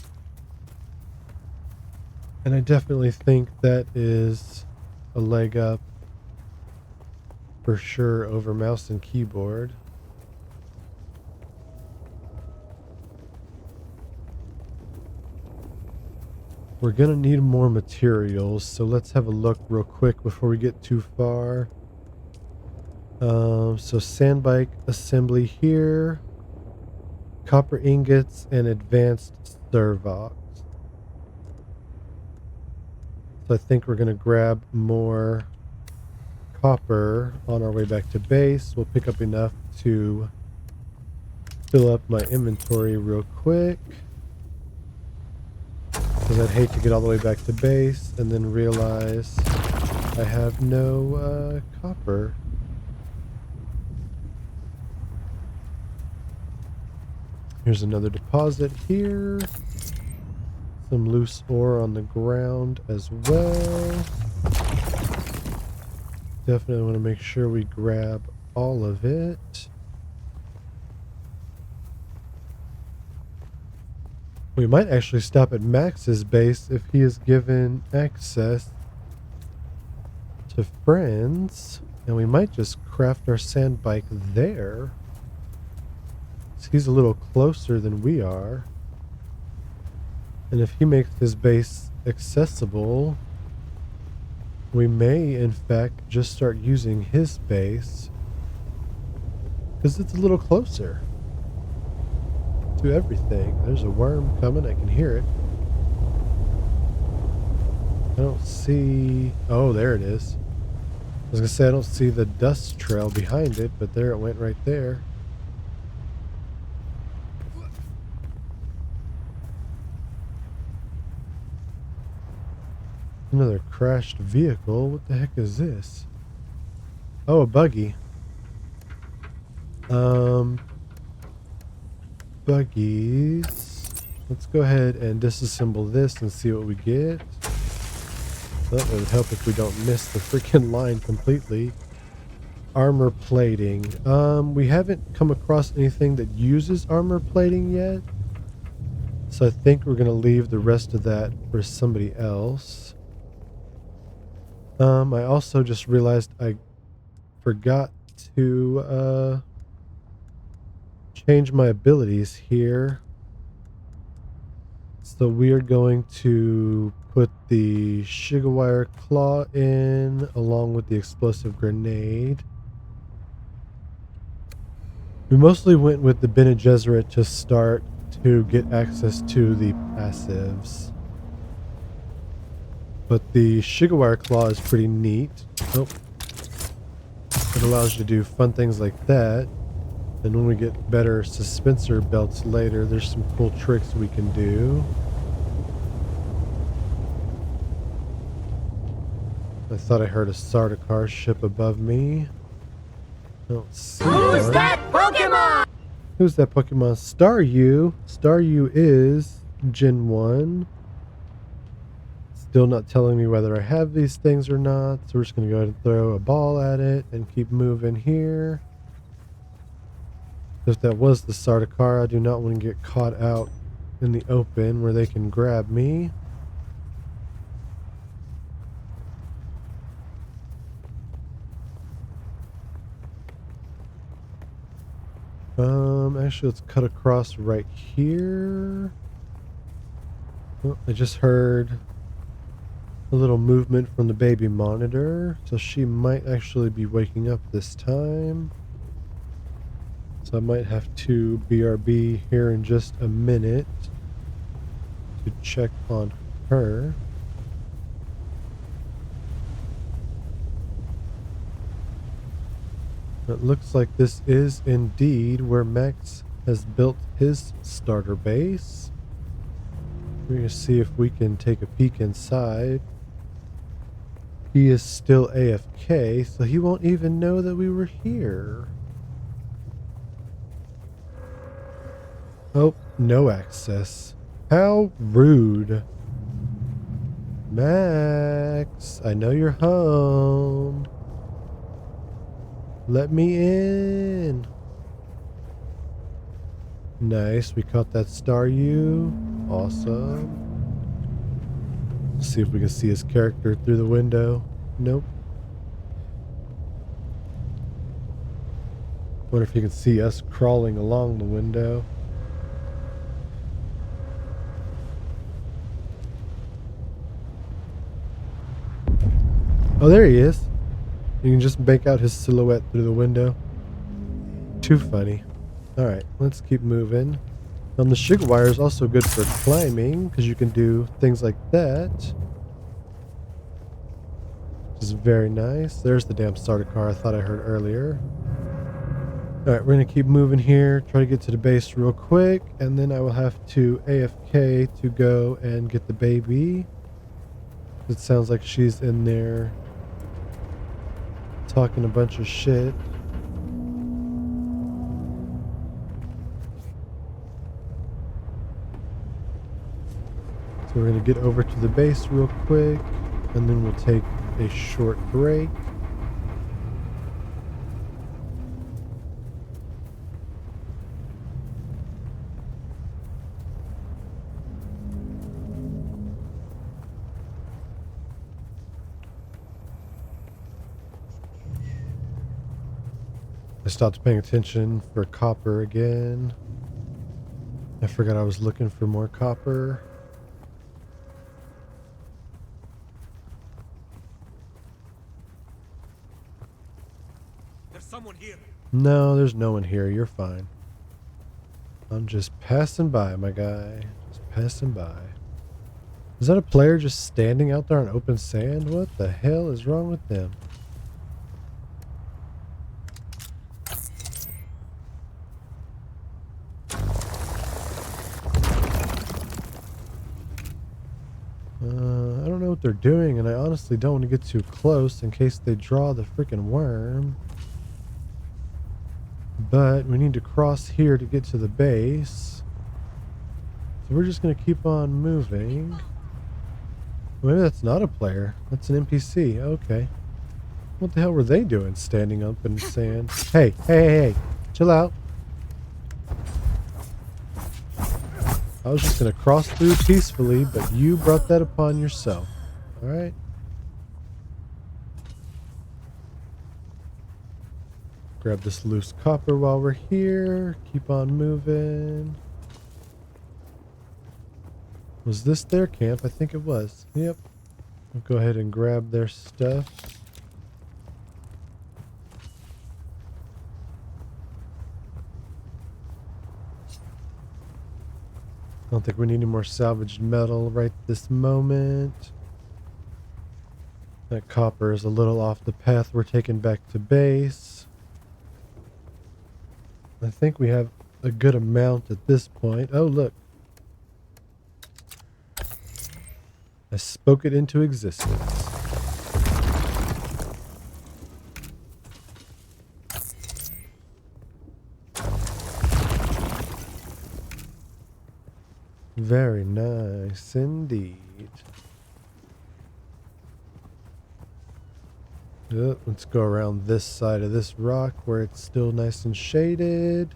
And I definitely think that is a leg up for sure over mouse and keyboard. We're gonna need more materials, so let's have a look real quick before we get too far. So sand bike assembly here, copper ingots and advanced servox. So I think we're gonna grab more copper on our way back to base. We'll pick up enough to fill up my inventory real quick, because I'd hate to get all the way back to base and then realize I have no copper. Here's another deposit here. Some loose ore on the ground as well. Definitely want to make sure we grab all of it. We might actually stop at Max's base if he is given access to friends. And we might just craft our sand bike there. He's a little closer than we are. And if he makes his base accessible, we may in fact just start using his base, because it's a little closer to everything. There's a worm coming, I can hear it. I don't see... oh, there it is. I was gonna say I don't see the dust trail behind it, but there it went right there. Another crashed vehicle. What the heck is this? Oh, a buggy. Buggies. Let's go ahead and disassemble this and see what we get. That would help if we don't miss the freaking line completely. Armor plating. We haven't come across anything that uses armor plating yet, so I think we're gonna leave the rest of that for somebody else. I also just realized I forgot to change my abilities here. So we are going to put the Shigawire Claw in along with the explosive grenade. We mostly went with the Bene Gesserit to start to get access to the passives. But the Shigawire Claw is pretty neat. Oh. It allows you to do fun things like that. And when we get better suspensor belts later, there's some cool tricks we can do. I thought I heard a Sardaukar ship above me. I don't see Who's one. that Pokemon? Who's that Pokemon? Staryu. Staryu is Gen 1. Still not telling me whether I have these things or not. So we're just going to go ahead and throw a ball at it and keep moving here. If that was the Sardaukar, I do not want to get caught out in the open where they can grab me. Actually, let's cut across right here. Oh, I just heard a little movement from the baby monitor, so she might actually be waking up this time. So I might have to BRB here in just a minute to check on her. It looks like this is indeed where Max has built his starter base. We're going to see if we can take a peek inside. He is still AFK, so he won't even know that we were here. Oh, no access. How rude. Max, I know you're home. Let me in. Nice, we caught that Staryu. Awesome. Let's see if we can see his character through the window. Nope. Wonder if you can see us crawling along the window. Oh, there he is. You can just make out his silhouette through the window. Too funny. Alright, let's keep moving. The sugar wire is also good for climbing, because you can do things like that. Which is very nice. There's the damn starter car I thought I heard earlier. Alright, we're going to keep moving here. Try to get to the base real quick, and then I will have to AFK to go and get the baby. It sounds like she's in there talking a bunch of shit. So we're going to get over to the base real quick, and then we'll take a short break. I stopped paying attention for copper again. I forgot I was looking for more copper. There's someone here. No, there's no one here. You're fine. I'm just passing by, my guy. Just passing by. Is that a player just standing out there on open sand? What the hell is wrong with them? I don't know what they're doing, and I honestly don't want to get too close in case they draw the freaking worm. But we need to cross here to get to the base. So we're just going to keep on moving. Maybe that's not a player. That's an NPC. Okay. What the hell were they doing standing up in sand? Hey, hey, hey, hey. Chill out. I was just going to cross through peacefully, but you brought that upon yourself. Alright? Grab this loose copper while we're here. Keep on moving. Was this their camp? I think it was. Yep. We'll go ahead and grab their stuff. I don't think we need any more salvaged metal right this moment. That copper is a little off the path we're taking back to base. I think we have a good amount at this point. Oh, look. I spoke it into existence. Very nice indeed. Let's go around this side of this rock where it's still nice and shaded.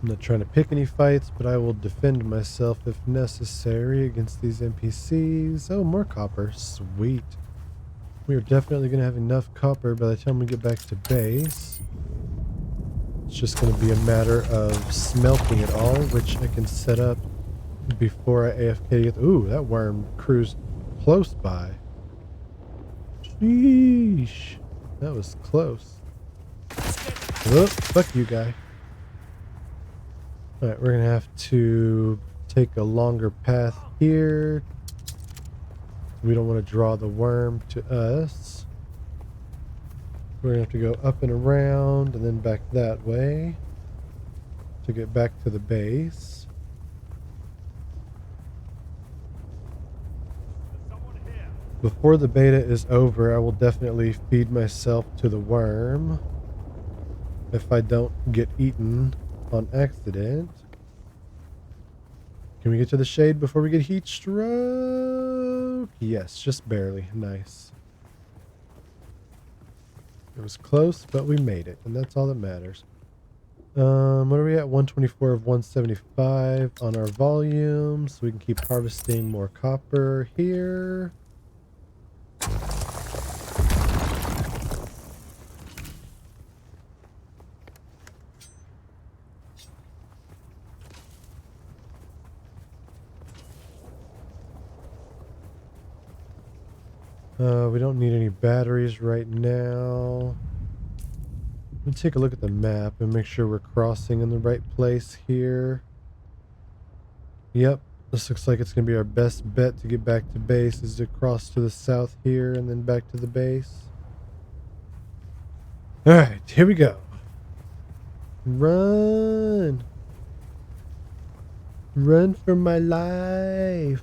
I'm not trying to pick any fights, but I will defend myself if necessary against these NPCs. Oh, more copper. Sweet. We are definitely going to have enough copper by the time we get back to base. It's just going to be a matter of smelting it all, which I can set up before I AFK get... Ooh, that worm cruised close by. Sheesh. That was close. Whoop, fuck you, guy. Alright, we're going to have to take a longer path here. We don't want to draw the worm to us. We're going to have to go up and around and then back that way to get back to the base. Before the beta is over, I will definitely feed myself to the worm if I don't get eaten on accident. Can we get to the shade before we get heat stroke? Yes, just barely. Nice. It was close, but we made it, and that's all that matters. What are we at? 124 of 175 on our volume, so we can keep harvesting more copper here. We don't need any batteries right now. Let me take a look at the map and make sure we're crossing in the right place here. Yep, this looks like it's going to be our best bet to get back to base is to cross to the south here and then back to the base. Alright, here we go. Run! Run for my life!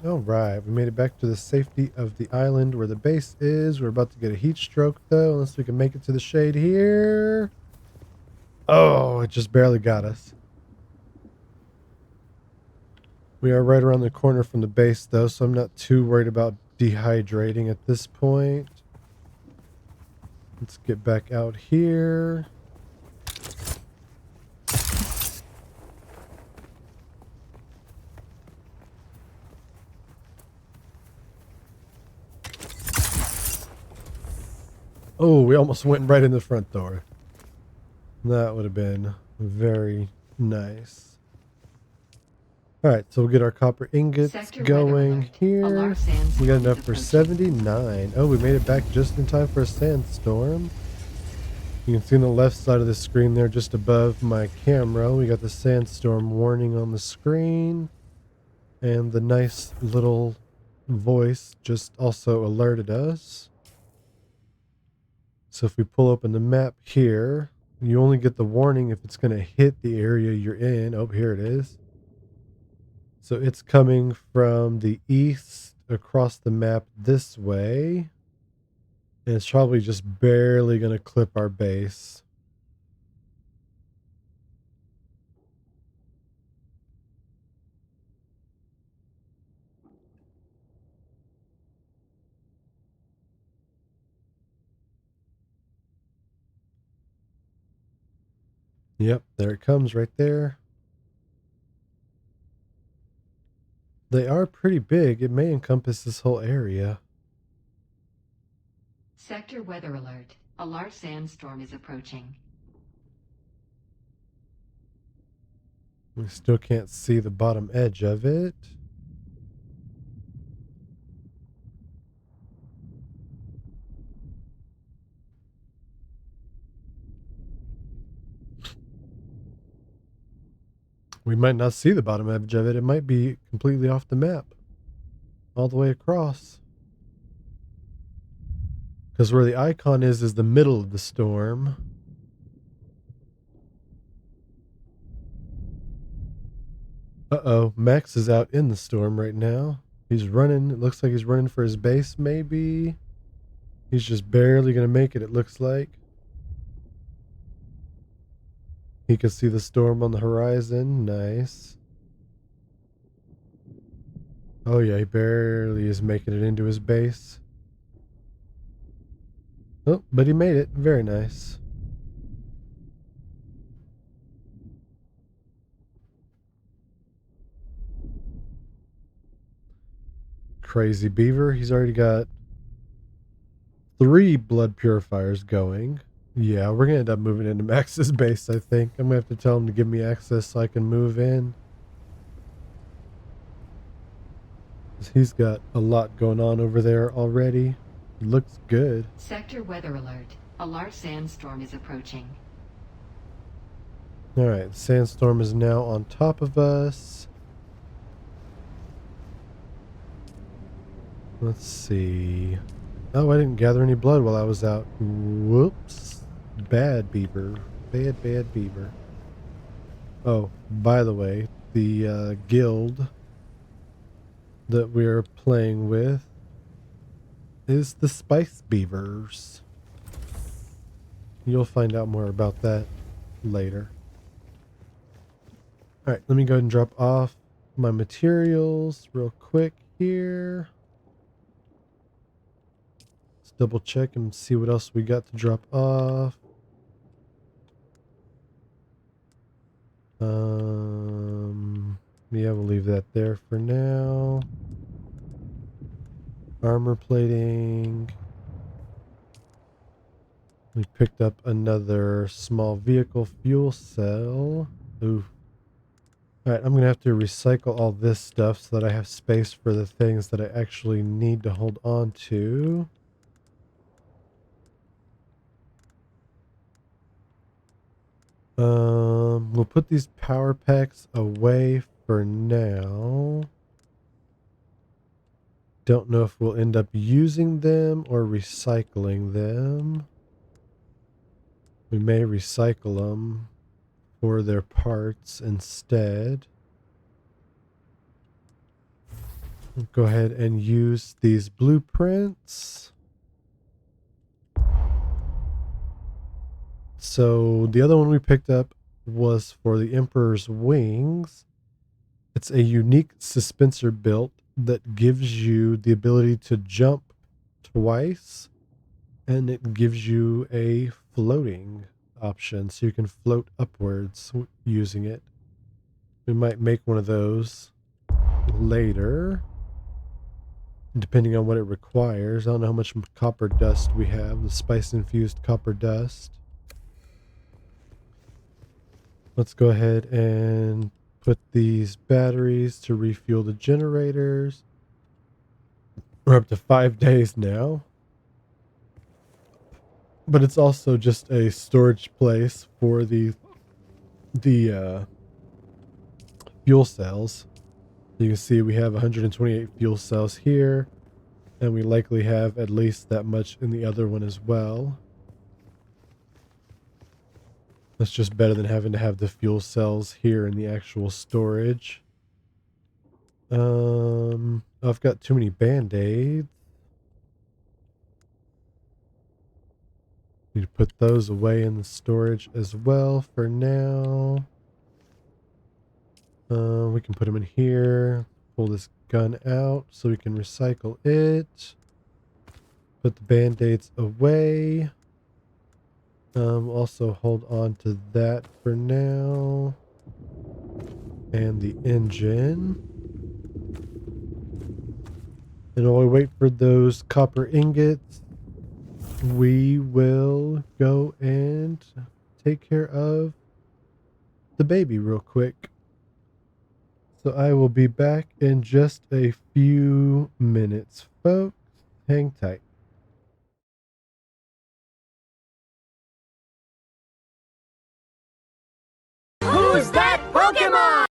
Alright, we made it back to the safety of the island where the base is. We're about to get a heat stroke though, unless we can make it to the shade here. Oh, it just barely got us. We are right around the corner from the base though, so I'm not too worried about dehydrating at this point. Let's get back out here. Oh, we almost went right in the front door. That would have been very nice. Alright, so we'll get our copper ingots going here. We got enough for 79. Oh, we made it back just in time for a sandstorm. You can see on the left side of the screen there, just above my camera, we got the sandstorm warning on the screen. And the nice little voice just also alerted us. So if we pull open the map here, you only get the warning if it's going to hit the area you're in. Oh, here it is. So it's coming from the east across the map this way. And it's probably just barely going to clip our base. Yep, there it comes right there. They are pretty big. It may encompass this whole area. Sector weather alert. A large sandstorm is approaching. We still can't see the bottom edge of it. We might not see the bottom edge of it. It might be completely off the map. All the way across. Because where the icon is the middle of the storm. Uh-oh, Max is out in the storm right now. He's running. It looks like he's running for his base, maybe. He's just barely going to make it, it looks like. He can see the storm on the horizon. Nice. Oh yeah, he barely is making it into his base. Oh, but he made it. Very nice. Crazy beaver. He's already got 3 blood purifiers going. Yeah, we're going to end up moving into Max's base, I think. I'm going to have to tell him to give me access so I can move in. He's got a lot going on over there already. It looks good. Sector weather alert. A large sandstorm is approaching. Alright, the sandstorm is now on top of us. Let's see. Oh, I didn't gather any blood while I was out. Whoops. Bad beaver. Bad, bad beaver. Oh, by the way, the guild that we're playing with is the Spice Beavers. You'll find out more about that later. Alright, let me go ahead and drop off my materials real quick here. Let's double check and see what else we got to drop off. Yeah, we'll leave that there for now. Armor plating. We picked up another small vehicle fuel cell. Ooh. Alright, I'm going to have to recycle all this stuff so that I have space for the things that I actually need to hold on to. We'll put these power packs away for now. Don't know if we'll end up using them or recycling them. We may recycle them for their parts instead. We'll go ahead and use these blueprints. So the other one we picked up was for the Emperor's Wings. It's a unique suspensor built that gives you the ability to jump twice, and it gives you a floating option, so you can float upwards using it. We might make one of those later, depending on what it requires. I don't know how much copper dust we have, the spice infused copper dust. Let's go ahead and put these batteries to refuel the generators. We're up to 5 days now. But it's also just a storage place for the fuel cells. You can see we have 128 fuel cells here, and we likely have at least that much in the other one as well. That's just better than having to have the fuel cells here in the actual storage. I've got too many band-aids. Need to put those away in the storage as well for now. We can put them in here. Pull this gun out so we can recycle it. Put the band-aids away. Also hold on to that for now. And the engine. And while we wait for those copper ingots, we will go and take care of the baby real quick. So I will be back in just a few minutes, folks. Hang tight. Who's that Pokemon?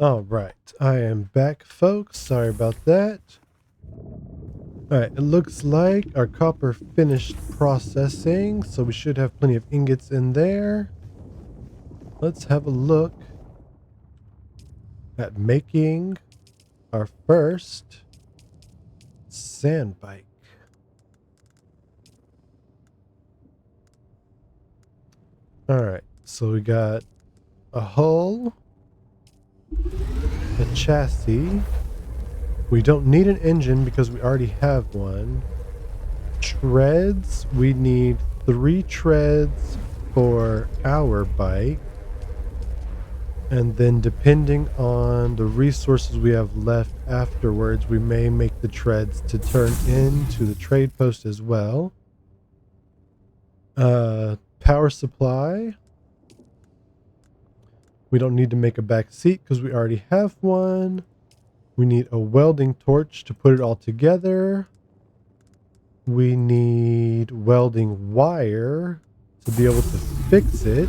Alright, I am back, folks. Sorry about that. Alright, it looks like our copper finished processing, so we should have plenty of ingots in there. Let's have a look at making our first sand bike. Alright, so we got a hull, a chassis. We don't need an engine because we already have one. Treads, we need 3 treads for our bike. And then depending on the resources we have left afterwards, we may make the treads to turn into the trade post as well. Power supply. We don't need to make a back seat because we already have one. We need a welding torch to put it all together. We need welding wire to be able to fix it.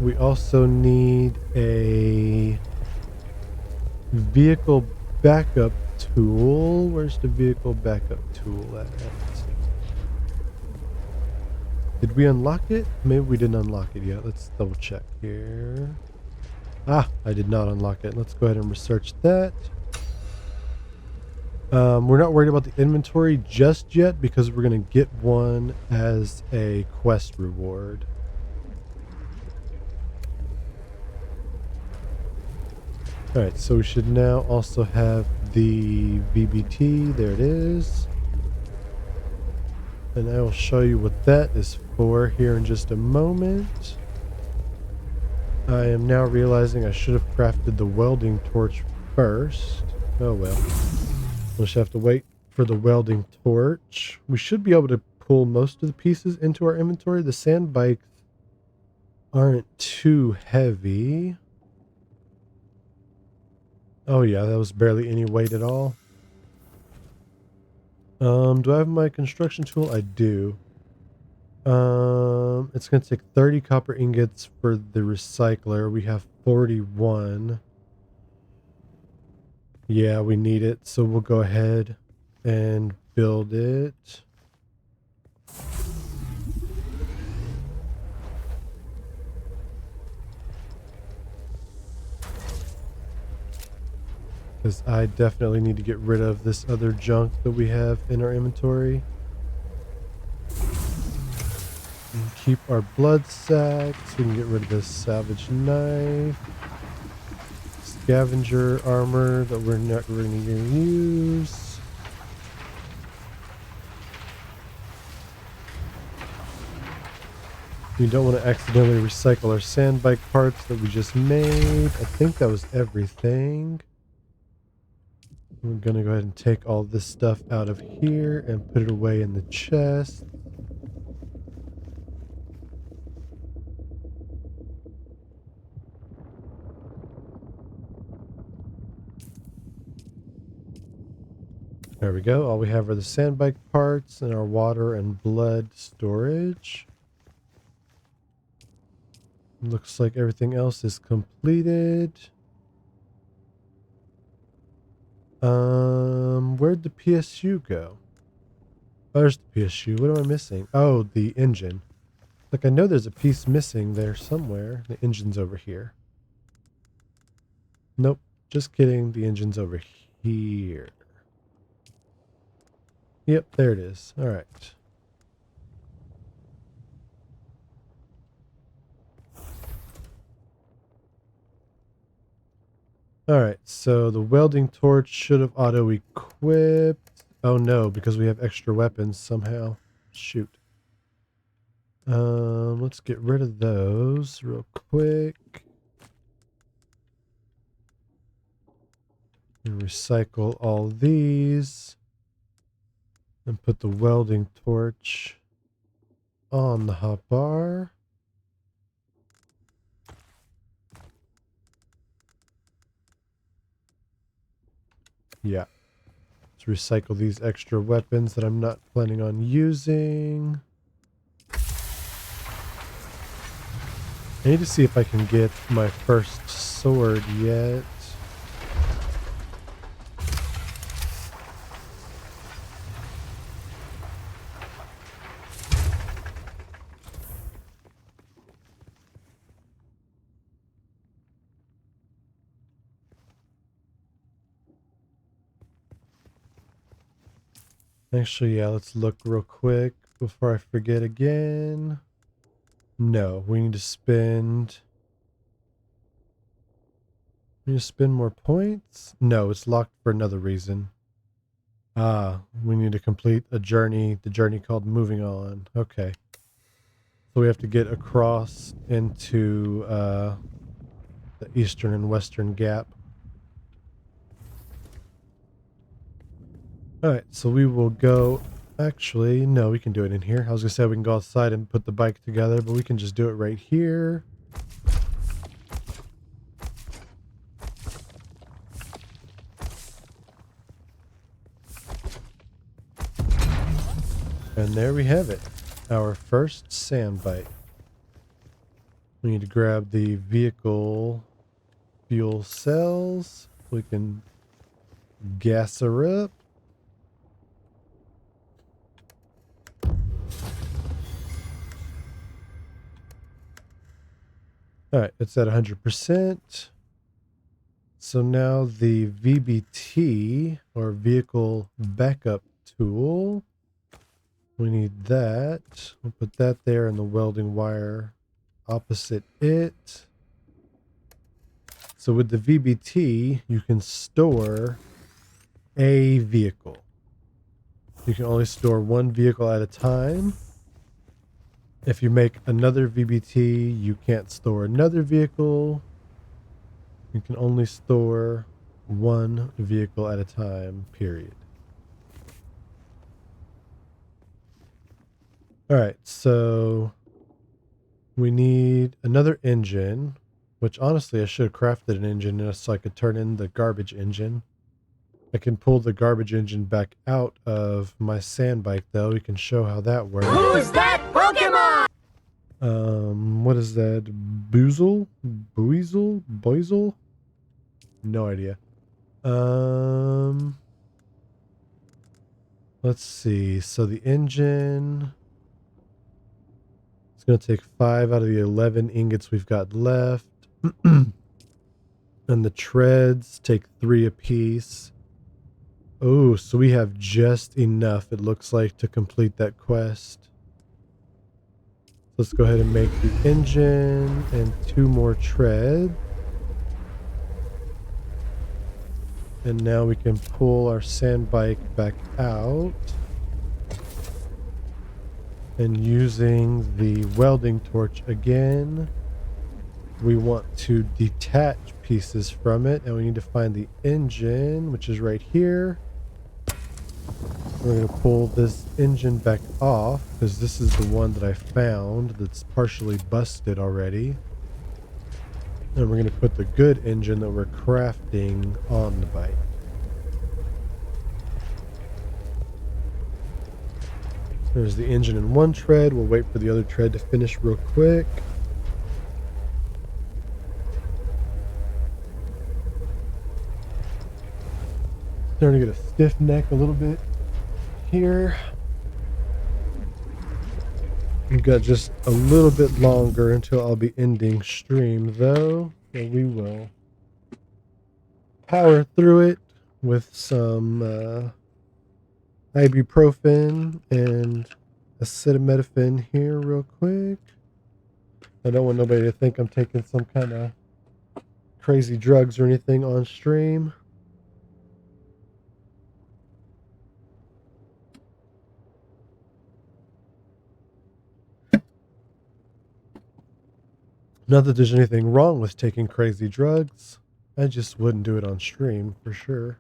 We also need a vehicle backup tool. Where's the vehicle backup tool at? Did we unlock it? Maybe we didn't unlock it yet. Let's double check here. Ah, I did not unlock it. Let's go ahead and research that. We're not worried about the inventory just yet because we're going to get one as a quest reward. Alright, so we should now also have the VBT. There it is. And I will show you what that is for here in just a moment. I am now realizing I should have crafted the welding torch first. Oh well. We'll just have to wait for the welding torch. We should be able to pull most of the pieces into our inventory. The sand bikes aren't too heavy. Oh yeah, that was barely any weight at all. Do I have my construction tool? I do. It's going to take 30 copper ingots for the recycler. We have 41. Yeah, we need it. So we'll go ahead and build it. Because I definitely need to get rid of this other junk that we have in our inventory. And keep our blood sacks. We can get rid of this salvage knife. Scavenger armor that we're not really going to use. We don't want to accidentally recycle our sand bike parts that we just made. I think that was everything. We're going to go ahead and take all this stuff out of here and put it away in the chest. There we go. All we have are the sand bike parts and our water and blood storage. Looks like everything else is completed. Where'd the PSU go? Oh, there's the PSU. What am I missing? Oh, the engine. Like, I know there's a piece missing there somewhere. The engine's over here. Nope. Just kidding. The engine's over here. Yep, there it is. All right. Alright, so the welding torch should have auto-equipped. Oh no, because we have extra weapons somehow. Shoot. Let's get rid of those real quick. And recycle all these. And put the welding torch on the hotbar. Yeah. Let's recycle these extra weapons that I'm not planning on using. I need to see if I can get my first sword yet. Actually, yeah, let's look real quick before I forget again. No, we need to spend... We need to spend more points? No, it's locked for another reason. Ah, we need to complete a journey, the journey called Moving On. Okay. So we have to get across into the eastern and western gap. Alright, so we will go... Actually, no, we can do it in here. I was going to say we can go outside and put the bike together, but we can just do it right here. And there we have it. Our first sand bike. We need to grab the vehicle fuel cells. We can gas her up. Alright, it's at 100%. So now the VBT, or Vehicle Backup Tool. We need that. We'll put that there and the welding wire opposite it. So with the VBT, you can store a vehicle. You can only store one vehicle at a time. If you make another VBT, you can't store another vehicle. You can only store one vehicle at a time, period. Alright, so we need another engine, which honestly I should have crafted an engine so I could turn in the garbage engine. I can pull the garbage engine back out of my sand bike though. We can show how that works. Who's that Pokemon? What is that? Boozle? Boozle? Boizel? No idea. Let's see. So the engine... It's going to take 5 out of the 11 ingots we've got left. And the treads take 3 apiece. Oh, so we have just enough, it looks like, to complete that quest. Let's go ahead and make the engine and 2 more treads. And now we can pull our sand bike back out. And using the welding torch again, we want to detach pieces from it. And we need to find the engine, which is right here. We're going to pull this engine back off because this is the one that I found that's partially busted already. And we're going to put the good engine that we're crafting on the bike. There's the engine in one tread. We'll wait for the other tread to finish real quick. Starting to get a stiff neck a little bit here. We've got just a little bit longer until I'll be ending stream though. So we will power through it with some ibuprofen and acetaminophen here real quick. I don't want nobody to think I'm taking some kind of crazy drugs or anything on stream. Not that there's anything wrong with taking crazy drugs. I just wouldn't do it on stream for sure.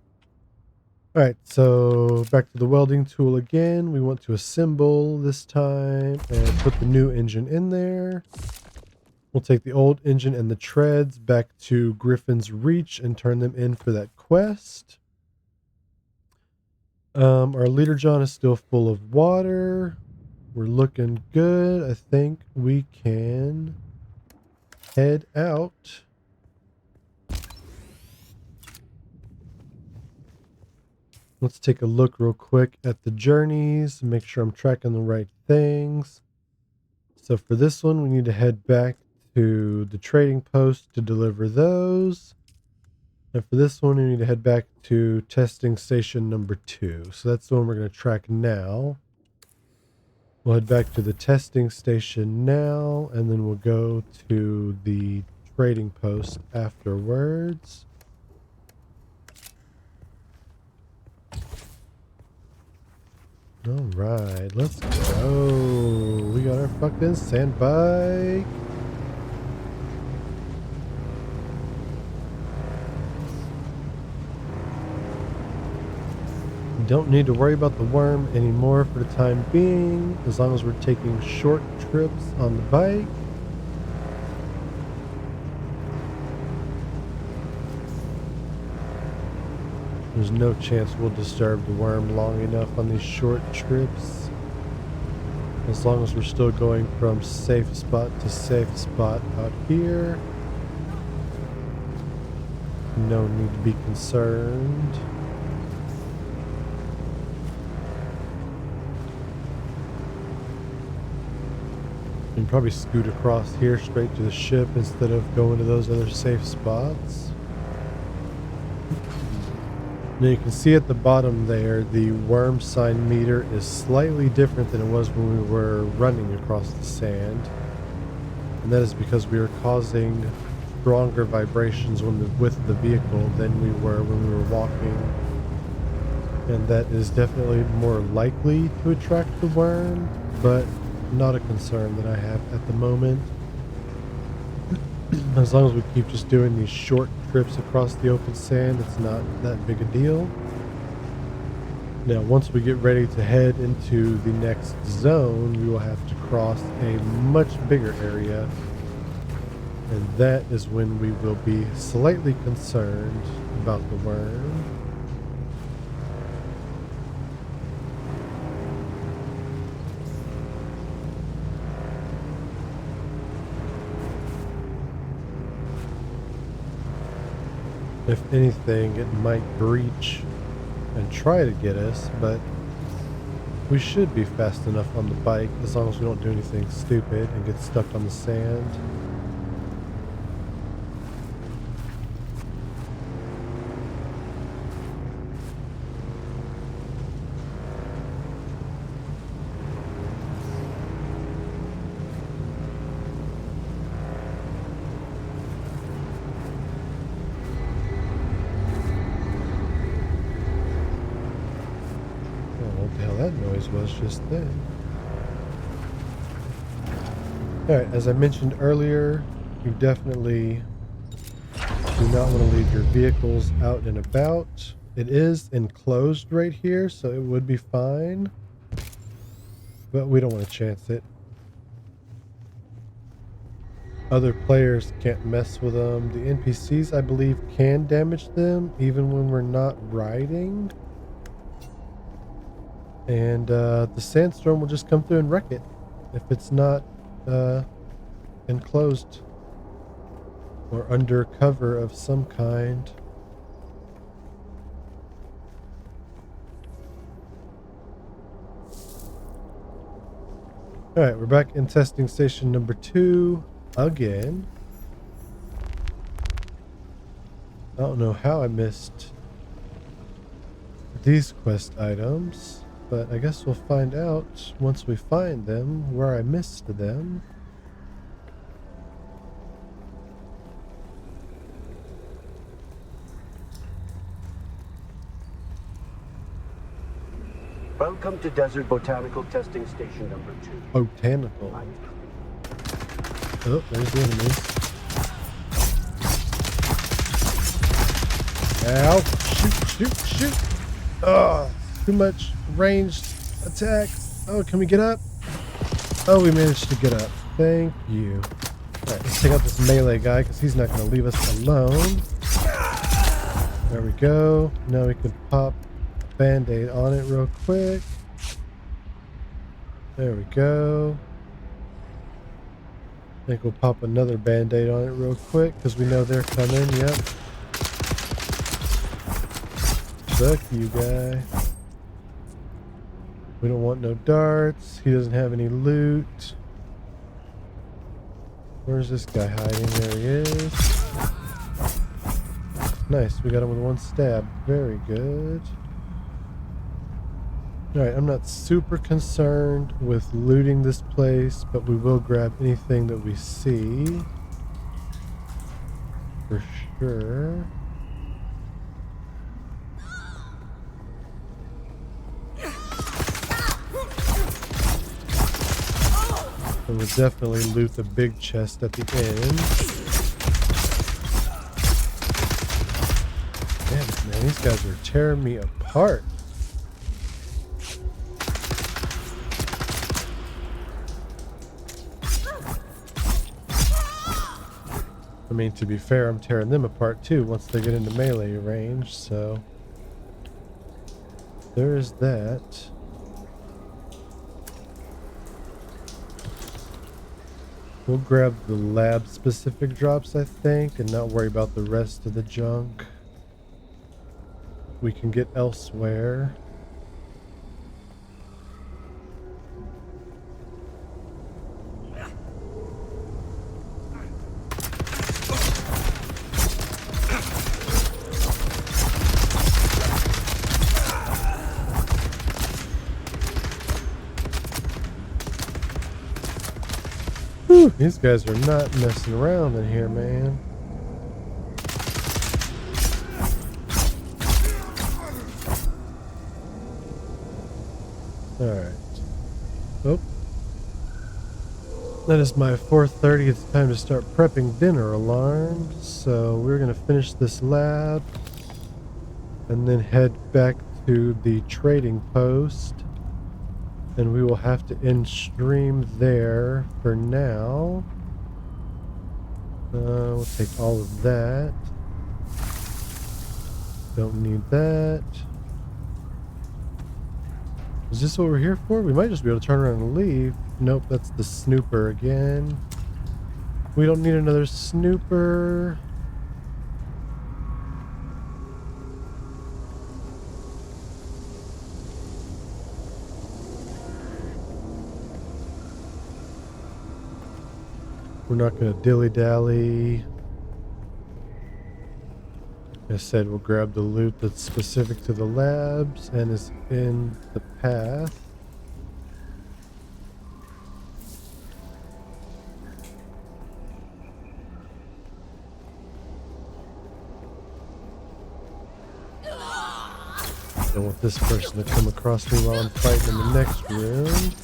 Alright, so back to the welding tool again. We want to assemble this time and put the new engine in there. We'll take the old engine and the treads back to Griffin's Reach and turn them in for that quest. Our leader John is still full of water. We're looking good. I think we can head out. Let's take a look real quick at the journeys, make sure I'm tracking the right things. So for this one, we need to head back to the trading post to deliver those. And for this one, we need to head back to testing station number 2. So that's the one we're going to track now. We'll head back to the testing station now, and then we'll go to the trading post afterwards. All right, let's go. We got our fucking sand bike. Don't need to worry about the worm anymore for the time being, as long as we're taking short trips on the bike. There's no chance we'll disturb the worm long enough on these short trips. As long as we're still going from safe spot to safe spot out here. No need to be concerned. You can probably scoot across here straight to the ship instead of going to those other safe spots. Now you can see at the bottom there, the worm sign meter is slightly different than it was when we were running across the sand. And that is because we were causing stronger vibrations with the vehicle than we were when we were walking. And that is definitely more likely to attract the worm, but not a concern that I have at the moment. As long as we keep just doing these short trips across the open sand, it's not that big a deal. Now, once we get ready to head into the next zone, we will have to cross a much bigger area. And that is when we will be slightly concerned about the worm. If anything, it might breach and try to get us, but we should be fast enough on the bike as long as we don't do anything stupid and get stuck on the sand. That noise was just then. Alright, as I mentioned earlier, you definitely do not want to leave your vehicles out and about. It is enclosed right here, so it would be fine. But we don't want to chance it. Other players can't mess with them. The NPCs, I believe, can damage them even when we're not riding. And the sandstorm will just come through and wreck it if it's not enclosed or under cover of some kind. Alright, we're back in testing station number 2 again. I don't know how I missed these quest items. But I guess we'll find out once we find them where I missed them. Welcome to Desert Botanical Testing Station number 2. Botanical. Oh, there's the enemy. Ow! Shoot! Oh, too much ranged attack. Oh, can we get up? Oh, we managed to get up. Thank you. Alright, let's take out this melee guy because he's not going to leave us alone. There we go. Now we can pop a band-aid on it real quick. There we go. think we'll pop another band-aid on it real quick because we know they're coming. Yep. Fuck you, guy. We don't want no darts. He doesn't have any loot. Where's this guy hiding? There he is. Nice, we got him with one stab. Very good. Alright, I'm not super concerned with looting this place, but we will grab anything that we see. For sure. And we'll definitely loot the big chest at the end. Damn it, man, these guys are tearing me apart. I mean, to be fair, I'm tearing them apart too once they get into melee range, so there's that. We'll grab the lab specific drops, I think, and not worry about the rest of the junk we can get elsewhere. Whew, these guys are not messing around in here, man. Alright. Oh. That is my 4:30. It's time to start prepping dinner alarm. So we're going to finish this lab and then head back to the trading post. And we will have to end stream there for now. We'll take all of that. Don't need that. Is this what we're here for? We might just be able to turn around and leave. Nope, that's the snooper again. We don't need another snooper. We're not going to dilly-dally. Like I said, we'll grab the loot that's specific to the labs and is in the path. Don't want this person to come across me while I'm fighting in the next room.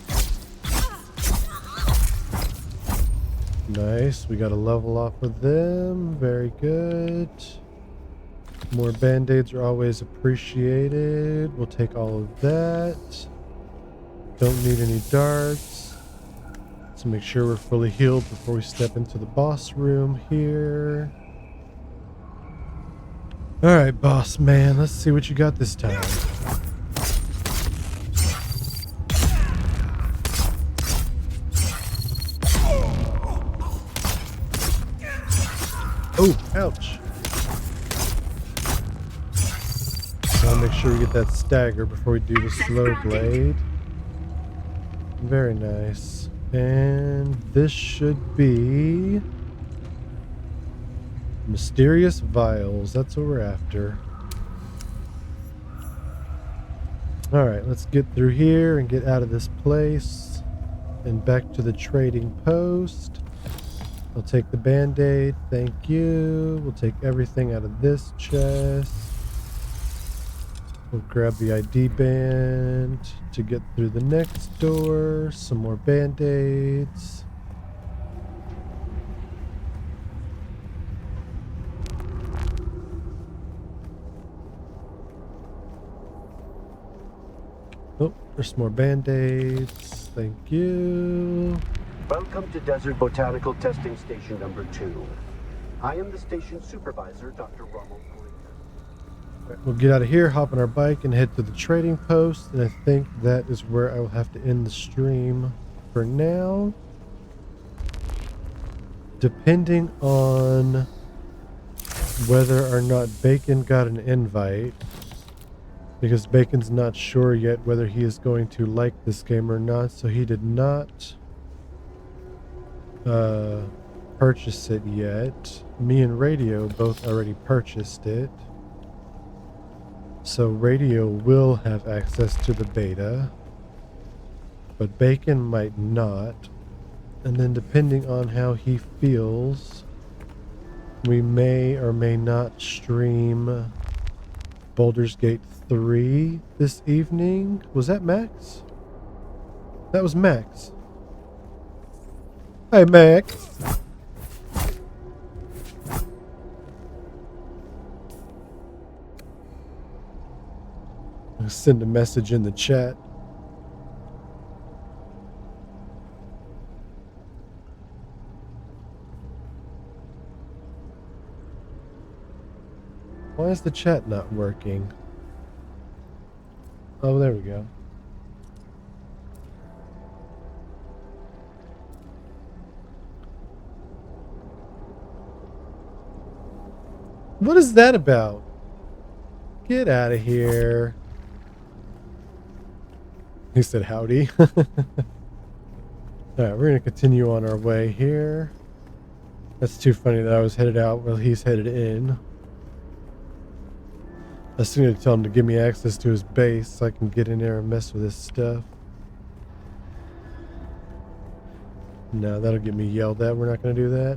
Nice, we got a level off of them. Very good. More band-aids are always appreciated. We'll take all of that. Don't need any darts. Let's make sure we're fully healed before we step into the boss room here. Alright, boss man, let's see what you got this time. Oh, ouch. Gotta make sure we get that stagger before we do the slow blade. Very nice. And this should be mysterious vials. That's what we're after. Alright, let's get through here and get out of this place and back to the trading post. I'll take the band-aid, thank you. We'll take everything out of this chest. We'll grab the ID band to get through the next door. Some more band-aids. Oh, there's more band-aids. Thank you. Welcome to Desert Botanical Testing Station number 2. I am the station supervisor, Dr. Rommel. We'll get out of here, hop on our bike, and head to the trading post. And I think that is where I will have to end the stream for now. depending on whether or not Bacon got an invite, because Bacon's not sure yet whether he is going to like this game or not, so he did not purchase it yet. Me and Radio both already purchased it, so Radio will have access to the beta, but Bacon might not. And then depending on how he feels, we may or may not stream Baldur's Gate 3 this evening. Was that Max? That was Max. Hey, Max. I'll send a message in the chat. Why is the chat not working? Oh, there we go. What is that about? Get out of here. He said howdy. Alright, we're going to continue on our way here. That's too funny that I was headed out while he's headed in. I was going to tell him to give me access to his base so I can get in there and mess with his stuff. No, that'll get me yelled at. We're not going to do that.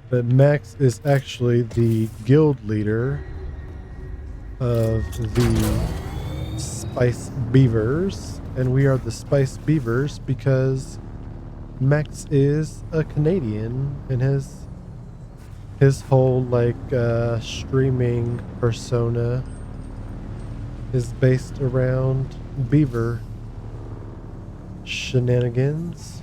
But Max is actually the guild leader of the Spice Beavers. And we are the Spice Beavers because Max is a Canadian and his whole like streaming persona is based around beaver shenanigans.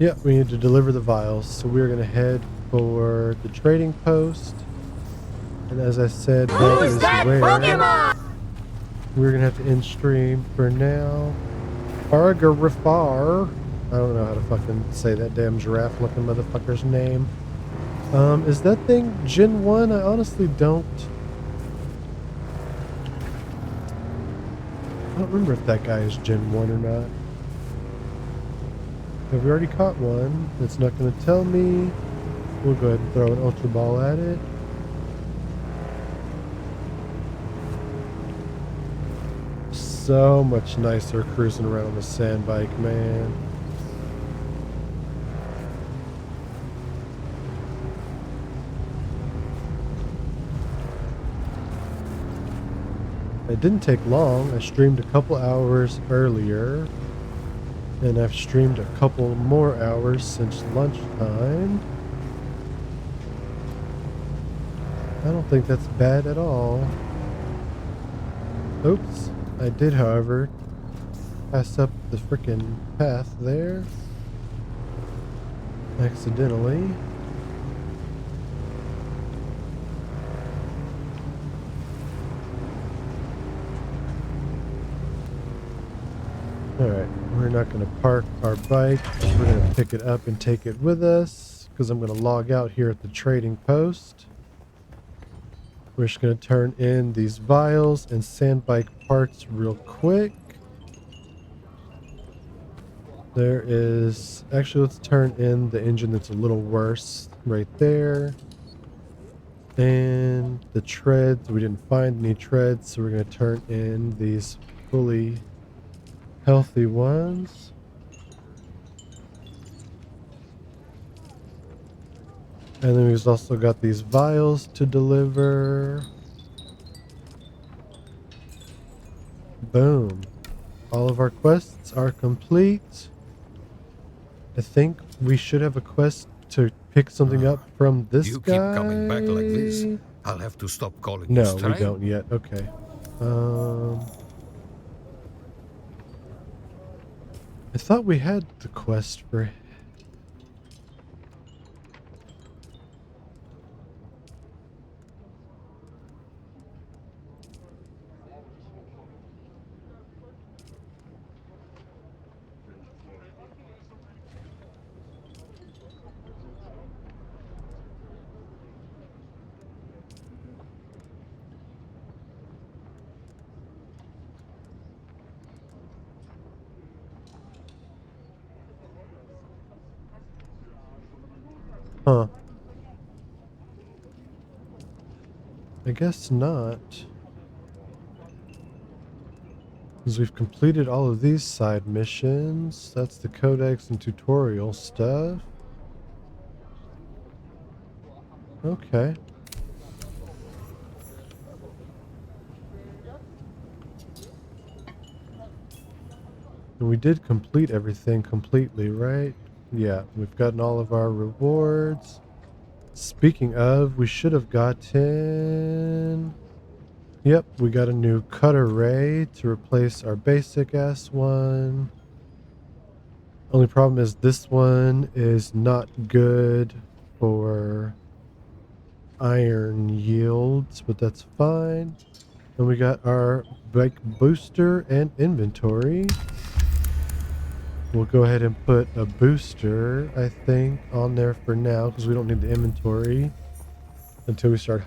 Yeah, we need to deliver the vials, so we're gonna head for the trading post. And as I said, that is where we're gonna have to end stream for now. Argarifar. I don't know how to fucking say that damn giraffe looking motherfucker's name. Is that thing Gen 1? I honestly don't. I don't remember if that guy is Gen 1 or not. Have we already caught one? It's not going to tell me. We'll go ahead and throw an Ultra Ball at it. So much nicer cruising around on the sand bike, man. It didn't take long. I streamed a couple hours earlier, and I've streamed a couple more hours since lunchtime. I don't think that's bad at all. Oops. I did, however, pass up the frickin' path there. Accidentally. Alright, we're not going to park our bike. We're going to pick it up and take it with us, because I'm going to log out here at the trading post. We're just going to turn in these vials and sand bike parts real quick. There is... Actually, let's turn in the engine that's a little worse right there. And the treads. We didn't find any treads, so we're going to turn in these fully healthy ones. And then we've also got these vials to deliver. Boom. All of our quests are complete. I think we should have a quest to pick something up from this You guy. keep coming back like this, I'll have to stop calling No, you we Strang. don't yet. Okay. I thought we had the quest for... Huh. I guess not. Because we've completed all of these side missions. That's the codex and tutorial stuff. Okay. And we did complete everything completely, right? Yeah, we've gotten all of our rewards. Speaking of, we should have gotten... Yep, we got a new cutter ray to replace our basic ass one. Only problem is this one is not good for iron yields, but that's fine. And we got our bike booster and inventory. We'll go ahead and put a booster, I think, on there for now because we don't need the inventory until we start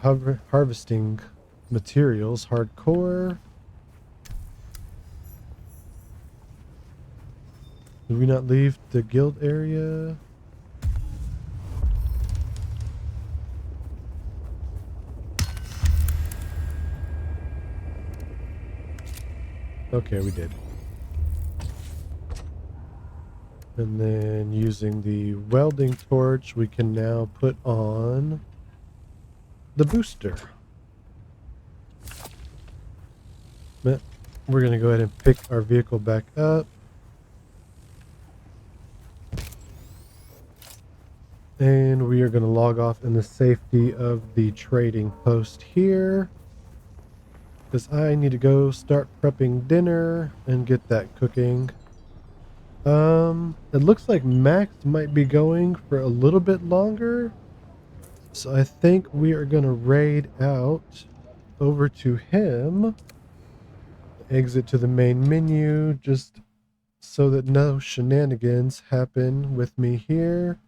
harvesting materials hardcore. Did we not leave the guild area? Okay, we did. And then using the welding torch, we can now put on the booster. But we're going to go ahead and pick our vehicle back up. And we are going to log off in the safety of the trading post here. Because I need to go start prepping dinner and get that cooking. It looks like Max might be going for a little bit longer. So I think we are going to raid out over to him. Exit to the main menu just so that no shenanigans happen with me here.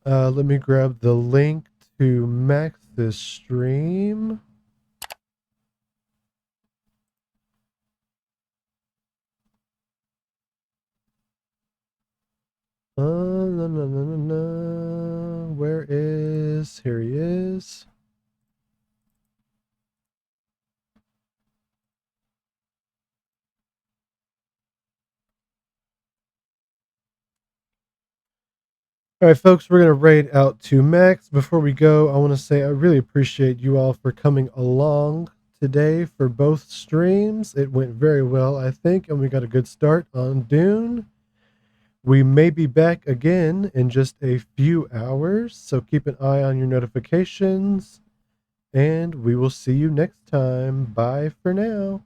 Let me grab the link to Max's stream. Where is... Here he is. All right, folks, we're going to raid out to Max. Before we go, I want to say I really appreciate you all for coming along today for both streams. It went very well, I think, and we got a good start on Dune. We may be back again in just a few hours, so keep an eye on your notifications, and we will see you next time. Bye for now.